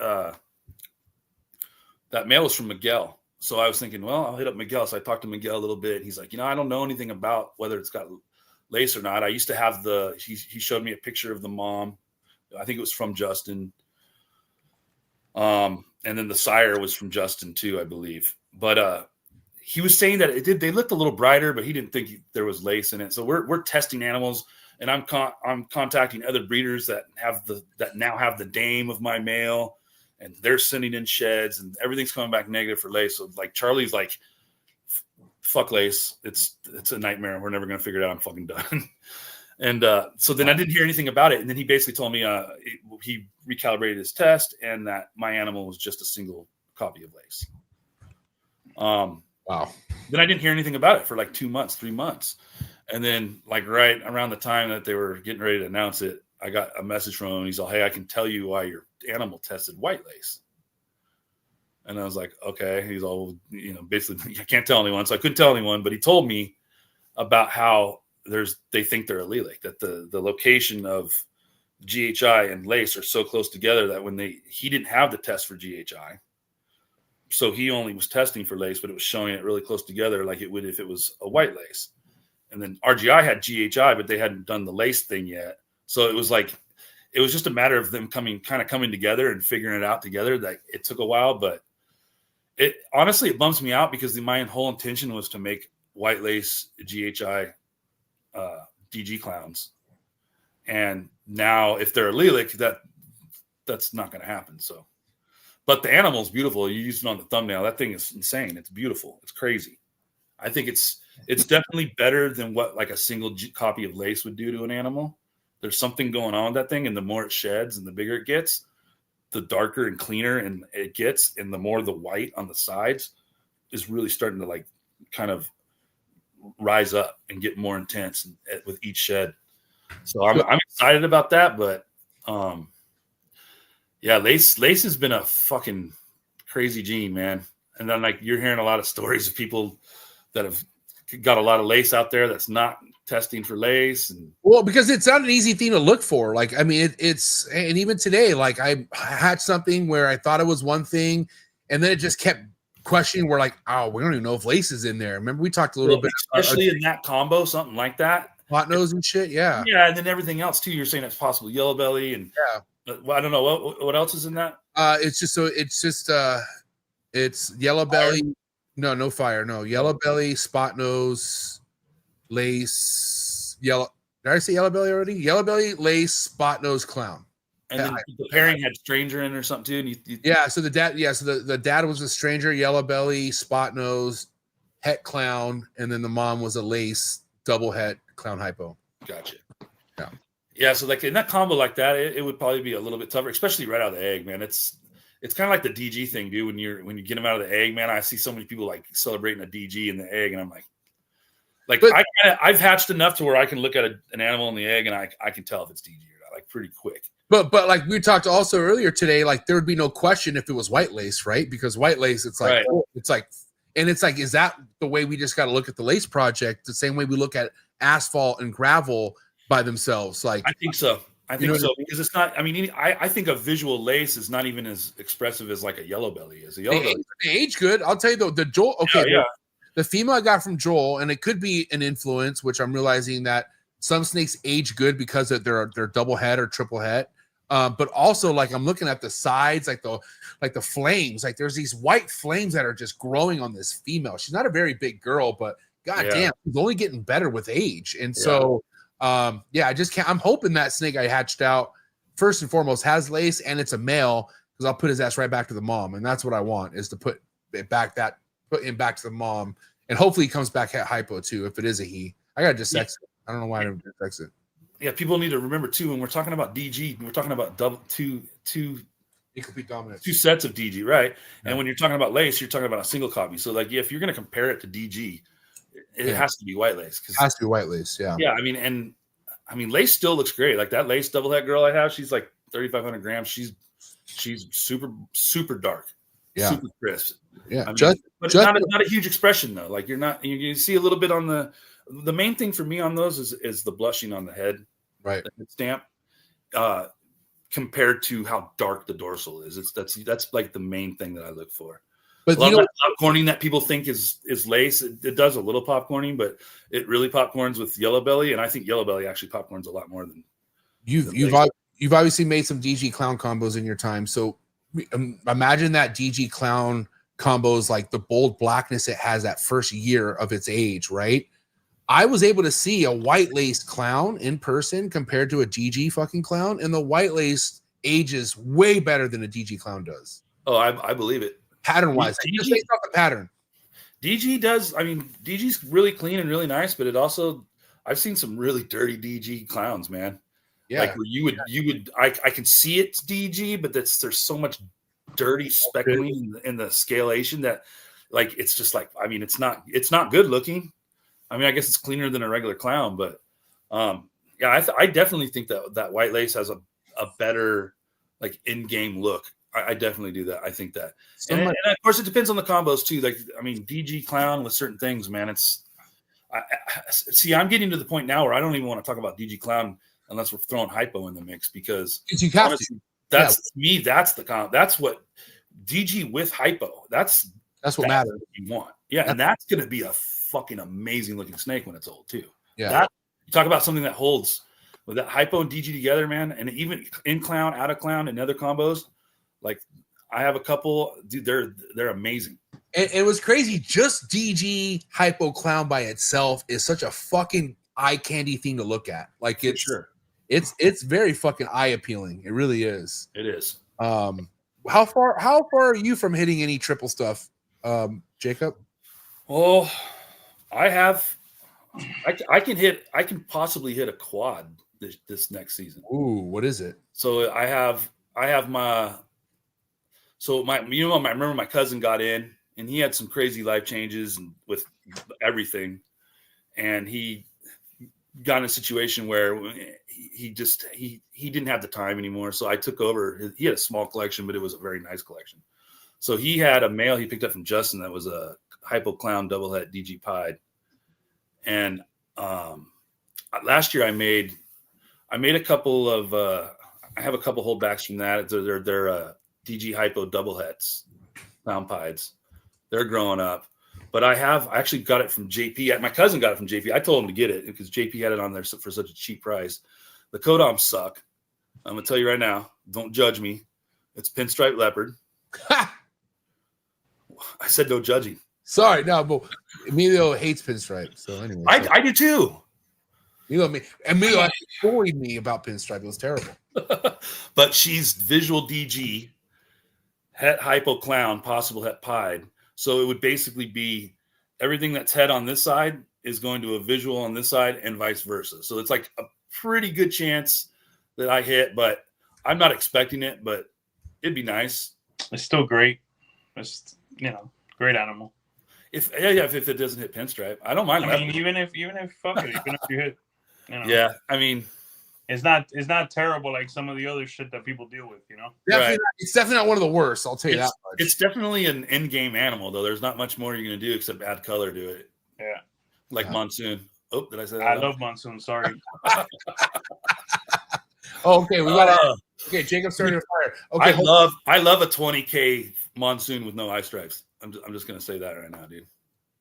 Speaker 7: that male was from Miguel. So I was thinking, well, I'll hit up Miguel. So I talked to Miguel a little bit. He's like, I don't know anything about whether it's got lace or not. I used to have he showed me a picture of the mom. I think it was from Justin. And then the sire was from Justin too, I believe. But he was saying that they looked a little brighter, but he didn't think there was lace in it. So we're testing animals, and I'm contacting other breeders that now have the dame of my male, and they're sending in sheds, and everything's coming back negative for lace. So like Charlie's like, fuck lace. It's a nightmare. We're never going to figure it out. I'm fucking done. And so then I didn't hear anything about it. And then he basically told me he recalibrated his test and that my animal was just a single copy of lace. Wow. Then I didn't hear anything about it for like 2 months, 3 months. And then like right around the time that they were getting ready to announce it, I got a message from him. He's all, hey, I can tell you why your animal tested white lace. And I was like, okay. He's all, basically, I can't tell anyone. So I couldn't tell anyone, but he told me about how they think they're allelic, that the location of GHI and lace are so close together that he didn't have the test for GHI. So he only was testing for lace, but it was showing it really close together like it would if it was a white lace. And then RGI had GHI, but they hadn't done the lace thing yet. So it was just a matter of them coming together and figuring it out together. Like it took a while, but honestly, it bums me out because my whole intention was to make white lace GHI DG clowns. And now if they're allelic, that's not going to happen. So, but the animal's beautiful. You used it on the thumbnail. That thing is insane. It's beautiful. It's crazy. I think it's definitely better than what like a single copy of lace would do to an animal. There's something going on with that thing. And the more it sheds and the bigger it gets, the darker and cleaner and it gets, and the more the white on the sides is really starting to like kind of rise up and get more intense with each shed. So I'm excited about that, but yeah, lace has been a fucking crazy gene, man. And then like you're hearing a lot of stories of people that have got a lot of lace out there that's not testing for lace. And
Speaker 1: well, because it's not an easy thing to look for. Like, I mean, it's and even today, like I hatched something where I thought it was one thing, and then it just kept questioning. We're like, oh, we don't even know if lace is in there. Remember, we talked a little bit,
Speaker 7: especially in that combo, something like that,
Speaker 1: hot nose and shit. Yeah,
Speaker 7: and then everything else too. You're saying it's possible yellow belly, and well, I don't know what else is in that. It's yellow belly.
Speaker 1: No fire. No yellow belly, spot nose, lace, yellow. Did I say yellow belly already? Yellow belly, lace, spot nose, clown.
Speaker 7: And then the pairing had stranger in or something too. And
Speaker 1: yeah, so the dad was a stranger, yellow belly, spot nose, het clown, and then the mom was a lace, double het clown hypo.
Speaker 7: Gotcha.
Speaker 1: Yeah.
Speaker 7: Yeah, so like in that combo like that, it would probably be a little bit tougher, especially right out of the egg, man. It's kind of like the DG thing, dude. When you get them out of the egg, man, I see so many people like celebrating a DG in the egg, and I'm like I've hatched enough to where I can look at an animal in the egg and I can tell if it's DG or not, like pretty quick.
Speaker 1: But like we talked also earlier today, like there would be no question if it was white lace, right? Because white lace, it's like is that the way we just got to look at the lace project? The same way we look at asphalt and gravel by themselves? Like
Speaker 7: I think so. Because it's not. I mean, I think a visual lace is not even as expressive as like a yellow belly is. A yellow belly,
Speaker 1: they age good. I'll tell you though, the Joel. Okay,
Speaker 7: yeah.
Speaker 1: The female I got from Joel, and it could be an influence, which I'm realizing that some snakes age good because of they're double head or triple head. But also, like I'm looking at the sides, like the flames. Like there's these white flames that are just growing on this female. She's not a very big girl, but goddamn, she's only getting better with age. And so, I just can't. I'm hoping that snake I hatched out first and foremost has lace and it's a male because I'll put his ass right back to the mom, and that's what I want is to put him back to the mom, and hopefully he comes back at hypo too. If it is a he, I gotta just sex it. I don't know why I didn't sex it.
Speaker 7: Yeah, people need to remember too when we're talking about DG, we're talking about two
Speaker 1: incomplete dominance,
Speaker 7: two sets of DG, right?
Speaker 1: Yeah.
Speaker 7: And when you're talking about lace, you're talking about a single copy. So like, if you're going to compare it to DG, it has to be white lace.
Speaker 1: It has to be white lace, yeah.
Speaker 7: Yeah, I mean, lace still looks great. Like that lace double head girl I have, she's like 3,500 grams. She's super dark, super crisp.
Speaker 1: Yeah,
Speaker 7: I mean, but it's not a huge expression though. Like you see a little bit on the main thing for me on those is the blushing on the head,
Speaker 1: right?
Speaker 7: The stamp, compared to how dark the dorsal is. That's like the main thing that I look for.
Speaker 1: But
Speaker 7: a lot of that popcorning that people think is lace, it does a little popcorning, but it really popcorns with yellow belly, and I think yellow belly actually popcorns a lot more than
Speaker 1: you've obviously made some DG clown combos in your time. So imagine that DG clown combos, like the bold blackness it has that first year of its age, right? I was able to see a white lace clown in person compared to a DG fucking clown, and the white lace ages way better than a DG clown does.
Speaker 7: Oh, I believe it.
Speaker 1: Pattern wise, just based off the pattern.
Speaker 7: DG does. I mean, DG's really clean and really nice, but it also, I've seen some really dirty DG clowns, man. Yeah, like where you would, I can see it's DG, but there's so much dirty speckling in the scalation that, like, it's just like, I mean, it's not good looking. I mean, I guess it's cleaner than a regular clown, but I definitely think that white lace has a better like in-game look. I definitely do that. I think that, and of course it depends on the combos too. Like, I mean, DG clown with certain things, man. I'm getting to the point now where I don't even want to talk about DG clown unless we're throwing hypo in the mix, because
Speaker 1: you have honestly,
Speaker 7: that's me. That's that's what DG with hypo. That's
Speaker 1: what matters.
Speaker 7: What you want, yeah, and that's going to be a fucking amazing looking snake when it's old too.
Speaker 1: Yeah,
Speaker 7: you talk about something that holds with that hypo and DG together, man, and even in clown, out of clown, and other combos. Like, I have a couple, dude, they're amazing.
Speaker 1: And it was crazy. Just DG hypo clown by itself is such a fucking eye candy thing to look at. Like, it's very fucking eye appealing. It really is.
Speaker 7: It is.
Speaker 1: How far are you from hitting any triple stuff, Jacob?
Speaker 7: Oh, I can possibly hit a quad this next season.
Speaker 1: Ooh, what is it?
Speaker 7: So I have my. So I remember my cousin got in and he had some crazy life changes and with everything. And he got in a situation where he didn't have the time anymore. So I took over. He had a small collection, but it was a very nice collection. So he had a male he picked up from Justin that was a hypo clown double het DG pied. And last year I made a couple of I have a couple holdbacks from that. They're DG hypo double hets, clown pieds. They're growing up, but I actually got it from JP. My cousin got it from JP. I told him to get it because JP had it on there for such a cheap price. The codoms suck. I'm gonna tell you right now. Don't judge me. It's pinstripe leopard. I said no judging.
Speaker 1: Sorry, no, but Emilio hates pinstripe. So anyway,
Speaker 7: I do too.
Speaker 1: Emilio bullied me about Pinstripe. It was terrible.
Speaker 7: But she's visual DG, het hypo clown, possible het pied. So it would basically be everything that's het on this side is going to a visual on this side and vice versa. So it's like a pretty good chance that I hit, but I'm not expecting it, but it'd be nice.
Speaker 3: It's still great. It's, great animal.
Speaker 7: If it doesn't hit Pinstripe, I don't mind.
Speaker 3: I mean, even if fuck it, even if you hit,
Speaker 7: yeah, I mean,
Speaker 3: it's not terrible like some of the other shit that people deal with,
Speaker 1: Definitely it's definitely not one of the worst. I'll tell you that much.
Speaker 7: It's definitely an in-game animal, though. There's not much more you're gonna do except add color to it.
Speaker 3: Yeah,
Speaker 7: like Monsoon. Oh, did I say that?
Speaker 3: I love Monsoon. Sorry.
Speaker 1: Okay, we got okay. Jacob started a fire. Okay,
Speaker 7: I love a 20K Monsoon with no eye stripes. I'm just gonna say that right now, dude.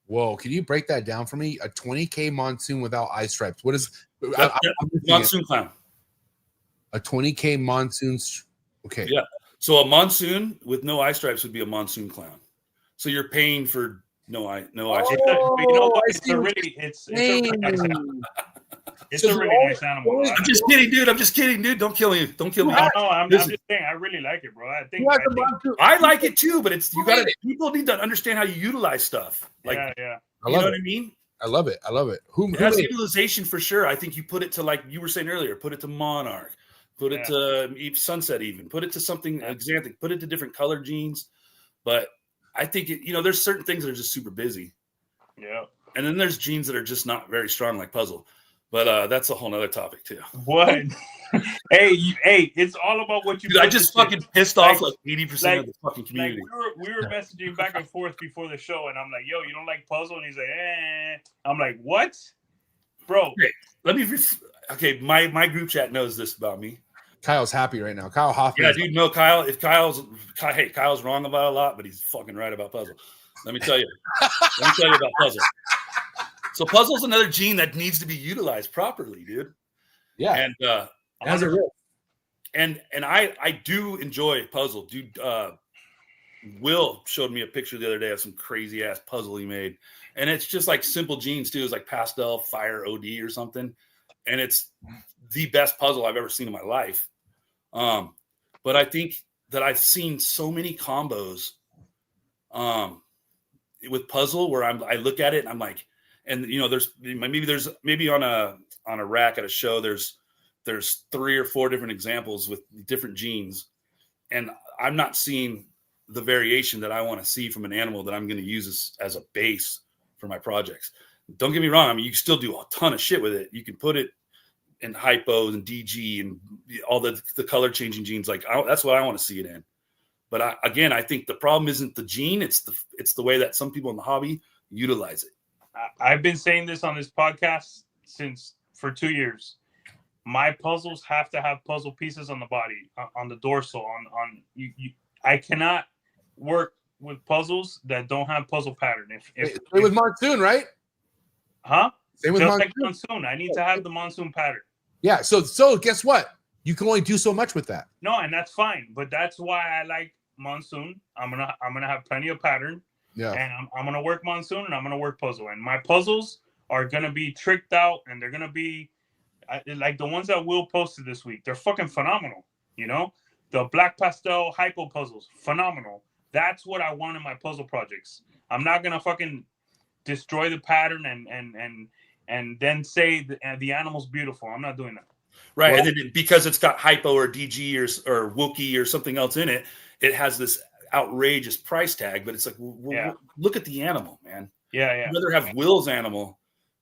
Speaker 1: Whoa, can you break that down for me? A 20K Monsoon without eye stripes. What is
Speaker 7: Monsoon clown?
Speaker 1: A 20K Monsoon. Okay.
Speaker 7: Yeah. So a Monsoon with no eye stripes would be a Monsoon clown. So you're paying for no eye stripes.
Speaker 3: But you know what? It's a really nice animal. It's a really nice animal.
Speaker 7: I'm just kidding, dude. Don't kill me. Don't kill me.
Speaker 3: No, I'm just saying. I really like it, bro.
Speaker 7: I like it too, but people need to understand how you utilize stuff. Like,
Speaker 3: yeah.
Speaker 7: You know what I mean?
Speaker 1: I love it. Who
Speaker 7: has utilization for sure? I think you put it to, like you were saying earlier, put it to Monarch, put it to Sunset, even put it to something Xanthic, put it to different color genes. But I think there's certain things that are just super busy.
Speaker 3: Yeah.
Speaker 7: And then there's genes that are just not very strong, like Puzzle. But that's a whole nother topic too.
Speaker 3: What? hey, it's all about what you.
Speaker 7: Dude, I just fucking pissed off like 80% of the fucking community.
Speaker 3: Like we were messaging back and forth before the show, and I'm like, "Yo, you don't like Puzzle?" And he's like, "Eh." I'm like, "What, bro?"
Speaker 7: Okay, let me. Okay, my group chat knows this about me.
Speaker 1: Kyle's happy right now. Kyle Hoffman.
Speaker 7: Yeah, dude. No, Kyle. If Kyle's wrong about a lot, but he's fucking right about Puzzle. Let me tell you. About Puzzle. So Puzzle's another gene that needs to be utilized properly, dude.
Speaker 1: Yeah.
Speaker 7: And
Speaker 1: as a risk.
Speaker 7: And I do enjoy Puzzle, dude. Will showed me a picture the other day of some crazy ass puzzle he made, and it's just like simple genes too. It's like pastel fire OD or something, and it's the best puzzle I've ever seen in my life. But I think that I've seen so many combos with Puzzle where I look at it and I'm like. And there's maybe on a rack at a show there's 3 or 4 different examples with different genes, and I'm not seeing the variation that I want to see from an animal that I'm going to use as a base for my projects. Don't get me wrong. I mean, you can still do a ton of shit with it. You can put it in hypo and DG and all the color changing genes. Like that's what I want to see it in. But I think the problem isn't the gene. It's the way that some people in the hobby utilize it.
Speaker 3: I've been saying this on this podcast for 2 years. My puzzles have to have puzzle pieces on the body, on the dorsal, on you. I cannot work with puzzles that don't have puzzle pattern. If
Speaker 1: with Monsoon, right?
Speaker 3: Huh?
Speaker 1: Same with
Speaker 3: Monsoon. I need to have the Monsoon pattern.
Speaker 1: Yeah. So guess what? You can only do so much with that.
Speaker 3: No, and that's fine. But that's why I like Monsoon. I'm gonna have plenty of pattern.
Speaker 1: Yeah,
Speaker 3: and I'm gonna work Monsoon and I'm gonna work Puzzle, and my puzzles are gonna be tricked out, and they're gonna be like the ones that Will posted this week. They're fucking phenomenal. The black pastel hypo puzzles, phenomenal. That's what I want in my puzzle projects. I'm not gonna fucking destroy the pattern and then say the animal's beautiful. I'm not doing that.
Speaker 7: Right, and then because it's got hypo or DG or Wookie or something else in it, it has this outrageous price tag, but it's like, look at the animal, man.
Speaker 3: Yeah.
Speaker 7: I'd rather have Will's animal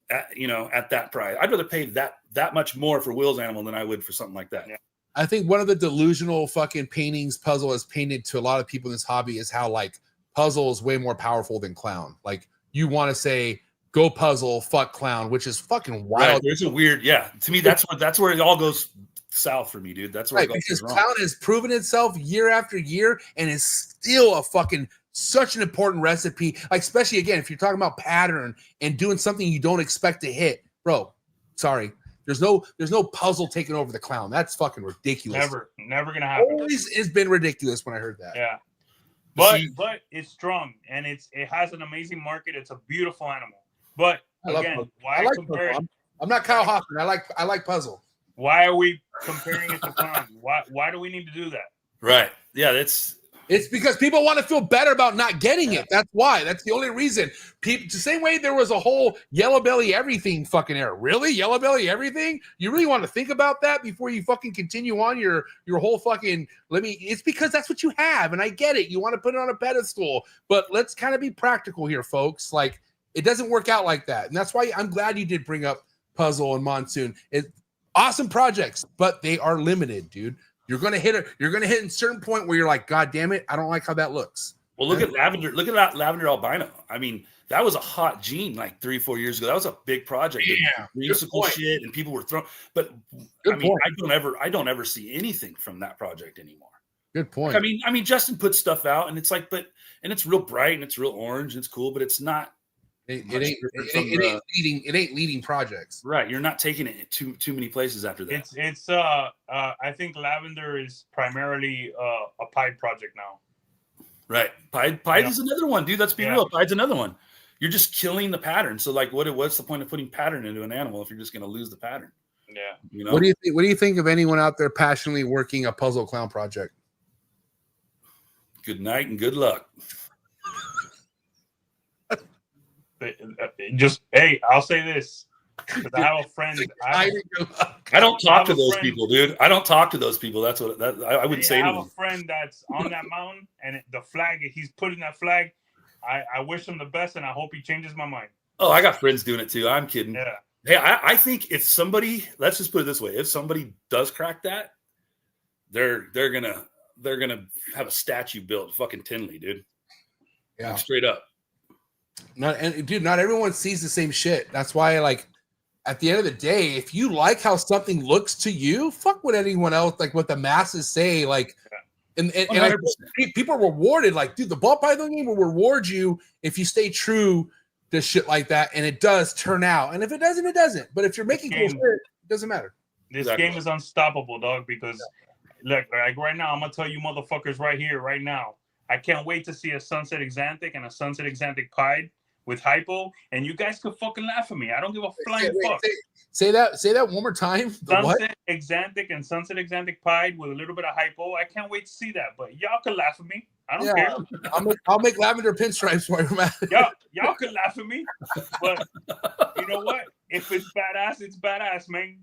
Speaker 7: at that price. I'd rather pay that much more for Will's animal than I would for something like that.
Speaker 3: Yeah.
Speaker 1: I think one of the delusional fucking paintings Puzzle has painted to a lot of people in this hobby is how like Puzzle is way more powerful than Clown. Like you want to say go Puzzle, fuck Clown, which is fucking wild. Right,
Speaker 7: there's a weird, to me that's where it all goes south for me, dude. That's where
Speaker 1: because Clown has proven itself year after year and is still a fucking such an important recipe. Like especially again, if you're talking about pattern and doing something you don't expect to hit, bro. Sorry, there's no Puzzle taking over the Clown. That's fucking ridiculous.
Speaker 3: Never gonna happen.
Speaker 1: Always has been ridiculous when I heard that.
Speaker 3: Yeah, but it's strong and it has an amazing market. It's a beautiful animal. But again, why compare it?
Speaker 1: I'm not Kyle Hoffman. I like puzzle.
Speaker 3: Why are we comparing it to clown? Why do we need to do that?
Speaker 7: Right. Yeah,
Speaker 1: It's because people want to feel better about not getting it. That's why. That's the only reason. People, the same way there was a whole yellow belly everything fucking era. Really? Yellow belly everything? You really want to think about that before you fucking continue on your whole fucking it's because that's what you have, and I get it. You want to put it on a pedestal, but let's kind of be practical here, folks. Like, it doesn't work out like that. And that's why I'm glad you did bring up Puzzle and Monsoon. Awesome projects, but they are limited, dude. You're gonna hit a certain point where you're like, God damn it, I don't like how that looks.
Speaker 7: Well, look at lavender. Look at that lavender albino. I mean, that was a hot gene like 3-4 years ago. That was a big project.
Speaker 1: Yeah,
Speaker 7: musical shit, and people were throwing. But
Speaker 1: good
Speaker 7: I mean,
Speaker 1: point.
Speaker 7: I don't ever see anything from that project anymore.
Speaker 1: Good point.
Speaker 7: Like, I mean, Justin puts stuff out, and it's like, and it's real bright and it's real orange and it's cool, but it's not.
Speaker 1: It ain't leading projects.
Speaker 7: Right. You're not taking it too many places after that.
Speaker 3: It's I think lavender is primarily a Pied project now.
Speaker 7: Right. Pied is another one, dude. Let's be real. Pied's another one. You're just killing the pattern. So like what's the point of putting pattern into an animal if you're just gonna lose the pattern?
Speaker 3: Yeah.
Speaker 7: You know?
Speaker 1: What do you think of anyone out there passionately working a puzzle clown project?
Speaker 7: Good night and good luck.
Speaker 3: Just I'll say this. I have a friend.
Speaker 7: I don't talk to those people, dude. I don't talk to those people. That's what I wouldn't say.
Speaker 3: I have a friend that's on that mountain, and the flag. He's putting that flag. I wish him the best, and I hope he changes my mind.
Speaker 7: Oh, I got friends doing it too. I'm kidding.
Speaker 3: Yeah.
Speaker 7: Hey, I think if somebody, let's just put it this way, if somebody does crack that, they're gonna have a statue built, fucking Tinley, dude.
Speaker 1: Yeah,
Speaker 7: like, straight up.
Speaker 1: Not everyone sees the same shit. That's why, like, at the end of the day, if you like how something looks to you, fuck what anyone else, like what the masses say, like, and I, people are rewarded. Like, dude, the ball python game will reward you if you stay true to shit like that, and it does turn out. And if it doesn't, it doesn't. But if you're making cool shit, it doesn't matter.
Speaker 3: This game is unstoppable, dog. Because look, like right now, I'm gonna tell you, motherfuckers, right here, right now. I can't wait to see a Sunset Exantic and a Sunset Exantic Pied with hypo, and you guys could fucking laugh at me. I don't give a flying fuck.
Speaker 1: Say that one more time.
Speaker 3: Sunset Exantic and Sunset Exantic Pied with a little bit of hypo. I can't wait to see that. But y'all can laugh at me. I don't care.
Speaker 1: I'll make lavender pinstripes for you, man.
Speaker 3: Y'all can laugh at me. But you know what? If it's badass, it's badass, man.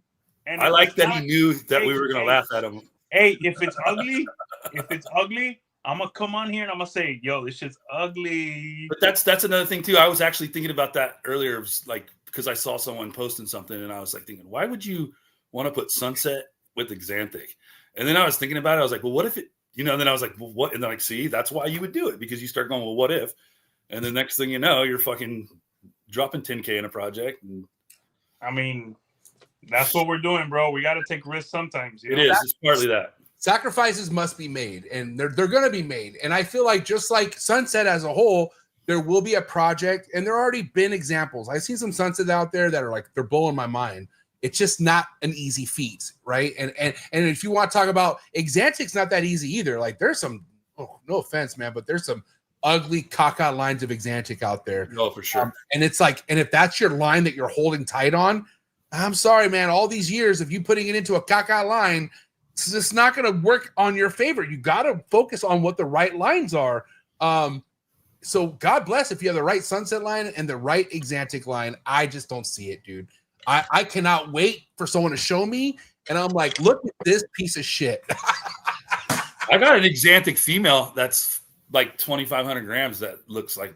Speaker 3: And
Speaker 7: I like that he knew that we were gonna laugh at him.
Speaker 3: Hey, if it's ugly, I'm gonna come on here and I'm gonna say, "Yo, this shit's ugly."
Speaker 7: But that's another thing too. I was actually thinking about that earlier, like because I saw someone posting something, and I was like thinking, why would you want to put Sunset with Exantic? And then I was thinking about it. I was like, well, what if it? And then I was like, well, what? And then like, see, that's why you would do it, because you start going, well, what if? And the next thing you know, you're fucking dropping 10K in a project. And
Speaker 3: I mean, that's what we're doing, bro. We got to take risks sometimes.
Speaker 7: It is. It's partly that.
Speaker 1: Sacrifices must be made, and they're going to be made. And I feel like just like Sunset as a whole, there will be a project, and there already been examples. I've seen some Sunsets out there that are like, they're blowing my mind. It's just not an easy feat, right? And if you want to talk about Exantic's, not that easy either. Like there's some, no offense, man, but there's some ugly caca lines of Exantic out there.
Speaker 7: No, for sure.
Speaker 1: And it's like, and if that's your line that you're holding tight on, I'm sorry, man. All these years of you putting it into a caca line, it's just not going to work on your favor. You got to focus on what the right lines are. So God bless if you have the right Sunset line and the right Exantic line. I just don't see it, dude. I cannot wait for someone to show me, and I'm like, look at this piece of shit.
Speaker 7: I got an Exantic female that's like 2,500 grams that looks like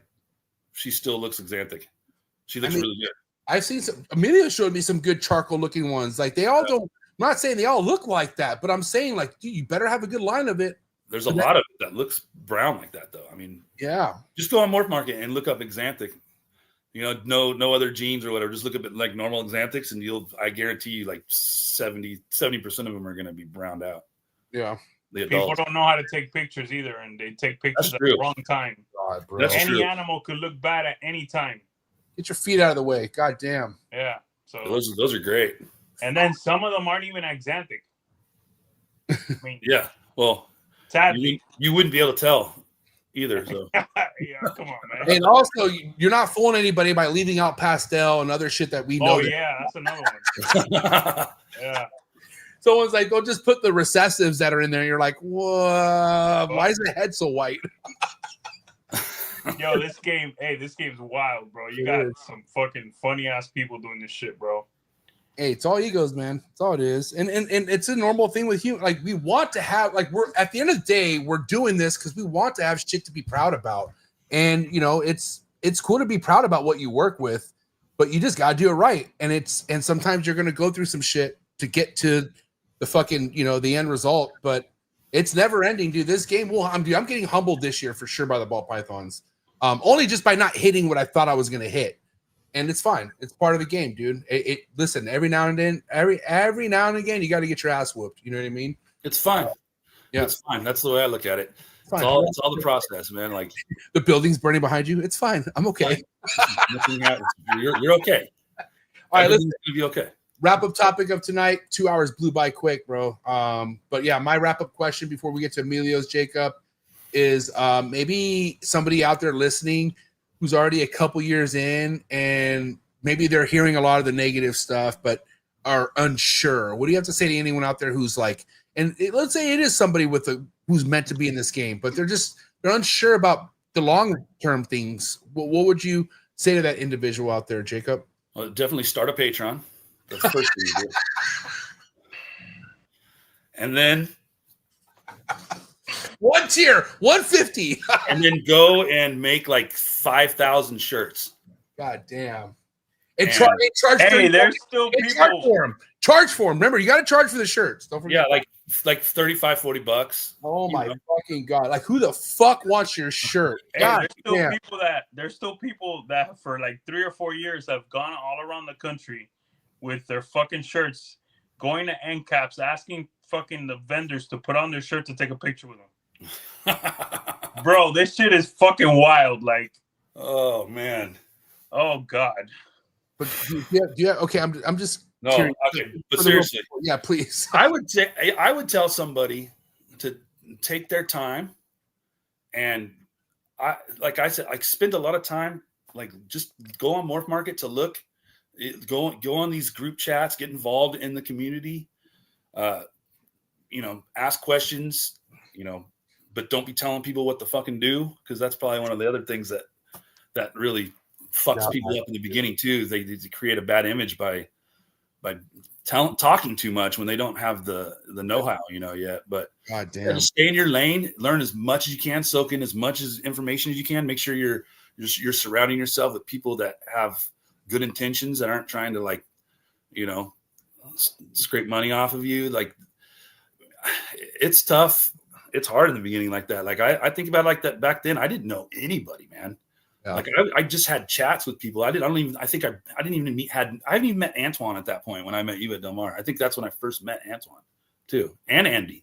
Speaker 7: she still looks Exantic. She looks really good.
Speaker 1: I've seen some. Amelia showed me some good charcoal looking ones. Like they all don't. I'm not saying they all look like that, but I'm saying like, dude, you better have a good line of it.
Speaker 7: There's a lot of it that looks brown like that, though. I mean,
Speaker 1: yeah. Just
Speaker 7: go on Morph Market and look up Exantic. No other genes or whatever. Just look at like normal Exantics, and I guarantee you, like 70% of them are going to be browned out.
Speaker 1: Yeah.
Speaker 3: People don't know how to take pictures either, and they take pictures at the wrong time.
Speaker 1: God, bro.
Speaker 7: That's
Speaker 3: any
Speaker 7: true.
Speaker 3: animal could look bad at any time.
Speaker 1: Get your feet out of the way. God damn.
Speaker 3: Yeah. So
Speaker 7: those are great.
Speaker 3: And then some of them aren't even Exantic. I mean,
Speaker 7: yeah. Well,
Speaker 3: sadly,
Speaker 7: you wouldn't be able to tell. either. So
Speaker 3: Yeah, come on, man.
Speaker 1: And also, you're not fooling anybody by leaving out pastel and other shit that we know.
Speaker 3: Oh
Speaker 1: that-
Speaker 3: yeah, that's another one. Yeah.
Speaker 1: Someone's like, "Don't just put the recessives that are in there." And you're like, "Whoa, why is the head so white?"
Speaker 3: Yo, this game's wild, bro. You got some fucking funny ass people doing this shit, bro.
Speaker 1: Hey, it's all egos, man. That's all it is. And it's a normal thing with you. Like, we want to have, like, we're at the end of the day, we're doing this because we want to have shit to be proud about. And it's cool to be proud about what you work with, but you just gotta do it right. And sometimes you're gonna go through some shit to get to the fucking, the end result, but it's never ending, dude. This game I'm getting humbled this year for sure by the ball pythons. Only just by not hitting what I thought I was gonna hit. And it's fine. It's part of the game, dude. Listen, every now and then, every now and again, you got to get your ass whooped. You know what I mean?
Speaker 7: it's fine.
Speaker 1: Yeah.
Speaker 7: It's fine. That's the way I look at it.
Speaker 1: It's fine.
Speaker 7: It's all the process, man. Like
Speaker 1: The building's burning behind you. It's fine. I'm okay.
Speaker 7: nothing happens. You're okay.
Speaker 1: All right, let's
Speaker 7: Everything's gonna be okay.
Speaker 1: wrap up topic of tonight. 2 hours blew by quick, bro. But yeah, my wrap up question before we get to Emilio's, Jacob, is maybe somebody out there listening who's already a couple years in and maybe they're hearing a lot of the negative stuff, but are unsure. What do you have to say to anyone out there who's like, let's say it is somebody who's meant to be in this game, but they're unsure about the long-term things. What would you say to that individual out there, Jacob?
Speaker 7: Well, definitely start a Patreon. That's the first thing you do. And then
Speaker 1: One tier, 150.
Speaker 7: and then go and make like 5,000 shirts.
Speaker 1: God damn. And
Speaker 7: And-
Speaker 1: charge
Speaker 3: Hey,
Speaker 1: $30.
Speaker 3: there's still
Speaker 1: And charge
Speaker 3: people.
Speaker 1: for them. Charge for them. Remember, you got to charge for the shirts. Don't forget.
Speaker 7: Yeah, like 35, 40 bucks.
Speaker 1: Oh
Speaker 7: you
Speaker 1: my
Speaker 7: know.
Speaker 1: fucking God. Like, who the fuck wants your shirt?
Speaker 3: Hey,
Speaker 1: God
Speaker 3: there's still people that for like 3 or 4 years have gone all around the country with their fucking shirts, going to end caps, asking fucking the vendors to put on their shirt to take a picture with them. Bro, this shit is fucking wild. Like,
Speaker 7: Oh man.
Speaker 3: oh God.
Speaker 1: But okay, I'm just
Speaker 7: No,
Speaker 1: curious.
Speaker 7: okay, but
Speaker 1: For the real
Speaker 7: seriously,
Speaker 1: people. Yeah, please.
Speaker 7: I would tell somebody to take their time, and like I said, like spend a lot of time, like just go on Morph Market to look, go on these group chats, get involved in the community, ask questions, but don't be telling people what to fucking do, because that's probably one of the other things that really fucks people up in the beginning too. They create a bad image by talking too much when they don't have the know-how, yet. But
Speaker 1: God damn.
Speaker 7: just stay in your lane, learn as much as you can, soak in as much as information as you can. Make sure you're surrounding yourself with people that have good intentions, that aren't trying to scrape money off of you. Like, it's tough. It's hard in the beginning like that. Like I think about it like that back then. I didn't know anybody, man. Yeah. Like I just had chats with people. I haven't even met Antoine at that point when I met you at Del Mar. I think that's when I first met Antoine too, and Andy.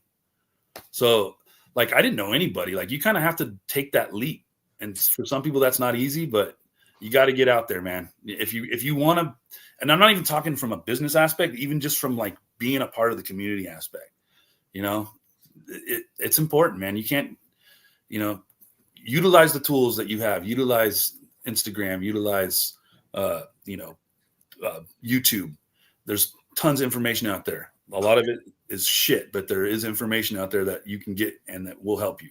Speaker 7: So like, I didn't know anybody. Like, you kind of have to take that leap. And for some people that's not easy, but you got to get out there, man. If you want to, and I'm not even talking from a business aspect, even just from like being a part of the community aspect, it's important, man. You can't, utilize the tools that you have, utilize Instagram, utilize, YouTube. There's tons of information out there. A lot of it is shit, but there is information out there that you can get and that will help you.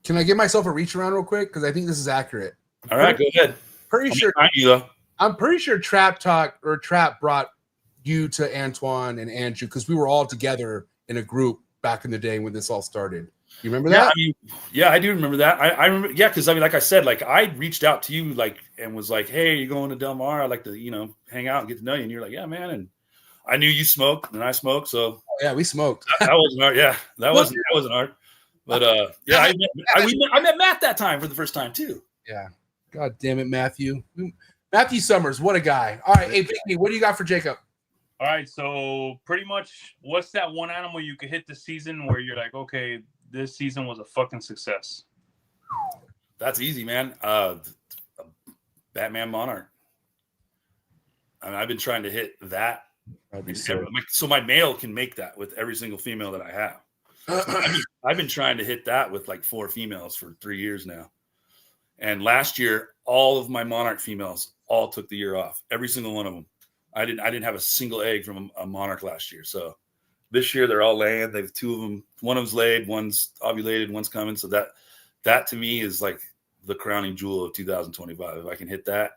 Speaker 1: Can I give myself a reach around real quick? Because I think this is accurate.
Speaker 7: All right, go ahead.
Speaker 1: I'm pretty sure Trap Talk or Trap brought you to Antoine and Andrew, because we were all together in a group back in the day when this all started. You remember that?
Speaker 7: I do remember that. I remember, because like I said, like I reached out to you, like, and was like, hey, you're going to Del Mar? I'd like to, hang out and get to know you. And you're like, yeah, man. And I knew you smoked and I smoked. So
Speaker 1: yeah, we smoked.
Speaker 7: That wasn't hard. Yeah, that wasn't hard. But I met Matt that time for the first time too.
Speaker 1: Yeah. God damn it, Matthew. Matthew Summers, what a guy. All right, hey, Biggie, what do you got for Jacob?
Speaker 3: All right, so pretty much, what's that one animal you could hit this season where you're like, okay, this season was a fucking success?
Speaker 7: That's easy, man. Batman Monarch. I mean, I've been trying to hit that. So my male can make that with every single female that I have. I've been trying to hit that with like 4 females for 3 years now. And last year, all of my monarch females all took the year off. Every single one of them. I didn't have a single egg from a monarch last year. So this year they're all laying. They've 2 of them. One of them's laid, one's ovulated, one's coming. So that to me is like the crowning jewel of 2025. If I can hit that,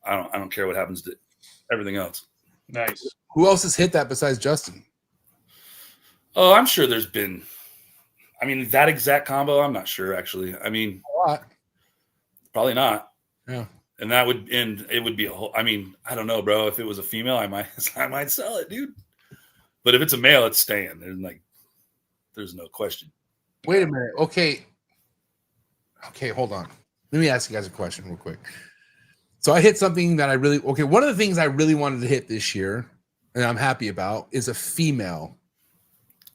Speaker 7: I don't care what happens to everything else.
Speaker 3: Nice.
Speaker 1: Who else has hit that besides Justin?
Speaker 7: Oh, I'm sure there's been. I mean, that exact combo, I'm not sure actually. I mean,
Speaker 1: A lot.
Speaker 7: Probably not.
Speaker 1: Yeah.
Speaker 7: And that would end. It would be a whole. I mean, I don't know, bro. If it was a female, I might sell it, dude. But if it's a male, it's staying. There's no question.
Speaker 1: Wait a minute. Okay, hold on. Let me ask you guys a question real quick. So I hit something that one of the things I really wanted to hit this year, and I'm happy about, is a female.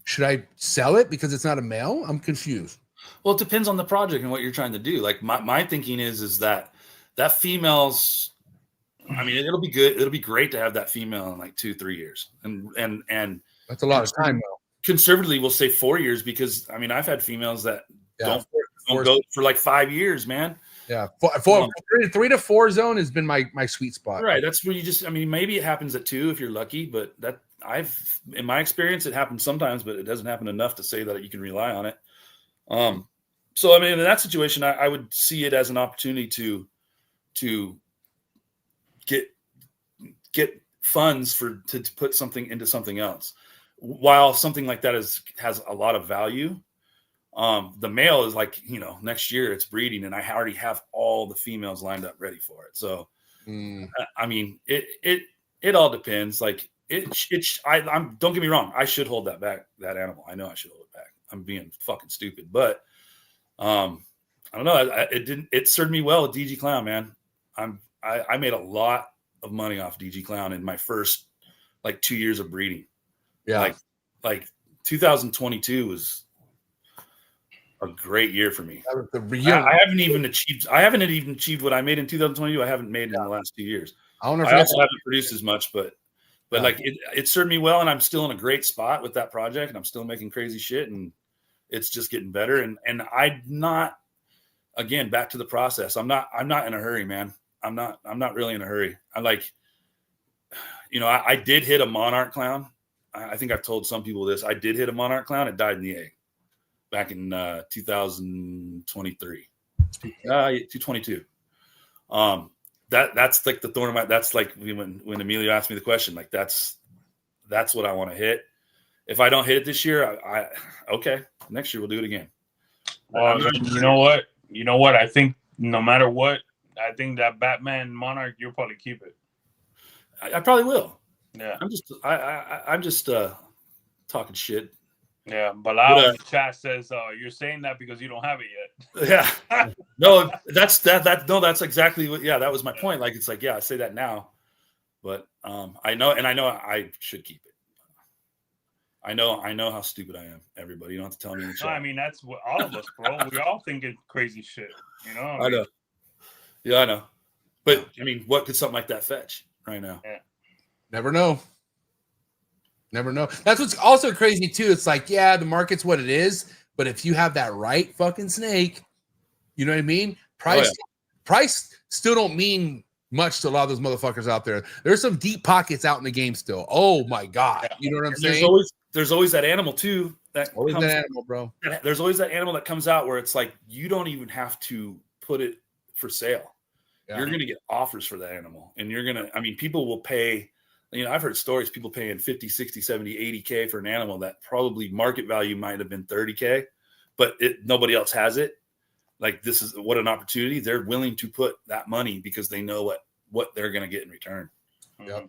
Speaker 1: Should I sell it because it's not a male? I'm confused.
Speaker 7: Well, it depends on the project and what you're trying to do. Like my thinking is that female's, I mean, it'll be good. It'll be great to have that female in like 2-3 years. And
Speaker 1: That's a lot of time though.
Speaker 7: Conservatively, we'll say 4 years because I mean, I've had females that don't go for like 5 years, man.
Speaker 1: Yeah. 3 to 4 zone has been my sweet spot.
Speaker 7: Right. That's where I mean, maybe it happens at 2 if you're lucky, but in my experience, it happens sometimes, but it doesn't happen enough to say that you can rely on it. So I mean, in that situation, I would see it as an opportunity to get funds to put something into something else. While something like that has a lot of value, the male is like, next year it's breeding, and I already have all the females lined up ready for it. So, I mean, it all depends. Like don't get me wrong. I should hold that animal. I know I should hold it back. I'm being fucking stupid, but I don't know. It served me well with DG Clown, man. I made a lot of money off DG Clown in my first like 2 years of breeding. Yeah. Like 2022 was a great year for me. I haven't even achieved what I made in 2022. I haven't made in the last 2 years. I also haven't produced as much, but like it served me well, and I'm still in a great spot with that project, and I'm still making crazy shit, and it's just getting better. And I'm not, again, back to the process. I'm not in a hurry, man. I'm not really in a hurry. I did hit a monarch clown. I think I've told some people this. I did hit a monarch clown. It died in the egg back in 2023, 222. That's like the thorn in my. That's like when Emilio asked me the question. Like that's what I want to hit. If I don't hit it this year, okay. Next year we'll do it again.
Speaker 3: Well, you know what? I think no matter what, I think that Batman Monarch, you'll probably keep it.
Speaker 7: I probably will.
Speaker 3: Yeah.
Speaker 7: I'm just talking shit.
Speaker 3: Yeah, but the chat says you're saying that because you don't have it
Speaker 7: yet. Yeah. No, that's exactly what. Yeah, that was my point. Like it's like, yeah, I say that now, but I know I should keep it. I know how stupid I am. Everybody, you don't have to tell me in the chat.
Speaker 3: No, I mean, that's what all of us, bro. We all thinking crazy shit.
Speaker 7: I know. Yeah, I know. But I mean, what could something like that fetch right now?
Speaker 3: Yeah.
Speaker 1: Never know. That's what's also crazy too. It's like, yeah, the market's what it is, but if you have that right fucking snake, you know what I mean? Price still don't mean much to a lot of those motherfuckers out there. There's some deep pockets out in the game still. Oh my god, you know what I'm saying?
Speaker 7: There's always that animal too. There's always that animal that comes out where it's like you don't even have to put it for sale. Yeah. You're going to get offers for that animal, and people will pay. I've heard stories, people paying 50, 60, 70, 80K for an animal that probably market value might have been 30K, but nobody else has it. Like, this is what an opportunity. They're willing to put that money because they know what they're going to get in return.
Speaker 1: Yeah.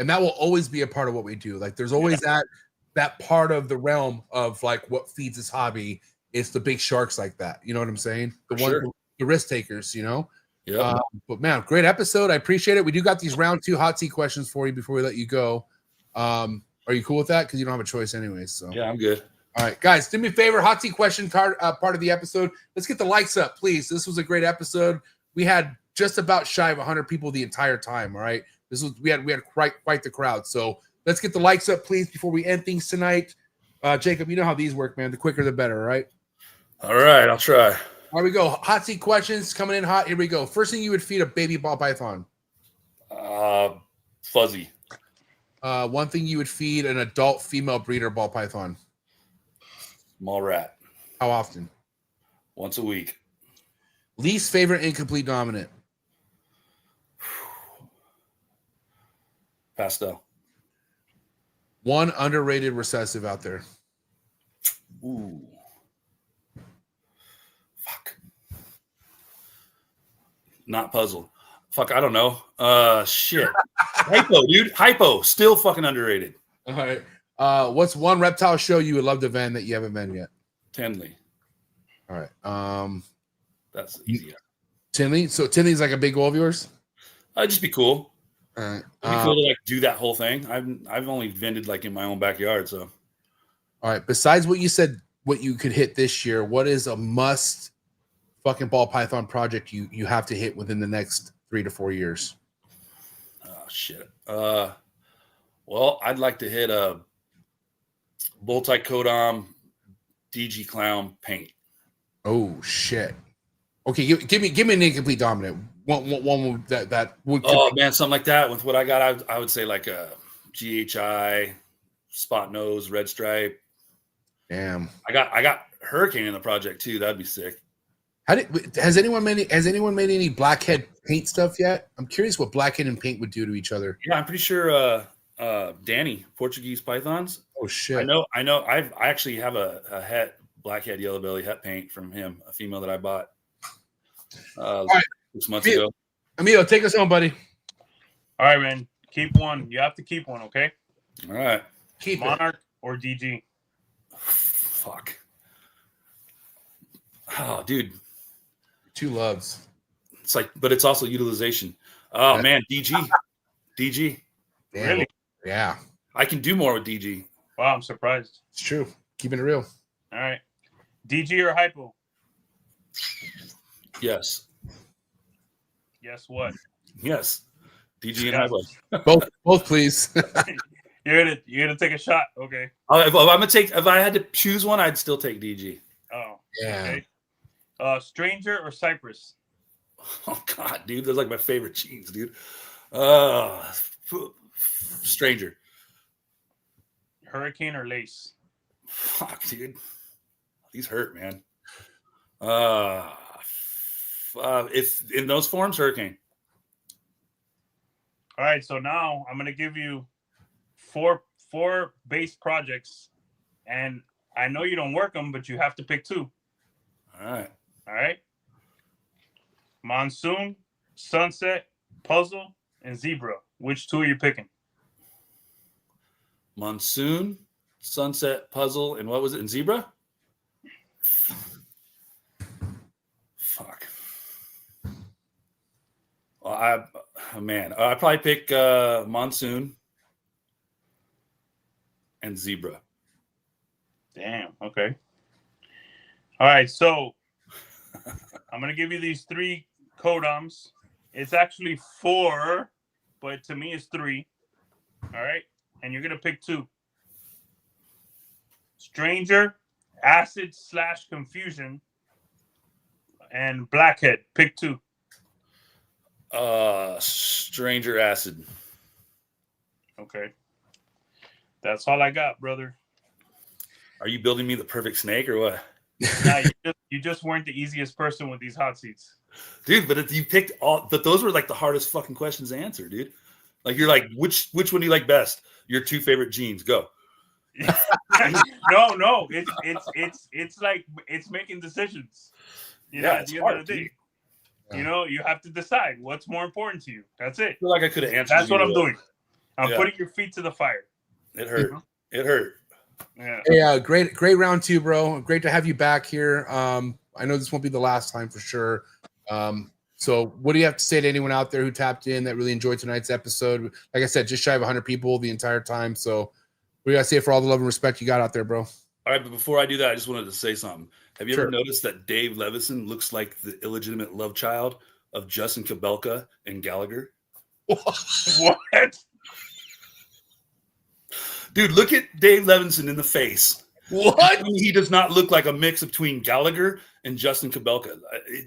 Speaker 1: And that will always be a part of what we do. Like, there's always that part of the realm of like what feeds this hobby is the big sharks like that. You know what I'm saying? The risk takers, Yeah. But man, great episode. I appreciate it. We do got these round 2 hot seat questions for you before we let you go. Are you cool with that? Because you don't have a choice anyways. So
Speaker 7: yeah, I'm good.
Speaker 1: All right, guys, do me a favor. Hot seat question part of the episode. Let's get the likes up, please. This was a great episode. We had just about shy of 100 people the entire time. All right, we had quite the crowd. So let's get the likes up, please, before we end things tonight. Jacob, you know how these work, man. The quicker, the better, right?
Speaker 7: All right, I'll try.
Speaker 1: Here we go. Hot seat questions coming in hot. Here we go. First thing you would feed a baby ball python.
Speaker 7: Fuzzy.
Speaker 1: One thing you would feed an adult female breeder ball python.
Speaker 7: Small rat.
Speaker 1: How often?
Speaker 7: Once a week.
Speaker 1: Least favorite incomplete dominant.
Speaker 7: Pastel.
Speaker 1: One underrated recessive out there.
Speaker 7: Ooh. Fuck. Not puzzle. Fuck, I don't know. Shit. Hypo, dude. Hypo. Still fucking underrated.
Speaker 1: All right. What's one reptile show you would love to vend that you haven't vend yet?
Speaker 7: Tenley.
Speaker 1: All right.
Speaker 7: That's easy.
Speaker 1: Tinley. So Tinley's like a big goal of yours?
Speaker 7: I'd just be cool.
Speaker 1: All right.
Speaker 7: It'd be cool to like do that whole thing. I've only vended like in my own backyard, so.
Speaker 1: All right. Besides what you said, what you could hit this year, what is a must fucking ball python project you have to hit within the next 3 to 4 years?
Speaker 7: Oh shit. Well, I'd like to hit a multi-codom DG clown paint.
Speaker 1: Oh shit. Okay, give me an incomplete dominant. One that would.
Speaker 7: Oh man, something like that. With what I got, I would say like a GHI, spot nose, red stripe.
Speaker 1: Damn.
Speaker 7: I got hurricane in the project too. That'd be sick.
Speaker 1: Has anyone made any blackhead paint stuff yet? I'm curious what blackhead and paint would do to each other.
Speaker 7: Yeah, I'm pretty sure. Danny, Portuguese pythons.
Speaker 1: Oh shit.
Speaker 7: I know. I actually have a het, blackhead yellow belly het paint from him, a female that I bought 6 months ago.
Speaker 1: Emilio, take us home, buddy.
Speaker 3: All right, man. Keep one. You have to keep one, okay?
Speaker 7: All right.
Speaker 1: Keep
Speaker 3: Monarch or DG.
Speaker 7: Fuck. Oh, dude.
Speaker 1: Two loves.
Speaker 7: It's like, but it's also utilization. Oh man, DG.
Speaker 1: Damn.
Speaker 3: Really?
Speaker 1: Yeah.
Speaker 7: I can do more with DG.
Speaker 3: Wow, I'm surprised.
Speaker 1: It's true. Keeping it real.
Speaker 3: All right. DG or hypo?
Speaker 7: Yes.
Speaker 3: Guess what?
Speaker 7: Yes. DG and hypo.
Speaker 1: Both please.
Speaker 3: You're gonna take a shot, okay?
Speaker 7: If I had to choose one, I'd still take DG.
Speaker 3: Oh.
Speaker 1: Yeah.
Speaker 3: Okay. Stranger or Cypress?
Speaker 7: Oh god, dude, they're like my favorite jeans, dude. Stranger.
Speaker 3: Hurricane or Lace?
Speaker 7: Fuck, dude. These hurt, man. If in those forms, Hurricane.
Speaker 3: All right, so now I'm gonna give you four base projects, and I know you don't work them, but you have to pick two.
Speaker 7: All right.
Speaker 3: All right. Monsoon, Sunset, Puzzle, and Zebra. Which two are you picking?
Speaker 7: Monsoon, Sunset, Puzzle, and what was it? And Zebra? Fuck. Well, I'd probably pick Monsoon and Zebra.
Speaker 3: Damn. Okay. All right. So I'm going to give you these three codoms. It's actually 4, but to me it's 3. All right. And you're going to pick 2. Stranger, Acid/Confusion, and Blackhead. Pick 2.
Speaker 7: Stranger Acid.
Speaker 3: Okay. That's all I got, brother.
Speaker 7: Are you building me the perfect snake or what?
Speaker 3: Nah, you just weren't the easiest person with these hot seats.
Speaker 7: Dude, but you picked all, but those were like the hardest fucking questions to answer, dude. Like you're like, which one do you like best? Your 2 favorite jeans. Go.
Speaker 3: No. It's like it's making decisions. You know, at the end of the day. You know, you have to decide what's more important to you. That's it.
Speaker 7: I feel like I could have answered.
Speaker 3: That's what I'm doing. I'm putting your feet to the fire.
Speaker 7: It hurt. It hurt.
Speaker 3: Yeah.
Speaker 1: Hey, great round 2, bro. Great to have you back here. I know this won't be the last time for sure. So what do you have to say to anyone out there who tapped in that really enjoyed tonight's episode? Like I said, just shy of 100 people the entire time. So what do you got to say for all the love and respect you got out there, bro?
Speaker 7: All right, but before I do that, I just wanted to say something. Have you
Speaker 1: Sure.
Speaker 7: ever noticed that Dave Levison looks like the illegitimate love child of Justin Kabelka and Gallagher?
Speaker 3: What?
Speaker 7: Dude, look at Dave Levinson in the face
Speaker 1: What?
Speaker 7: He does not look like a mix between Gallagher and Justin Kabelka.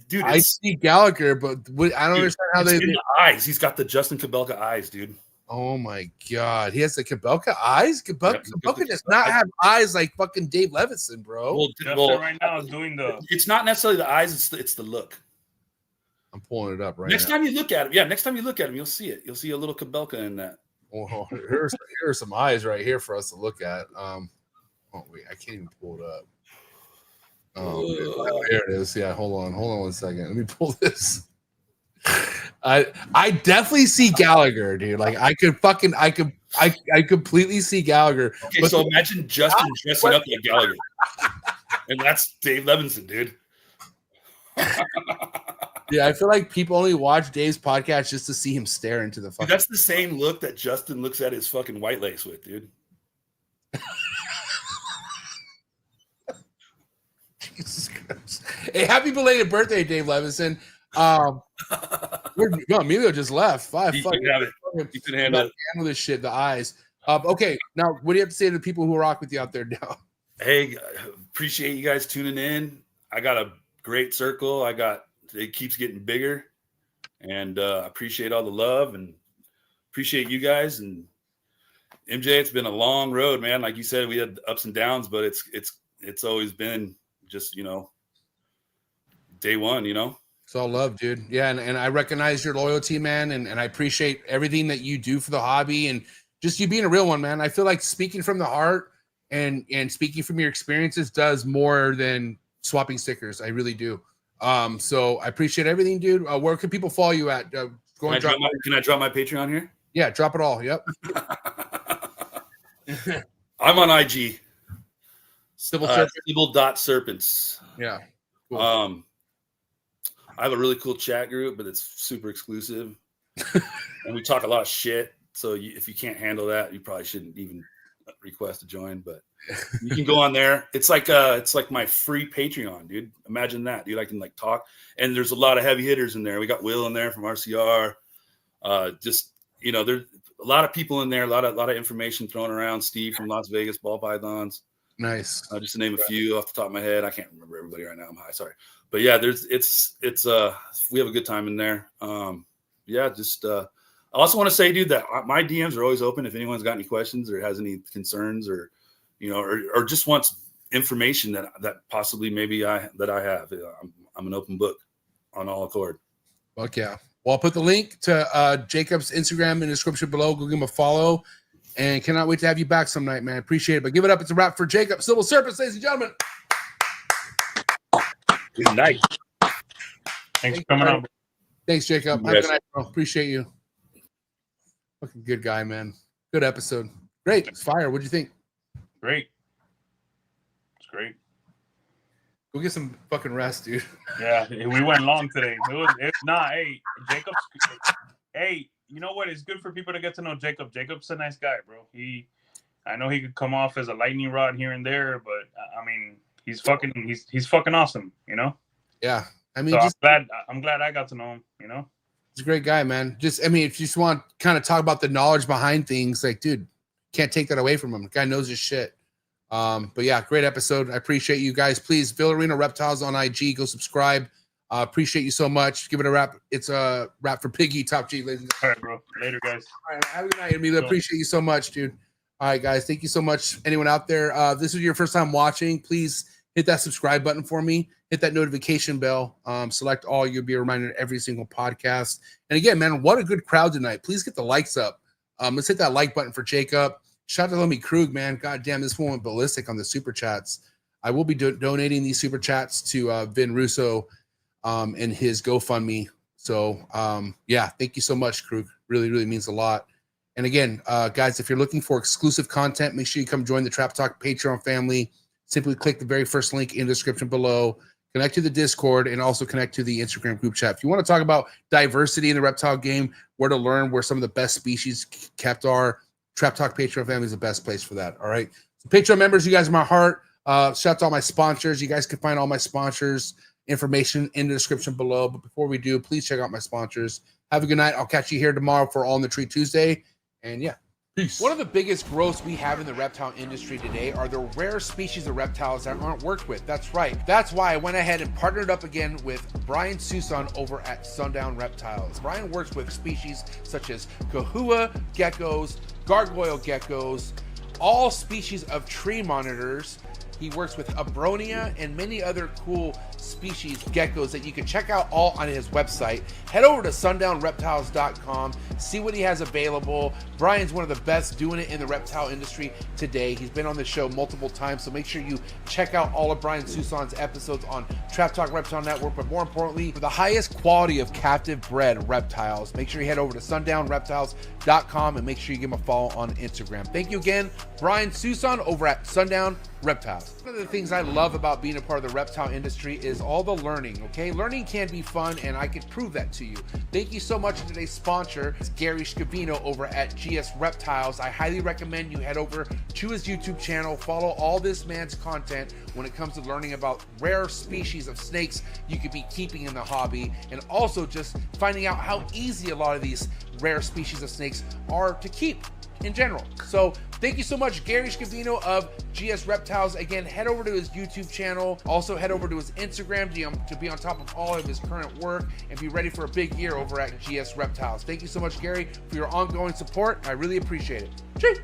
Speaker 7: Dude,
Speaker 1: I see Gallagher, but I don't understand how they.
Speaker 7: In the eyes. He's got the Justin Kabelka eyes, dude.
Speaker 1: Oh my God, he has the Kabelka eyes. Kabelka
Speaker 7: Yep,
Speaker 1: does not have eyes like fucking Dave Levinson, bro.
Speaker 3: Well, Justin right now is doing the.
Speaker 7: It's not necessarily the eyes; it's the look.
Speaker 1: I'm pulling it up right
Speaker 7: next
Speaker 1: now.
Speaker 7: time you look at him, next time you look at him, you'll see it. You'll see a little Kabelka in that.
Speaker 1: Oh, here are some eyes right here for us to look at. Oh wait, I can't even pull it up. Oh, here it is. Yeah, hold on one second. Let me pull this. I definitely see Gallagher, dude. Like I completely see Gallagher.
Speaker 7: Okay, so imagine Justin dressing up like Gallagher, and that's Dave Levinson, dude.
Speaker 1: Yeah, I feel like people only watch Dave's podcast just to see him stare into the fucking.
Speaker 7: Dude, that's the same look that Justin looks at his fucking white lace with, dude.
Speaker 1: Jesus Christ. Hey, happy belated birthday, Dave Levinson. Emilio just left.
Speaker 7: You can have it. You can handle
Speaker 1: this shit. The eyes. Okay, now what do you have to say to the people who rock with you out there now?
Speaker 7: Hey, appreciate you guys tuning in. I got a great circle. It keeps getting bigger, and appreciate all the love and appreciate you guys. And MJ, it's been a long road, man. Like you said, we had ups and downs, but it's always been just, day one,
Speaker 1: It's all love, dude. Yeah, and I recognize your loyalty, man, and I appreciate everything that you do for the hobby and just you being a real one, man. I feel like speaking from the heart and speaking from your experiences does more than swapping stickers. I really do. So I appreciate everything, dude. Where can people follow you at? Can I drop
Speaker 7: my Patreon here?
Speaker 1: Yeah, drop it all. Yep.
Speaker 7: I'm on IG.
Speaker 1: Sybil
Speaker 7: Sybil.serpents.
Speaker 1: Yeah. Cool.
Speaker 7: I have a really cool chat group, but it's super exclusive. And we talk a lot of shit. So if you can't handle that, you probably shouldn't even request to join, but you can go on there. It's like my free Patreon, dude. Imagine that, dude. I can talk, and there's a lot of heavy hitters in there. We got Will in there from RCR. There's a lot of people in there, a lot of information thrown around. Steve from Las Vegas Ball Pythons.
Speaker 1: Nice.
Speaker 7: Just to name a few off the top of my head. I can't remember everybody right now. I'm high, sorry. But yeah, we have a good time in there. I also want to say, dude, that my DMs are always open if anyone's got any questions or has any concerns or just wants information that possibly maybe I have. I'm an open book on all accord.
Speaker 1: Fuck yeah. Well, I'll put the link to Jacob's Instagram in the description below. Go give him a follow. And cannot wait to have you back some night, man. Appreciate it. But give it up. It's a wrap for Jacob. Sybil Serpents, ladies and gentlemen.
Speaker 7: Good night.
Speaker 3: Thanks for coming on.
Speaker 1: Thanks, Jacob. Have a good night, bro. Appreciate you. Fucking good guy, man. Good episode. Great. It's fire. What'd you think?
Speaker 3: Great. It's great.
Speaker 1: Go get some fucking rest, dude.
Speaker 3: Yeah, we went long today. Hey, Jacob. Hey, you know what? It's good for people to get to know Jacob. Jacob's a nice guy, bro. I know he could come off as a lightning rod here and there, but I mean, he's fucking awesome,
Speaker 1: Yeah, I mean,
Speaker 3: so I'm glad I got to know him.
Speaker 1: He's a great guy, man. If you just want to kind of talk about the knowledge behind things, dude, can't take that away from him. The guy knows his shit. But yeah, great episode. I appreciate you guys. Please, Villarino Reptiles on IG. Go subscribe. Appreciate you so much. Give it a wrap. It's a wrap for Piggy, Top G, ladies.
Speaker 3: All right, bro. Later, guys.
Speaker 1: All right, have a good night, Emilio. Appreciate you so much, dude. All right, guys. Thank you so much. Anyone out there, this is your first time watching, please hit that subscribe button for me. Hit that notification bell. Select all. You'll be reminded of every single podcast. And again, man, what a good crowd tonight. Please get the likes up. Let's hit that like button for Jacob. Shout out to Lemmy Krug, man. God damn, this one went ballistic on the super chats. I will be donating these super chats to Vin Russo and his GoFundMe. So, yeah, thank you so much, Krug. Really, really means a lot. And again, guys, if you're looking for exclusive content, make sure you come join the Trap Talk Patreon family. Simply click the very first link in the description below. Connect to the Discord and also connect to the Instagram group chat. If you want to talk about diversity in the reptile game, where to learn where some of the best species kept are, Trap Talk Patreon family is the best place for that. All right. So Patreon members, you guys are my heart. Shout out to all my sponsors. You guys can find all my sponsors information in the description below. But before we do, please check out my sponsors. Have a good night. I'll catch you here tomorrow for All in the Tree Tuesday. And yeah,
Speaker 7: Peace.
Speaker 1: One of the biggest growths we have in the reptile industry today are the rare species of reptiles that aren't worked with. That's right. That's why I went ahead and partnered up again with Brian Susan over at SUNDOWN Reptiles. Brian works with species such as kahua geckos, gargoyle geckos, all species of tree monitors. He works with Abronia and many other cool species geckos that you can check out all on his website. Head over to sundownreptiles.com, see what he has available. Brian's one of the best doing it in the reptile industry today. He's been on the show multiple times, so make sure you check out all of Brian Susan's episodes on Trap Talk Reptile Network. But more importantly, for the highest quality of captive bred reptiles, make sure you head over to sundownreptiles.com and make sure you give him a follow on Instagram. Thank you again, Brian Susan over at SUNDOWN Reptiles. One of the things I love about being a part of the reptile industry is all the learning, okay? Learning can be fun, and I can prove that to you. Thank you so much to today's sponsor, Gary Scavino over at GS Reptiles. I highly recommend you head over to his YouTube channel, follow all this man's content when it comes to learning about rare species of snakes you could be keeping in the hobby, and also just finding out how easy a lot of these rare species of snakes are to keep in general. So thank you so much, Gary Scavino of GS Reptiles. Again, head over to his YouTube channel. Also head over to his Instagram to be on top of all of his current work and be ready for a big year over at GS Reptiles. Thank you so much, Gary, for your ongoing support. I really appreciate it. Cheers.